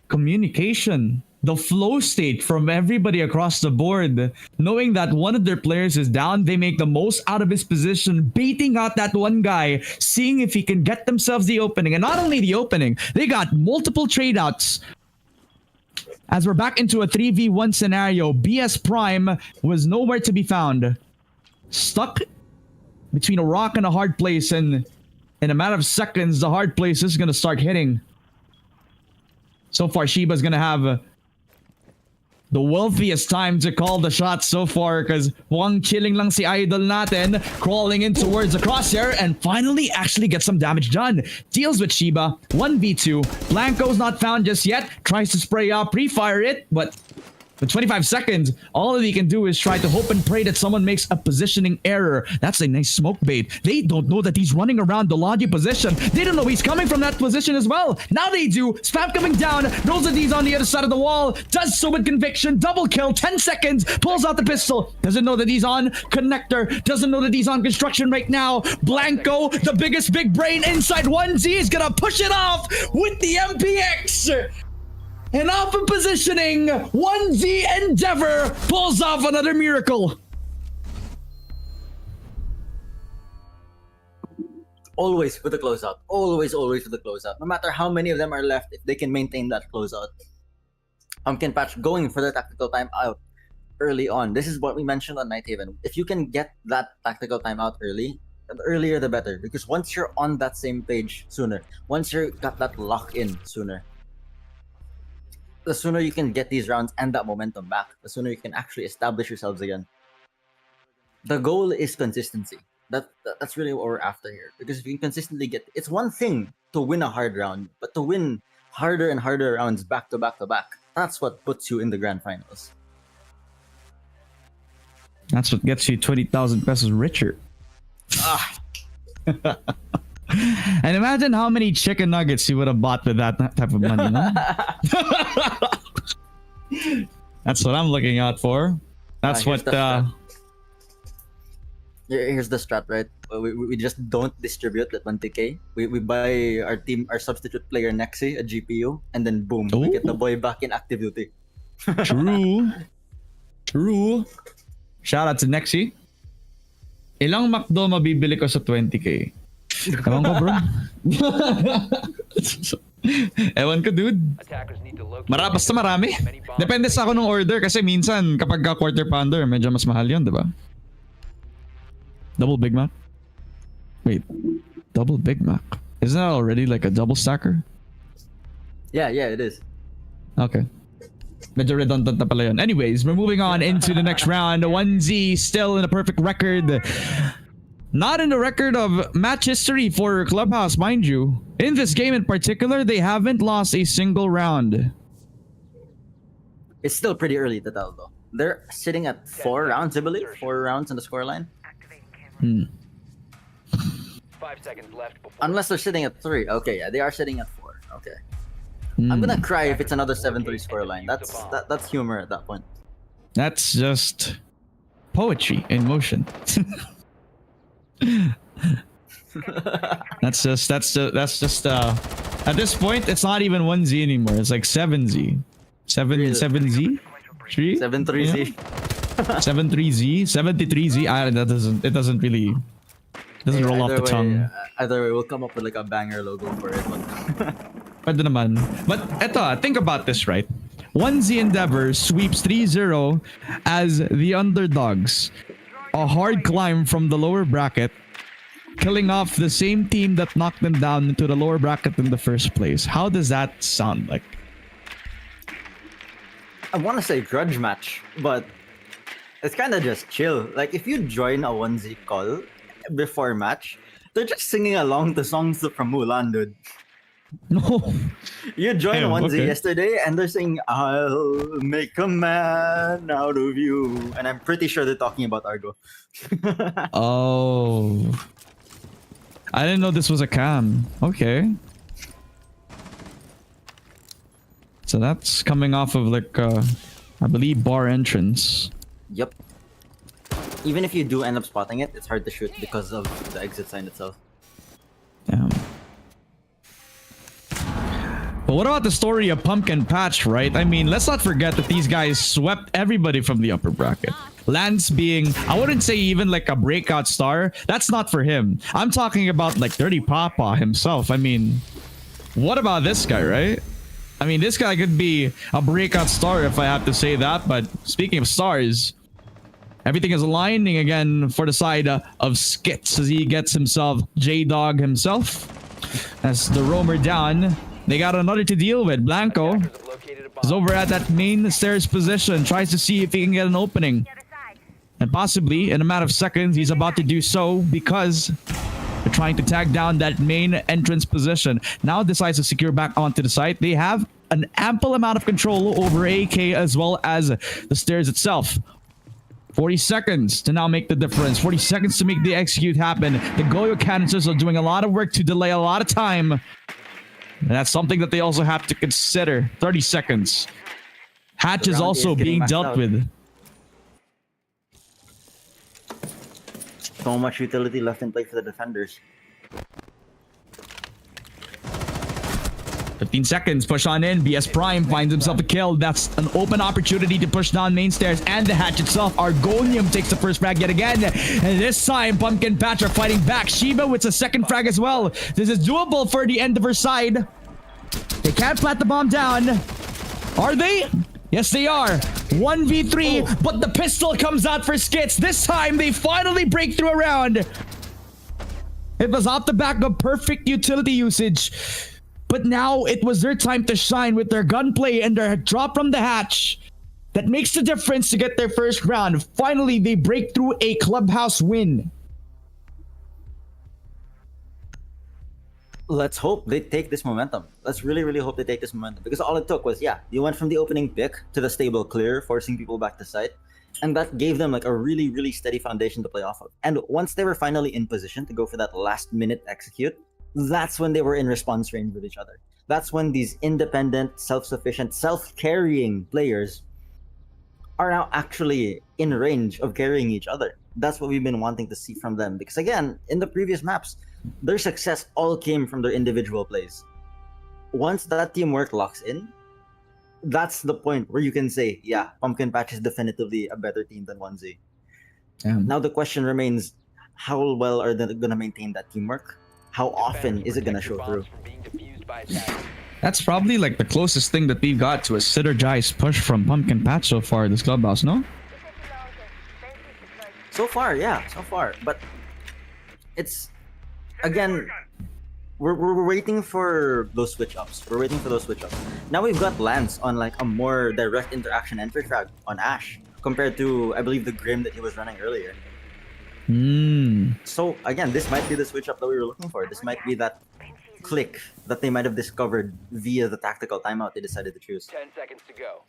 communication? The flow state from everybody across the board. Knowing that one of their players is down, they make the most out of his position, baiting out that one guy, seeing if he can get themselves the opening. And not only the opening, they got multiple trade outs. As we're back into a 3v1 scenario, BS Prime was nowhere to be found. Stuck between a rock and a hard place, and in a matter of seconds, the hard place is going to start hitting. So far, Shiba's going to have the wealthiest time to call the shots so far, because mukhang chilling lang si Idol natin, crawling in towards the crosshair, and finally actually gets some damage done. Deals with Shiba, 1v2. Blanco's not found just yet, tries to spray out, pre-fire it, but with 25 seconds, all that he can do is try to hope and pray that someone makes a positioning error. That's a nice smoke bait. They don't know that he's running around the Logi position. They don't know he's coming from that position as well. Now they do. Spam coming down. Knows that he's on the other side of the wall. Does so with conviction. Double kill. 10 seconds. Pulls out the pistol. Doesn't know that he's on connector. Doesn't know that he's on construction right now. Blanco, the biggest big brain inside 1Z, is gonna push it off with the MPX. And off of positioning, 1Z Endeavor pulls off another miracle. always with the closeout. Always with the closeout. No matter how many of them are left, if they can maintain that closeout. Pumpkin Patch going for the tactical timeout early on. This is what we mentioned on Night Haven. If you can get that tactical timeout early, the earlier the better. Because once you're on that same page sooner, once you got that lock in sooner, the sooner you can get these rounds and that momentum back, the sooner you can actually establish yourselves again. The goal is consistency. That's really what we're after here. Because if you can consistently get, it's one thing to win a hard round, but to win harder and harder rounds back to back to back, that's what puts you in the grand finals. That's what gets you 20,000 pesos richer. And imagine how many chicken nuggets you would have bought with that type of money. No? That's what I'm looking out for. That's Here's what. the strat. Here's the strat, right? We just don't distribute that 20k. We buy our substitute player Nexi a GPU, and then boom, we get the boy back in active duty. True. Shout out to Nexi. Ilang McDo mabibili ko sa 20k? Ewan ko, bro. Ewan ko, dude. Attackers need to locate Basta marami. Depende sa ako ng order kasi minsan kapag ka quarter pounder, medyo mas mahal yun, di ba? Double Big Mac? Wait, double Big Mac? Isn't that already like a double stacker? Yeah, it is. Okay. Medyo redundant na pala yun. Anyways, we're moving on into the next round. 1Z still in a perfect record. Not in the record of match history for Clubhouse, mind you. In this game in particular, they haven't lost a single round. It's still pretty early to tell, though. They're sitting at 4 rounds, I believe. 4 rounds in the scoreline. 5 seconds left before Unless they're sitting at 3. Okay, yeah, they are sitting at 4. Okay. I'm gonna cry if it's another 7-3 scoreline. That's humor at that point. That's just poetry in motion. That's just at this point it's not even 1Z anymore. It's like 7Z. 7Z? 3? 7-3Z. 73Z, 73Z. It doesn't really roll off the tongue. Either way, we'll come up with like a banger logo for it. Pwede naman. But eto, think about this, right? 1Z Endeavor sweeps 3-0 as the underdogs. A hard climb from the lower bracket, killing off the same team that knocked them down into the lower bracket in the first place. How does that sound like? I want to say grudge match, but it's kind of just chill. Like if you join a 1Z call before match, they're just singing along to songs from Mulan, dude. No. You joined Damn, 1Z okay. yesterday and they're singing I'll make a man out of you. And I'm pretty sure they're talking about Argo. Oh. I didn't know this was a cam. Okay. So that's coming off of like I believe bar entrance. Yep. Even if you do end up spotting it, it's hard to shoot because of the exit sign itself. Damn. But what about the story of Pumpkin Patch, right? I mean, let's not forget that these guys swept everybody from the upper bracket. Lance being, I wouldn't say even like a breakout star. That's not for him. I'm talking about like Dirty Papa himself. I mean, what about this guy, right? I mean, this guy could be a breakout star if I have to say that. But speaking of stars, everything is aligning again for the side of Skits as he gets himself J-Dog himself. As the roamer down, they got another to deal with. Blanco attackers have located a bomb. is over at that main stairs position, tries to see if he can get an opening. And possibly, in a matter of seconds, he's about to do so because they're trying to tag down that main entrance position. Now decides to secure back onto the site. They have an ample amount of control over AK as well as the stairs itself. 40 seconds to now make the difference. 40 seconds to make the execute happen. The Goyo canisters are doing a lot of work to delay a lot of time. And that's something that they also have to consider. 30 seconds. Hatch The is round also is getting being maxed dealt out. with. So much utility left in play for the defenders. The 15 seconds, push on in. BS Prime finds himself a kill. That's an open opportunity to push down main stairs and the hatch itself. Argonium takes the first frag yet again. And this time, Pumpkin Patch are fighting back. Shiba with a second frag as well. This is doable for the end of her side. They can't plant the bomb down. Are they? Yes, they are. 1v3, but the pistol comes out for Skits. This time, they finally break through a round. It was off the back of perfect utility usage. But now it was their time to shine with their gunplay and their drop from the hatch. That makes the difference to get their first round. Finally, they break through a clubhouse win. Let's hope they take this momentum. Let's really, really hope they take this momentum. Because all it took was, you went from the opening pick to the stable clear, forcing people back to site. And that gave them like a really, really steady foundation to play off of. And once they were finally in position to go for that last minute execute, that's when they were in response range with each other. That's when these independent, self-sufficient, self-carrying players are now actually in range of carrying each other. That's what we've been wanting to see from them. Because again, in the previous maps, their success all came from their individual plays. Once that teamwork locks in, that's the point where you can say, Pumpkin Patch is definitively a better team than 1Z. Now the question remains, how well are they going to maintain that teamwork? How often is it going to show through? That's probably like the closest thing that we've got to a synergized push from Pumpkin Patch so far this clubhouse, no? So far, so far. But it's, again, we're waiting for those switch-ups. Now we've got Lance on like a more direct interaction entry frag on Ash compared to, I believe, the Grim that he was running earlier. So again, this might be the switch-up that we were looking for. This might be that click that they might have discovered via the tactical timeout they decided to choose. 10 seconds to go.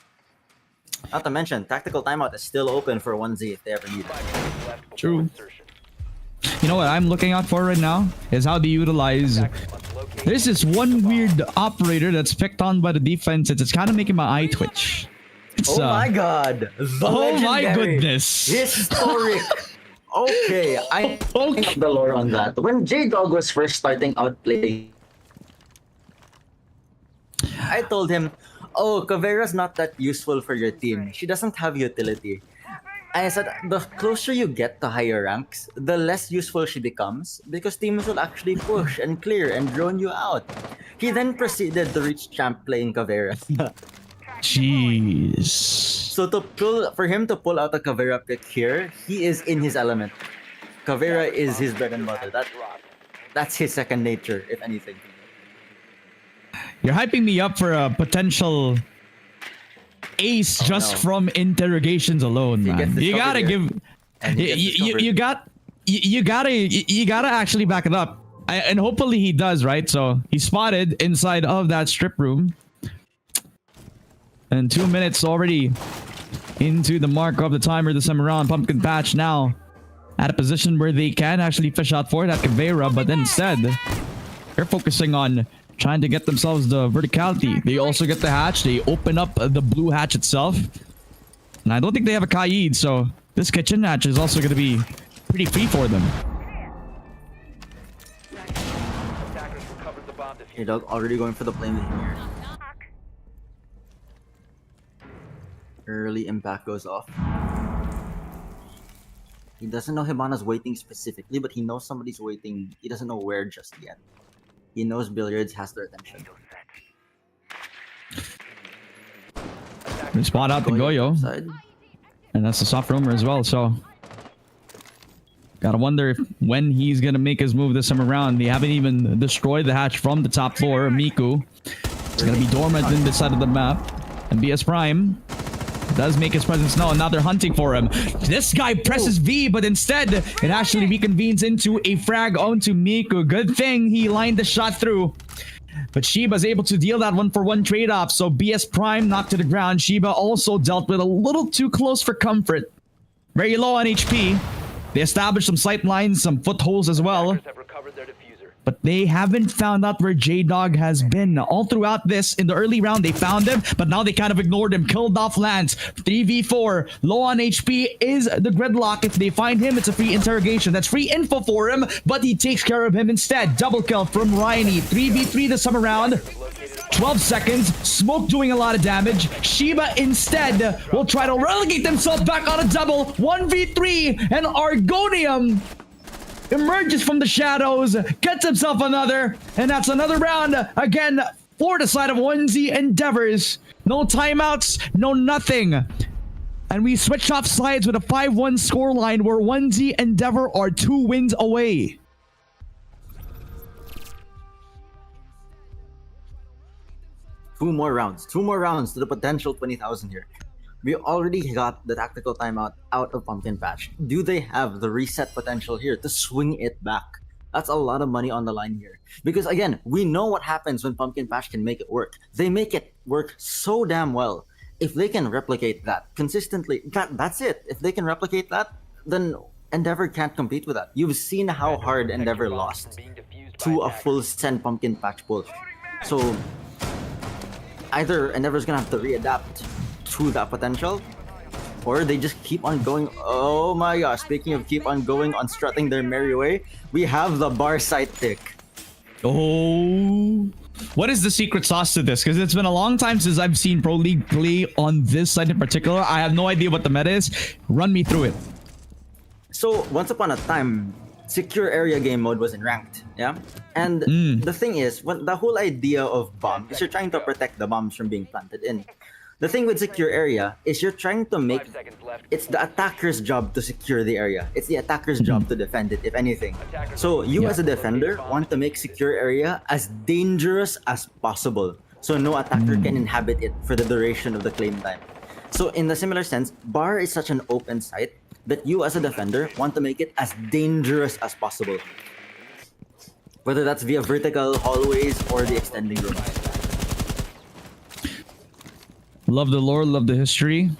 Not to mention, tactical timeout is still open for 1Z if they ever need it. 5 minutes left before True. insertion. You know what I'm looking out for right now is how they utilize. Attackers must locate There's this and one defuse the weird operator that's picked on by the defense. It's kind of making my eye twitch. It's, Oh my god! The oh my legendary, goodness. Historic! Okay, I Okay. The lore on that. When J-Dog was first starting out playing, I told him, oh, Caveira's not that useful for your team. She doesn't have utility. I said, the closer you get to higher ranks, the less useful she becomes because teams will actually push and clear and drone you out. He then proceeded to reach champ playing Caveira. Jeez. So for him to pull out a Caveira pick here, he is in his element. Caveira is his bread and butter. That's his second nature, if anything. You're hyping me up for a potential ace just from interrogations alone, He gets man. You gotta discovered give. And he gets discovered. You gotta actually back it up, and hopefully he does, right? So he's spotted inside of that strip room, and 2 minutes already into the mark of the timer this time around. Pumpkin Patch now at a position where they can actually fish out for that Caveira, but then instead they're focusing on trying to get themselves the verticality. They also get the hatch. They open up the blue hatch itself. And I don't think they have a Kaid, so this kitchen hatch is also going to be pretty free for them. Attackers recovered the bomb Hey diffuser. dog, already going for the plane here. Early impact goes off. He doesn't know Hibana's waiting specifically, but he knows somebody's waiting. He doesn't know where just yet. He knows Billiards has their attention. They spot out the Goyo, Side. and that's a soft rumor as well, so gotta wonder when he's gonna make his move this time around. They haven't even destroyed the hatch from the top floor. Miku is gonna be dormant in this side of the map, and BS Prime does make his presence known. Now they're hunting for him. This guy presses V, but instead it actually reconvenes into a frag onto Miku. Good thing he lined the shot through. But Shiba's able to deal that 1-for-1 trade-off. So BS Prime knocked to the ground. Shiba also dealt with a little too close for comfort. Very low on HP. They established some sight lines, some footholds as well. Attackers have recovered their diffuser. But they haven't found out where J-Dog has been. All throughout this, in the early round, they found him, but now they kind of ignored him. Killed off Lance. 3v4. Low on HP is the Gridlock. If they find him, it's a free interrogation. That's free info for him, but he takes care of him instead. Double kill from Ryan. 3v3 this time around. Located a 12 seconds. Smoke doing a lot of damage. Shiba instead will try to relegate themselves back on a double. 1v3 and Argonium emerges from the shadows, gets himself another, and that's another round again for the side of 1Z Endeavors. No timeouts, no nothing. And we switch off sides with a 5-1 scoreline where 1Z Endeavor are 2 wins away. Two more rounds to the potential 20,000 here. We already got the tactical timeout out of Pumpkin Patch. Do they have the reset potential here to swing it back? That's a lot of money on the line here. Because again, we know what happens when Pumpkin Patch can make it work. They make it work so damn well. If they can replicate that consistently, that's it. If they can replicate that, then Endeavor can't compete with that. You've seen how hard Endeavor lost to a full send Pumpkin Patch pull. So either Endeavor's gonna have to readapt to that potential, or they just keep on going. Oh my gosh, speaking of keep on going on strutting their merry way, we have the bar site pick. Oh, what is the secret sauce to this? Because it's been a long time since I've seen Pro League play on this side in particular. I have no idea what the meta is. Run me through it. So once upon a time, secure area game mode was in ranked, yeah? And the thing is, when the whole idea of bomb is you're trying to protect the bombs from being planted in. The thing with secure area is you're trying to make it's the attacker's job to secure the area. It's the attacker's job to defend it, if anything. So you as a defender want to make secure area as dangerous as possible, so no attacker can inhabit it for the duration of the claim time. So in the similar sense, bar is such an open site that you as a defender want to make it as dangerous as possible. Whether that's via vertical hallways or the extending room. Love the lore, love the history.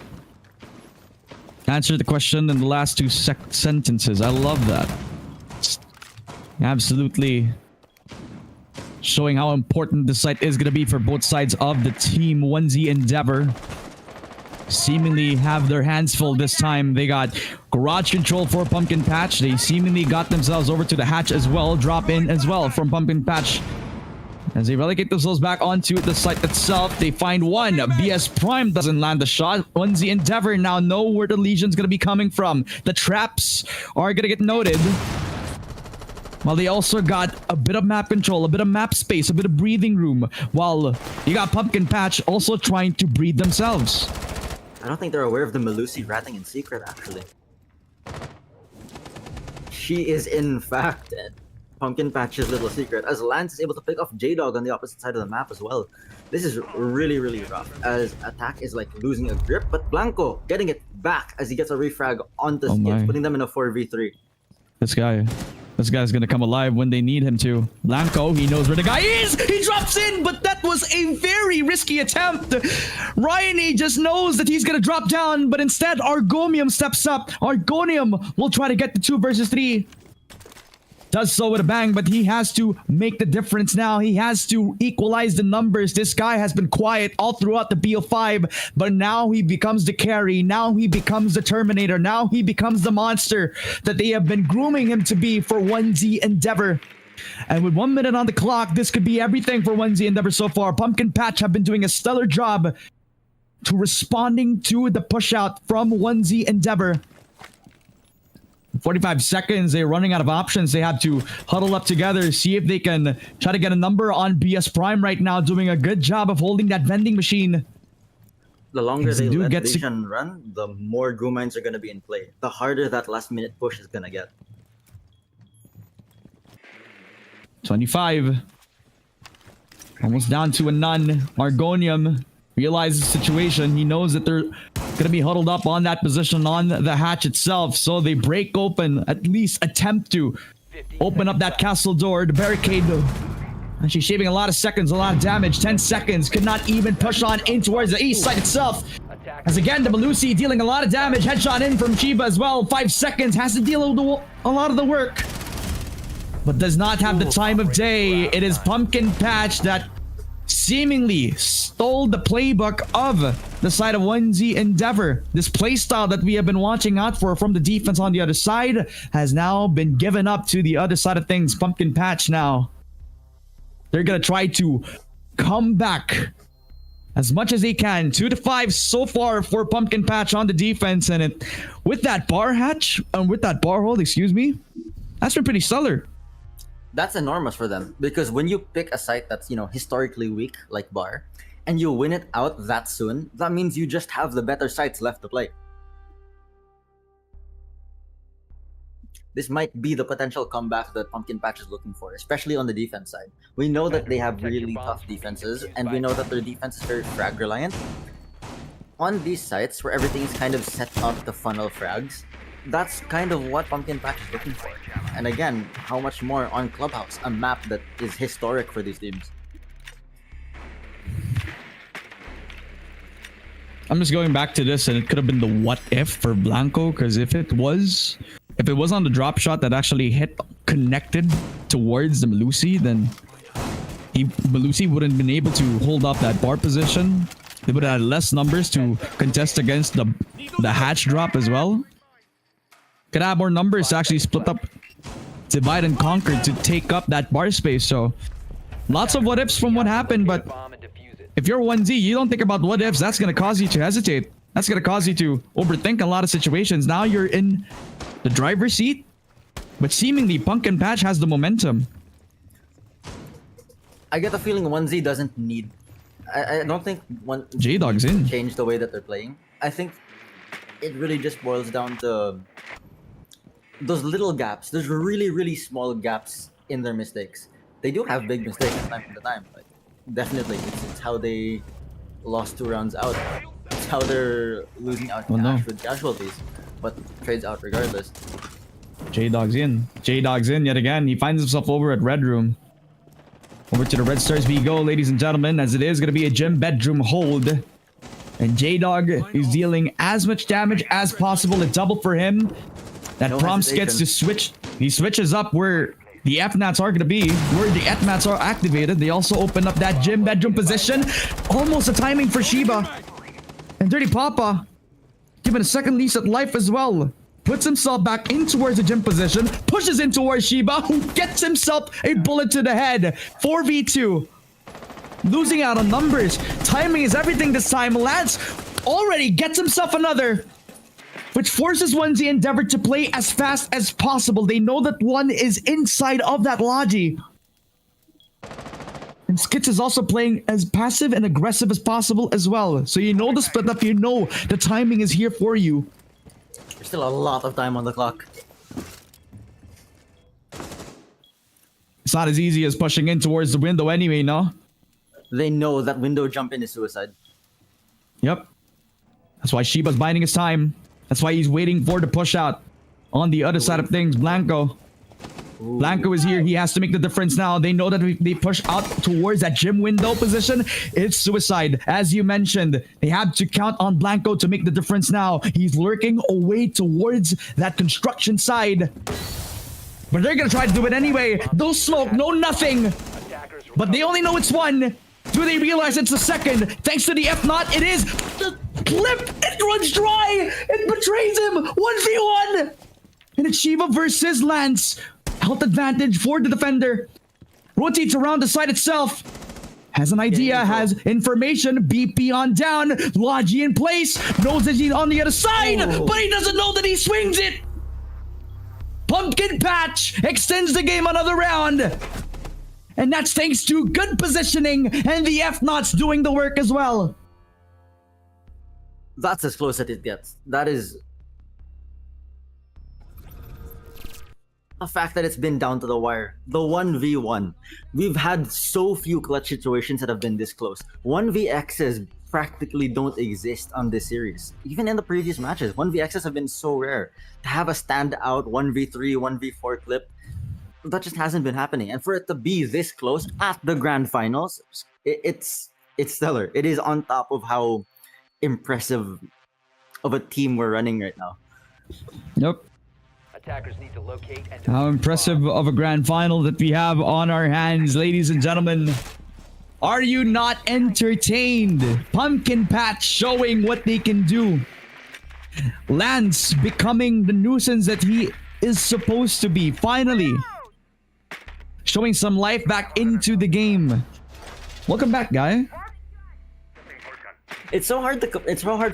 Answer the question in the last 2 sentences. I love that. It's absolutely showing how important this site is going to be for both sides of the team. 1Z Endeavor seemingly have their hands full this time. They got garage control for Pumpkin Patch. They seemingly got themselves over to the hatch as well. Drop in as well from Pumpkin Patch. As they relegate themselves back onto the site itself, they find one. BS Prime doesn't land the shot. 1Z Endeavor now know where the Legion's going to be coming from. The traps are going to get noted. While they also got a bit of map control, a bit of map space, a bit of breathing room. While you got Pumpkin Patch also trying to breathe themselves. I don't think they're aware of the Melusi ratting in secret, actually. She is, in fact, Pumpkin Patch's little secret, as Lance is able to pick off J-Dog on the opposite side of the map as well. This is really, really rough, as attack is like losing a grip, but Blanco getting it back as he gets a refrag onto Skins, putting them in a 4v3. This guy's gonna come alive when they need him to. Blanco, he knows where the guy is! He drops in, but that was a very risky attempt! Ryanie just knows that he's gonna drop down, but instead Argonium steps up. Argonium will try to get the 2 versus 3. Does so with a bang, but he has to make the difference now. He has to equalize the numbers. This guy has been quiet all throughout the BO5, but now he becomes the carry. Now he becomes the Terminator. Now he becomes the monster that they have been grooming him to be for 1Z Endeavor. And with 1 minute on the clock, this could be everything for 1Z Endeavor so far. Pumpkin Patch have been doing a stellar job to responding to the push out from 1Z Endeavor. 45 seconds, they're running out of options. They have to huddle up together, see if they can try to get a number on BS Prime right now, doing a good job of holding that vending machine. The longer they let Legion run, the more Goo Mines are going to be in play. The harder that last minute push is going to get. 25. Almost down to a none. Argonium realizes the situation. He knows that they're going to be huddled up on that position on the hatch itself. So they break open, at least attempt to open up that castle door, the barricade. And she's shaving a lot of seconds, a lot of damage. 10 seconds, could not even push on in towards the east side itself. As again, the Melusi dealing a lot of damage. Headshot in from Shiba as well. 5 seconds, has to deal with a lot of the work. But does not have the time of day. It is Pumpkin Patch that seemingly stole the playbook of the side of 1Z Endeavor. This playstyle that we have been watching out for from the defense on the other side has now been given up to the other side of things. Pumpkin Patch now. They're going to try to come back as much as they can. 2-5 so far for Pumpkin Patch on the defense, and with that bar hatch and with that bar hold, excuse me, that's been pretty stellar. That's enormous for them because when you pick a site that's historically weak like bar, and you win it out that soon, that means you just have the better sites left to play. This might be the potential comeback that Pumpkin Patch is looking for, especially on the defense side. We know that they have really tough defenses, and we know that their defense is very frag reliant. On these sites where everything is kind of set up to funnel frags, that's kind of what Pumpkin Patch is looking for. And again, how much more on Clubhouse, a map that is historic for these teams. I'm just going back to this, and it could have been the what if for Blanco, because if it was on the drop shot that actually hit connected towards the Melusi, then Melusi wouldn't have been able to hold up that bar position. They would have had less numbers to contest against the hatch drop as well. Could have more numbers to actually split up, divide and conquer to take up that bar space. So lots of what ifs from what happened, but if you're 1Z, you don't think about what ifs. That's going to cause you to hesitate. That's going to cause you to overthink a lot of situations. Now you're in the driver's seat, but seemingly Pumpkin Patch has the momentum. I get the feeling 1Z doesn't need... I don't think J-Dog's in. Change the way that they're playing. I think it really just boils down to those little gaps. There's really, really small gaps in their mistakes. They do have big mistakes from time to time. Like, definitely, it's how they lost 2 rounds out. It's how they're losing out with casualties, but trades out regardless. J-Dog's in. J-Dog's in yet again. He finds himself over at Red Room. Over to the Red Stars we go, ladies and gentlemen, as it is going to be a gym bedroom hold. And J-Dog is dealing as much damage as possible. A double for him. That prompts gets to switch. He switches up where the FNATs are going to be, where the FNATs are activated. They also open up that gym bedroom position. Almost a timing for Shiba. And Dirty Papa, given a second lease at life as well, puts himself back in towards the gym position, pushes in towards Shiba, who gets himself a bullet to the head. 4v2. Losing out on numbers. Timing is everything this time. Lance already gets himself another, which forces 1Z Endeavor to play as fast as possible. They know that one is inside of that Logi. And Skits is also playing as passive and aggressive as possible as well. So you know the split up, you know the timing is here for you. There's still a lot of time on the clock. It's not as easy as pushing in towards the window anyway, no? They know that window jump in is suicide. Yep. That's why Shiba's biding his time. That's why he's waiting for the push out. On the other side of things, Blanco. Blanco is here. He has to make the difference now. They know that if they push out towards that gym window position, it's suicide. As you mentioned, they have to count on Blanco to make the difference now. He's lurking away towards that construction side. But they're going to try to do it anyway. No smoke, no nothing. But they only know it's one. Do they realize it's the second? Thanks to the F-Naught, it is the clip. It runs dry. It betrays him. 1v1. And it's Shiva versus Lance. Health advantage for the defender. Rotates around the site itself. Has an idea, has information. BP on down. Logi in place. Knows that he's on the other side. But he doesn't know that he swings it. Pumpkin Patch extends the game another round. And that's thanks to good positioning and the F-Nauts doing the work as well. That's as close as it gets. That is a fact that it's been down to the wire. The 1v1. We've had so few clutch situations that have been this close. 1vx's practically don't exist on this series. Even in the previous matches, 1vx's have been so rare. To have a standout 1v3, 1v4 clip, that just hasn't been happening. And for it to be this close at the grand finals, it's stellar. It is on top of how impressive of a team we're running right now. Yep. Attackers need to locate and How impressive of a grand final that we have on our hands, ladies and gentlemen. Are you not entertained? Pumpkin Patch showing what they can do. Lance becoming the nuisance that he is supposed to be. Finally, showing some life back into the game. Welcome back, guy. It's so hard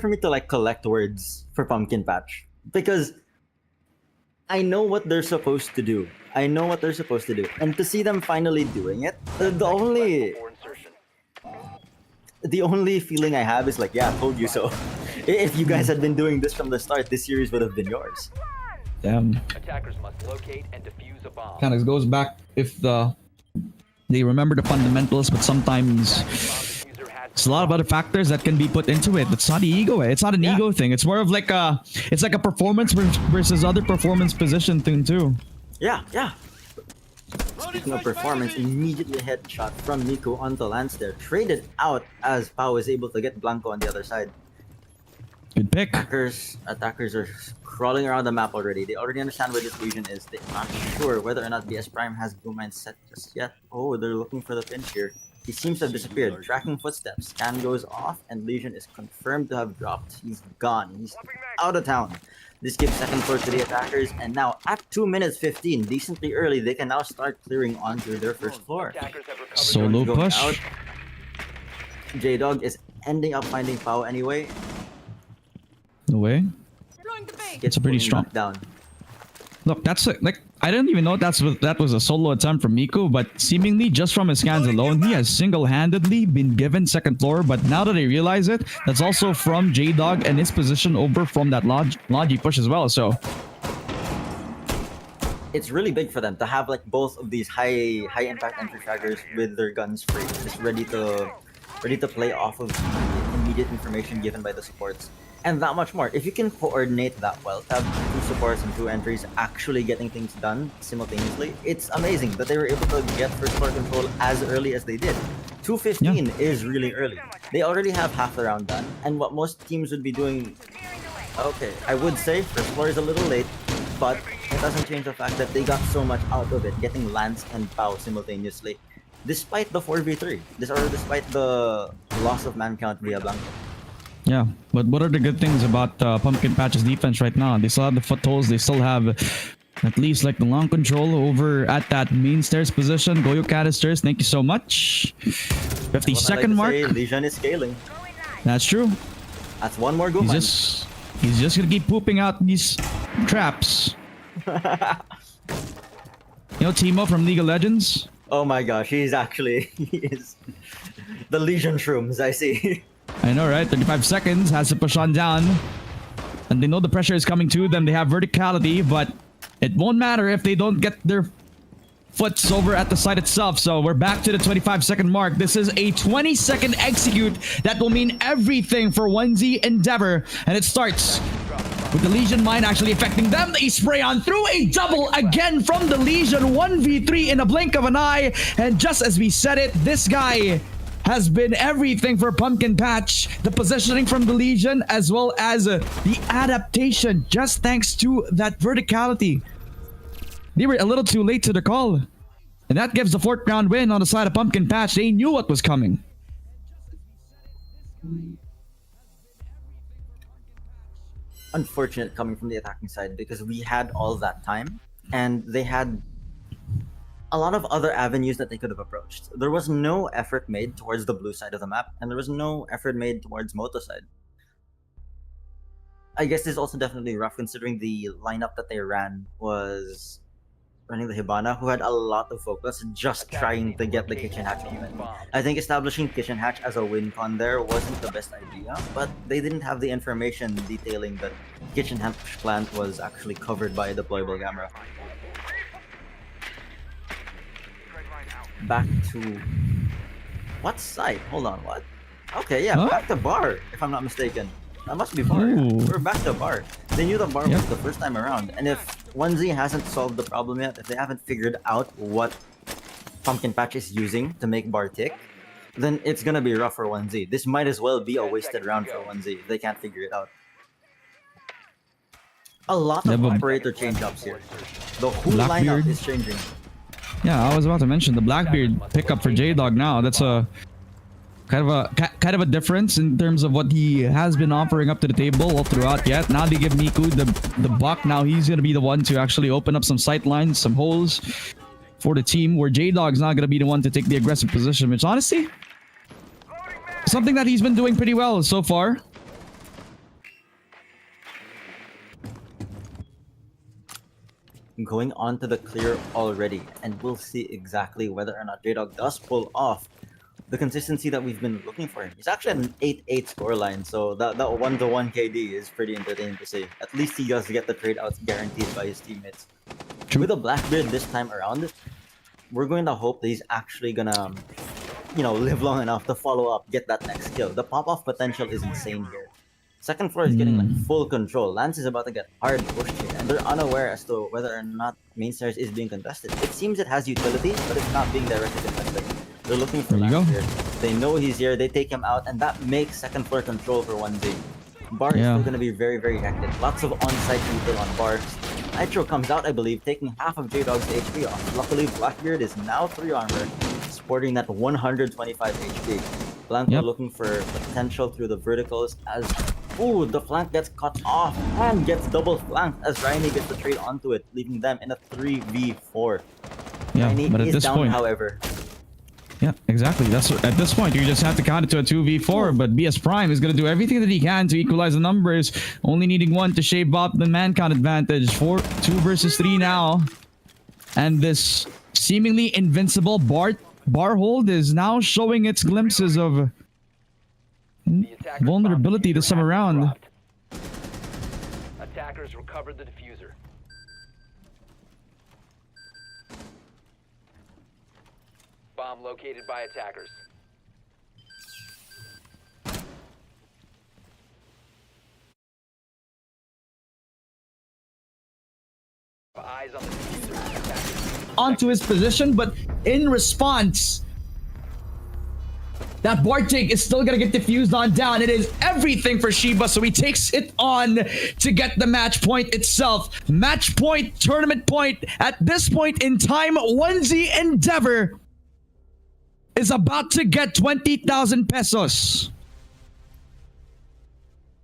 for me to like collect words for Pumpkin Patch because I know what they're supposed to do. And to see them finally doing it, the only feeling I have is like, yeah, I told you so. If you guys had been doing this from the start, this series would have been yours. Damn. Attackers must locate and defuse a bomb. Kind of goes back if they remember the fundamentals, but sometimes it's a lot of other factors that can be put into it. It's not the ego. It's not an ego thing. It's more of like a performance versus other performance position thing too. Yeah. Speaking of performance, immediately headshot from Nico onto Lance there. Traded out as Pao is able to get Blanco on the other side. Good pick. Attackers are crawling around the map already. They already understand where this Legion is. They're not sure whether or not BS Prime has Boomine set just yet. Oh, they're looking for the pinch here. He seems to have disappeared. Tracking footsteps. Scan goes off and Legion is confirmed to have dropped. He's gone. He's out of town. This gives second floor to the attackers, and now at 2 minutes 15, decently early, they can now start clearing onto their first floor. Solo Going push. out. J-Dog is ending up finding Pao anyway. No way. Gets It's a pretty fully strong knocked down. Look, that's like I didn't even know that was a solo attempt from Miko, but seemingly just from his scans alone, he has single-handedly been given second floor. But now that I realize it, that's also from J-Dog and his position over from that Logi push as well. So It's really big for them to have like both of these high impact entry fraggers with their guns free, just ready to play off of the immediate information given by the supports. And that much more. If you can coordinate that well, to have two supports and two entries actually getting things done simultaneously, it's amazing that they were able to get first floor control as early as they did. 2:15 is really early. They already have half the round done, and what most teams would be doing, okay, I would say first floor is a little late, but it doesn't change the fact that they got so much out of it, getting Lance and Pao simultaneously, despite the 4v3, despite the loss of man count via Blanco. yeah, but what are the good things about Pumpkin Patch's defense right now? They still have the footholds. They still have at least like the long control over at that main stairs position. Goyo canisters, thank you so much. 52nd mark. Legion is scaling. That's true. That's one more good He's just gonna keep pooping out these traps. You know Timo from League of Legends? Oh my gosh, he is the Legion shrooms, I see. I know, right? 35 seconds, has to push on down. And they know the pressure is coming to them. They have verticality, but it won't matter if they don't get their foots over at the site itself. So we're back to the 25-second mark. This is a 20-second execute that will mean everything for 1Z Endeavor. And it starts with the Legion mine actually affecting them. They spray on through a double again from the Legion. 1v3 in a blink of an eye. And just as we said it, this guy has been everything for Pumpkin Patch. The positioning from the Legion as well as the adaptation just thanks to that verticality. They were a little too late to the call. And that gives the 4th round win on the side of Pumpkin Patch. They knew what was coming. Unfortunate coming from the attacking side because we had all that time and they had a lot of other avenues that they could have approached. There was no effort made towards the blue side of the map, and there was no effort made towards Moto side. I guess this is also definitely rough considering the lineup that they ran was running the Hibana, who had a lot of focus just trying to get the Kitchen Hatch even. I think establishing Kitchen Hatch as a win con there wasn't the best idea, but they didn't have the information detailing that Kitchen Hatch plant was actually covered by a deployable camera. Back to what site? Hold on, what? Okay, yeah, Huh? back to bar, if I'm not mistaken. That must be bar. Ooh. We're back to bar. They knew the bar Yep. was the first time around, and if 1Z hasn't solved the problem yet, if they haven't figured out what Pumpkin Patch is using to make bar tick, then it's gonna be rough for 1Z. This might as well be a wasted round for 1Z if they can't figure it out. A lot of Yeah, but- operator change-ups here. The whole Blackbeard. lineup is changing. Yeah, I was about to mention the Blackbeard pickup for J-Dog now. That's a kind of a difference in terms of what he has been offering up to the table all throughout yet. Now they give Miku the buck. Now he's going to be the one to actually open up some sight lines, some holes for the team, where J-Dog's not going to be the one to take the aggressive position, which honestly, something that he's been doing pretty well so far. Going on to the clear already, and we'll see exactly whether or not J-Dog does pull off the consistency that we've been looking for. He's actually at an 8-8 scoreline, so that 1-to-1 KD is pretty entertaining to see. At least he does get the trade outs guaranteed by his teammates. True. With a Blackbeard this time around, we're going to hope that he's actually gonna, live long enough to follow up, get that next kill. The pop-off potential is insane here. Second floor is getting like full control. Lance is about to get hard pushed here, and they're unaware as to whether or not main stairs is being contested. It seems it has utility, but it's not being directly contested. They're looking for There you Lance go. here. They know he's here, they take him out, and that makes second floor control for 1Z. Bar is Yeah. still gonna be very, very hectic. Lots of on-site people on Bar. Nitro comes out, I believe, taking half of J-Dog's HP off. Luckily, Blackbeard is now 3 armor, sporting that 125 HP. Blanco Yep. looking for potential through the verticals as... Ooh, the flank gets cut off and gets double flanked as Rainy gets the trade onto it, leaving them in a 3v4. Yeah, Rainy but at is this down, point, however. yeah, exactly. That's at this point you just have to count it to a 2v4. But BS Prime is gonna do everything that he can to equalize the numbers, only needing one to shave off the man count advantage. 2 versus 3 now, and this seemingly invincible bar hold is now showing its glimpses of The attacker's vulnerability bomb this time diffuser has around. been dropped. Attackers recovered the diffuser. Bomb located by attackers. Eyes on the diffuser. Attackers. Onto his position, but in response, that Bartik is still gonna get diffused on down. It is everything for Shiba, so he takes it on to get the match point itself. Match point, tournament point. At this point in time, 1Z Endeavor is about to get 20,000 pesos.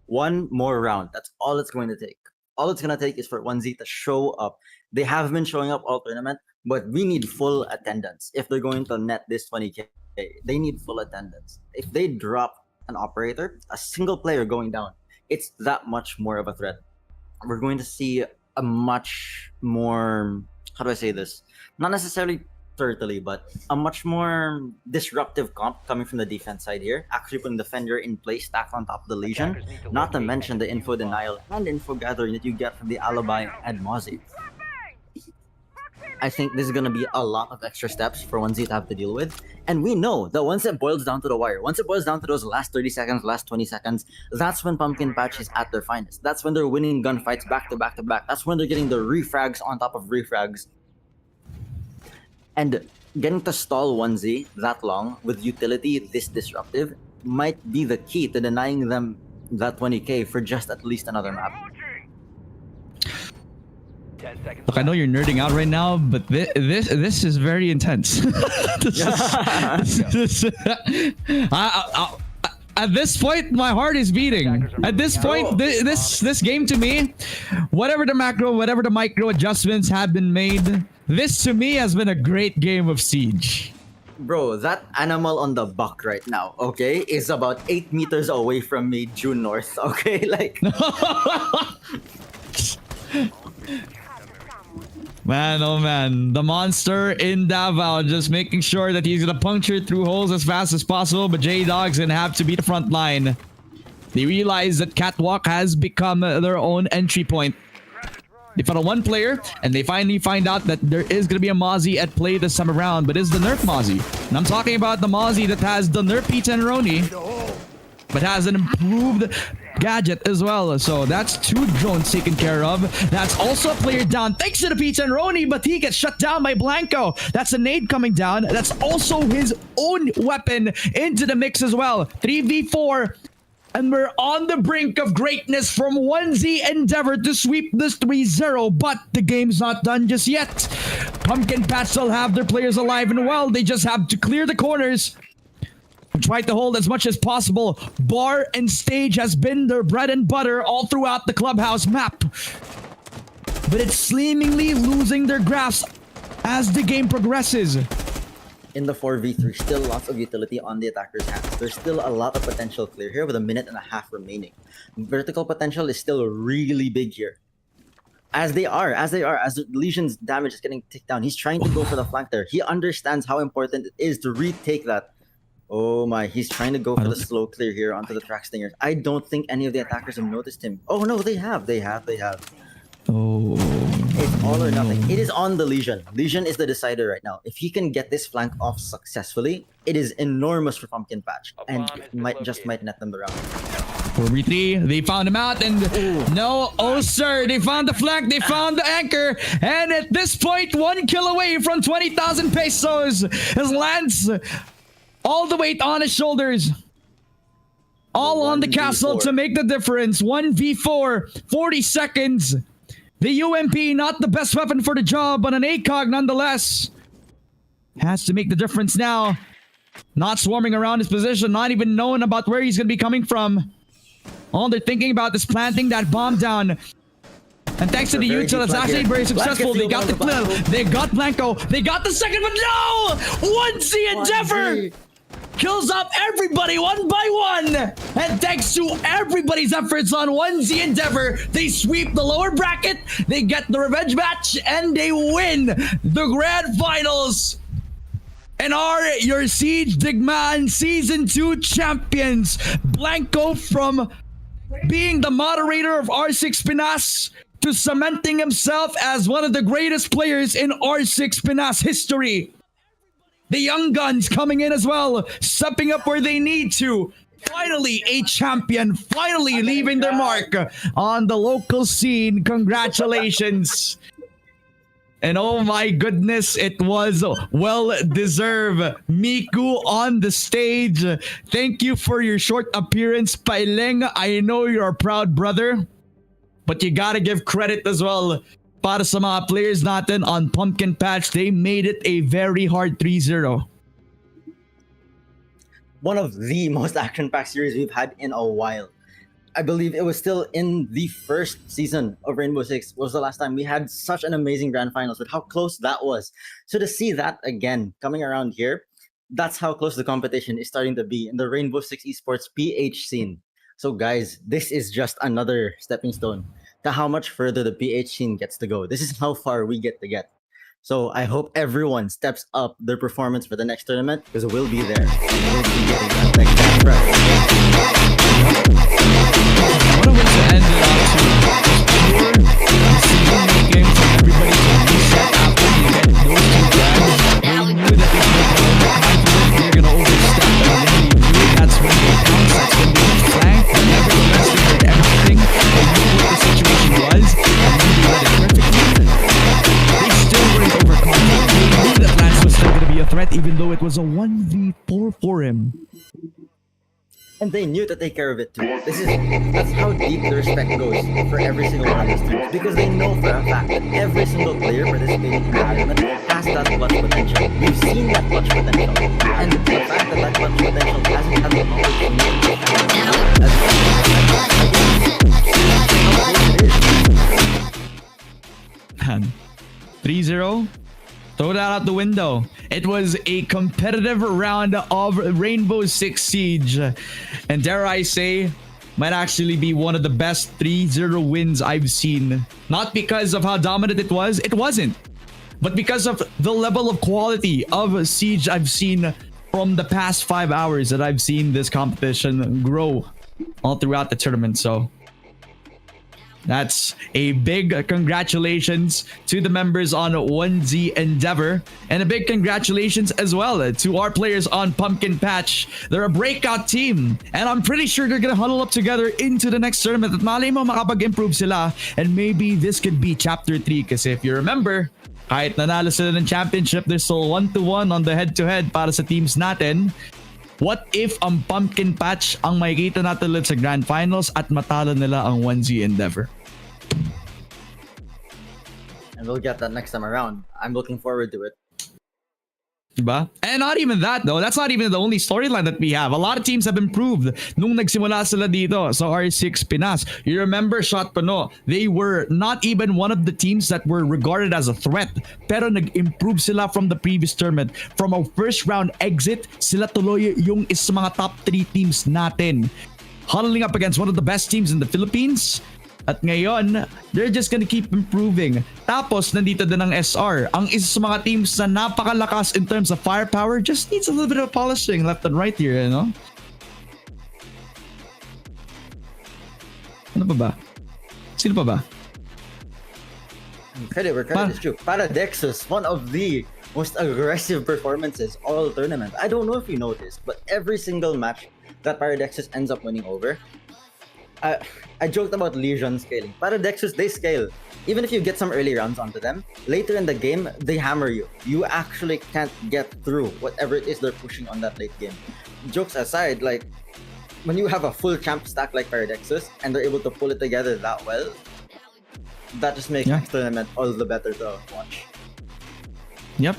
One more round. That's all it's going to take. All it's going to take is for 1Z to show up. They have been showing up all tournament, but we need full attendance. If they're going to net this 20k, they need full attendance. If they drop an operator, a single player going down, it's that much more of a threat. We're going to see a much more, how do I say this? Not necessarily turtly, but a much more disruptive comp coming from the defense side here. Actually putting Defender in place, stacked on top of the Legion. Attackers need to Not to locate mention and the defuse info bomb. denial and info gathering that you get from the Alibi and Mozzie. I think this is going to be a lot of extra steps for 1Z to have to deal with. And we know that once it boils down to the wire, once it boils down to those last 30 seconds, last 20 seconds, that's when Pumpkin Patch is at their finest. That's when they're winning gunfights back to back to back. That's when they're getting the refrags on top of refrags. And getting to stall 1Z that long with utility this disruptive might be the key to denying them that 20k for just at least another map. 10 seconds. Look, I know you're nerding out right now, but this is very intense. At this point, my heart is beating. At this point, this game to me, whatever the macro, whatever the micro adjustments have been made, this to me has been a great game of Siege. Bro, that animal on the buck right now, okay, is about 8 meters away from me due north, okay? Like, Man, oh man, the monster in Davao just making sure that he's gonna puncture through holes as fast as possible, but J-Dog's gonna have to be the front line. They realize that Catwalk has become their own entry point. They found a one player, and they finally find out that there is gonna be a Mozzie at play this time around, but it's the nerf Mozzie. And I'm talking about the Mozzie that has the nerf P10 but has an improved gadget as well. So that's 2 drones taken care of. That's also a player down thanks to the Pizza and Roni, but he gets shut down by Blanco. That's a nade coming down. That's also his own weapon into the mix as well. 3v4. And we're on the brink of greatness from 1Z Endeavor to sweep this 3-0, but the game's not done just yet. Pumpkin Patch still have their players alive and well. They just have to clear the corners. Try to hold as much as possible. Bar and stage has been their bread and butter all throughout the clubhouse map. But it's seemingly losing their grasp as the game progresses. in the 4v3, still lots of utility on the attacker's hands. There's still a lot of potential clear here with a minute and a half remaining. Vertical potential is still really big here. As the Legion's damage is getting ticked down, he's trying to go for the flank there. He understands how important it is to retake that. Oh my, he's trying to go for the slow clear here onto the track stingers. I don't think any of the attackers have noticed him. Oh no, they have. Oh. It's all or nothing. It is on the Legion. Legion is the decider right now. If he can get this flank off successfully, it is enormous for Pumpkin Patch. And it might net them the round. 4v3, they found him out, and no, oh sir, they found the flank, they found the anchor, and at this point, 1 kill away from 20,000 pesos as Lance all the weight on his shoulders. All on the castle to make the difference. 1v4, 40 seconds. The UMP, not the best weapon for the job, but an ACOG nonetheless. Has to make the difference now. Not swarming around his position, not even knowing about where he's going to be coming from. All they're thinking about is planting that bomb down. And thanks to the util, it's actually very successful. They got the kill, they got Blanco, they got the second, but no! 1Z Endeavor kills off everybody one by one. And thanks to everybody's efforts on 1Z Endeavor, they sweep the lower bracket, they get the revenge match, and they win the grand finals. And are your Siege Digmaan Season 2 champions. Blanco from being the moderator of R6 PINAS to cementing himself as one of the greatest players in R6 PINAS history. The young guns coming in as well, stepping up where they need to. Finally, a champion, finally leaving their mark on the local scene. Congratulations. And oh my goodness, it was well deserved. Miku on the stage. Thank you for your short appearance, Paileng. I know you're a proud brother, but you gotta give credit as well para sa mga players natin on Pumpkin Patch. They made it a very hard 3-0. One of the most action-packed series we've had in a while. I believe it was still in the first season of Rainbow Six was the last time we had such an amazing grand finals with how close that was. So to see that again coming around here, that's how close the competition is starting to be in the Rainbow Six Esports PH scene. So guys, this is just another stepping stone to how much further the PH scene gets to go. This is how far we get to get. So I hope everyone steps up their performance for the next tournament because we'll be there. We'll be getting that next step. What a way to end it off to pure decision making from everybody to reset after you get those two grabs. They knew that they were confident they're going to overstep, and then they knew that's when they pounced, that's when they flanked, but nevertheless they heard everything, they knew what the situation was, and then they read it perfectly. They still weren't overconfident. They knew that Lance was still going to be a threat even though it was a 1v4 for him. And they knew to take care of it too. That's how deep the respect goes for every single one of these teams. Because they know for a fact that every single player participating in the tournament has that clutch potential. We've seen that clutch potential. And the fact that clutch potential hasn't had the knowledge Man, 3-0? Throw that out the window. It was a competitive round of Rainbow Six Siege. And dare I say, might actually be one of the best 3-0 wins I've seen. Not because of how dominant it wasn't. But because of the level of quality of Siege I've seen from the past 5 hours that I've seen this competition grow all throughout the tournament. So that's a big congratulations to the members on 1Z Endeavor, and a big congratulations as well to our players on Pumpkin Patch. They're a breakout team, and I'm pretty sure they're gonna huddle up together into the next tournament. At malay mo makapag-improve sila, and maybe this could be Chapter 3. Kasi if you remember, kahit nanalo sila ng championship, they're still 1-1 on the head-to-head para sa teams natin. What if ang Pumpkin Patch ang makikita natin ulit sa Grand Finals at matalo nila ang 1Z Endeavor? And we'll get that next time around. I'm looking forward to it. Diba? And not even that though. That's not even the only storyline that we have. A lot of teams have improved nung nagsimula sila dito sa R6 Pinas. You remember Shot Pano, they were not even one of the teams that were regarded as a threat. Pero nag-improve sila from the previous tournament. From a first round exit, sila tuloy yung isa sa mga top 3 teams natin. Huddling up against one of the best teams in the Philippines. At ngayon, they're just gonna keep improving. Tapos, nandito din ang SR. Ang isa sa mga teams na napakalakas in terms of firepower just needs a little bit of polishing left and right here, you know? Ano pa ba? Sino pa ba? Credit where credit is due. Paradexus, one of the most aggressive performances all tournament. I don't know if you noticed, but every single match that Paradexus ends up winning over, I joked about Legion scaling. Paradexus, they scale. Even if you get some early rounds onto them, later in the game, they hammer you. You actually can't get through whatever it is they're pushing on that late game. Jokes aside, like, when you have a full champ stack like Paradexus, and they're able to pull it together that well, that just makes next tournament all the better to watch. Yep.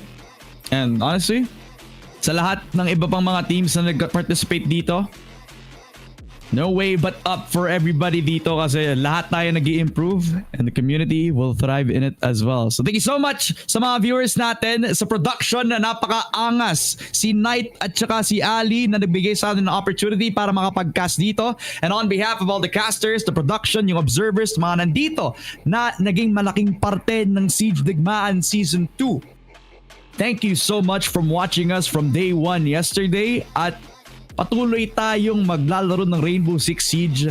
And honestly, sa lahat ng iba pang mga teams na nag-participate dito, no way but up for everybody dito kasi lahat tayo nag-i-improve and the community will thrive in it as well. So thank you so much sa mga viewers natin sa production na napaka-angas. Si Knight at saka si Ali na nagbigay sa atin ng opportunity para makapag-cast dito. And on behalf of all the casters, the production, yung observers, mga nandito na naging malaking parte ng Siege Digmaan Season 2. Thank you so much from watching us from day 1 yesterday at patuloy tayong maglalaro ng Rainbow Six Siege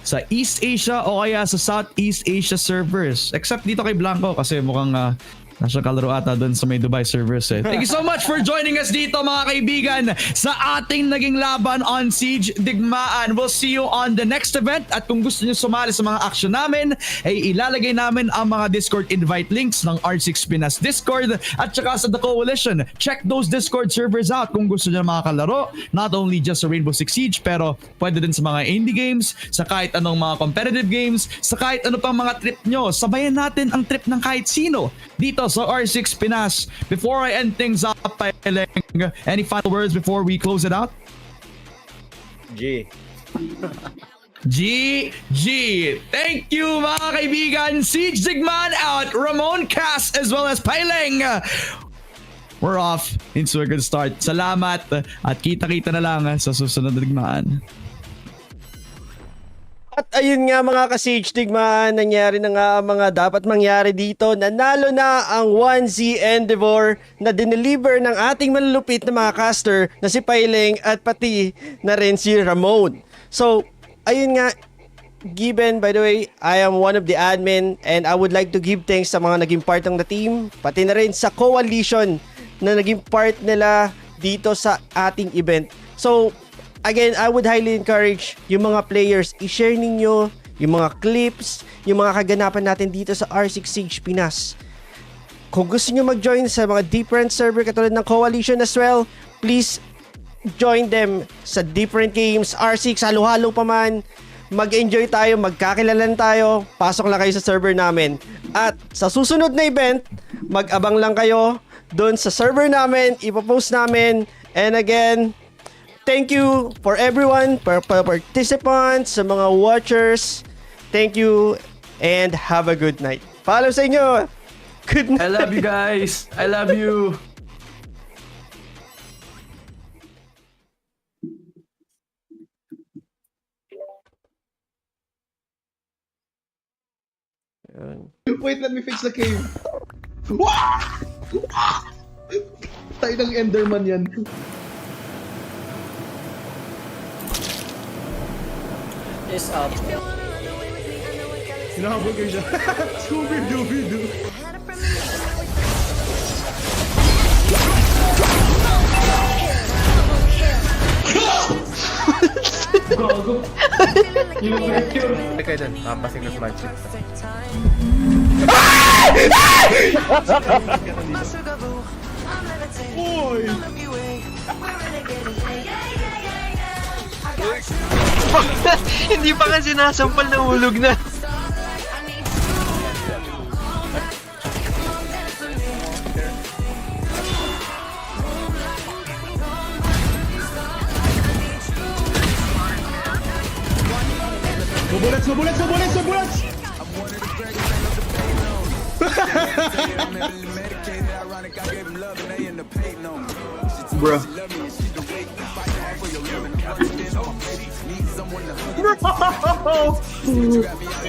sa East Asia o kaya sa Southeast Asia servers. Except dito kay Blanco kasi mukhang nasa kalaro ata doon sa may Dubai servers eh. Thank you so much for joining us dito mga kaibigan sa ating naging laban on Siege Digmaan. We'll see you on the next event at kung gusto niyo sumali sa mga action namin ay ilalagay namin ang mga Discord invite links ng R6 Pinas Discord at saka sa The Coalition. Check those Discord servers out kung gusto niyo makakalaro. Not only just sa Rainbow Six Siege pero pwede din sa mga indie games, sa kahit anong mga competitive games, sa kahit ano pang mga trip nyo. Sabayan natin ang trip ng kahit sino dito sa R6 Pinas. Before I end things up, any final words before we close it out? G. Thank you mga kaibigan. Siege Digmaan out. Ramon Cass as well as Paileng. We're off into a good start. Salamat at kita-kita na lang sa susunod na digmaan. At ayun nga mga ka-Siege Digmaan, nangyari na nga ang mga dapat mangyari dito. Nanalo na ang 1Z Endeavor na dineliver ng ating malulupit na mga caster na si Paileng at pati na rin si Ramon. So, ayun nga, given, by the way, I am one of the admin and I would like to give thanks sa mga naging part ng the team, pati na rin sa coalition na naging part nila dito sa ating event. So, again, I would highly encourage yung mga players, i-share ninyo yung mga clips, yung mga kaganapan natin dito sa R6 Siege Pinas. Kung gusto nyo mag-join sa mga different server katulad ng Coalition as well, please join them sa different games. R6, halo-halo pa man. Mag-enjoy tayo, magkakilalan tayo. Pasok lang kayo sa server namin. At sa susunod na event, mag-abang lang kayo doon sa server namin, ipopost namin. And again, thank you for everyone, for participants, sa mga watchers. Thank you and have a good night. Paalam sa inyo. Good night. I love you guys. I love you. Wait, let me fix the cave. Tayo ng Enderman yan. Is up. Hinahabol kayo siya. Scooby-Doo. Hindi kayo dyan, pasing ng magic. Oy! Hindi pa kasi sinasampal na hulog na. bullets, no bullets, no bullets, no bullets! Bro.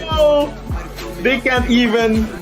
Bro! They can't even.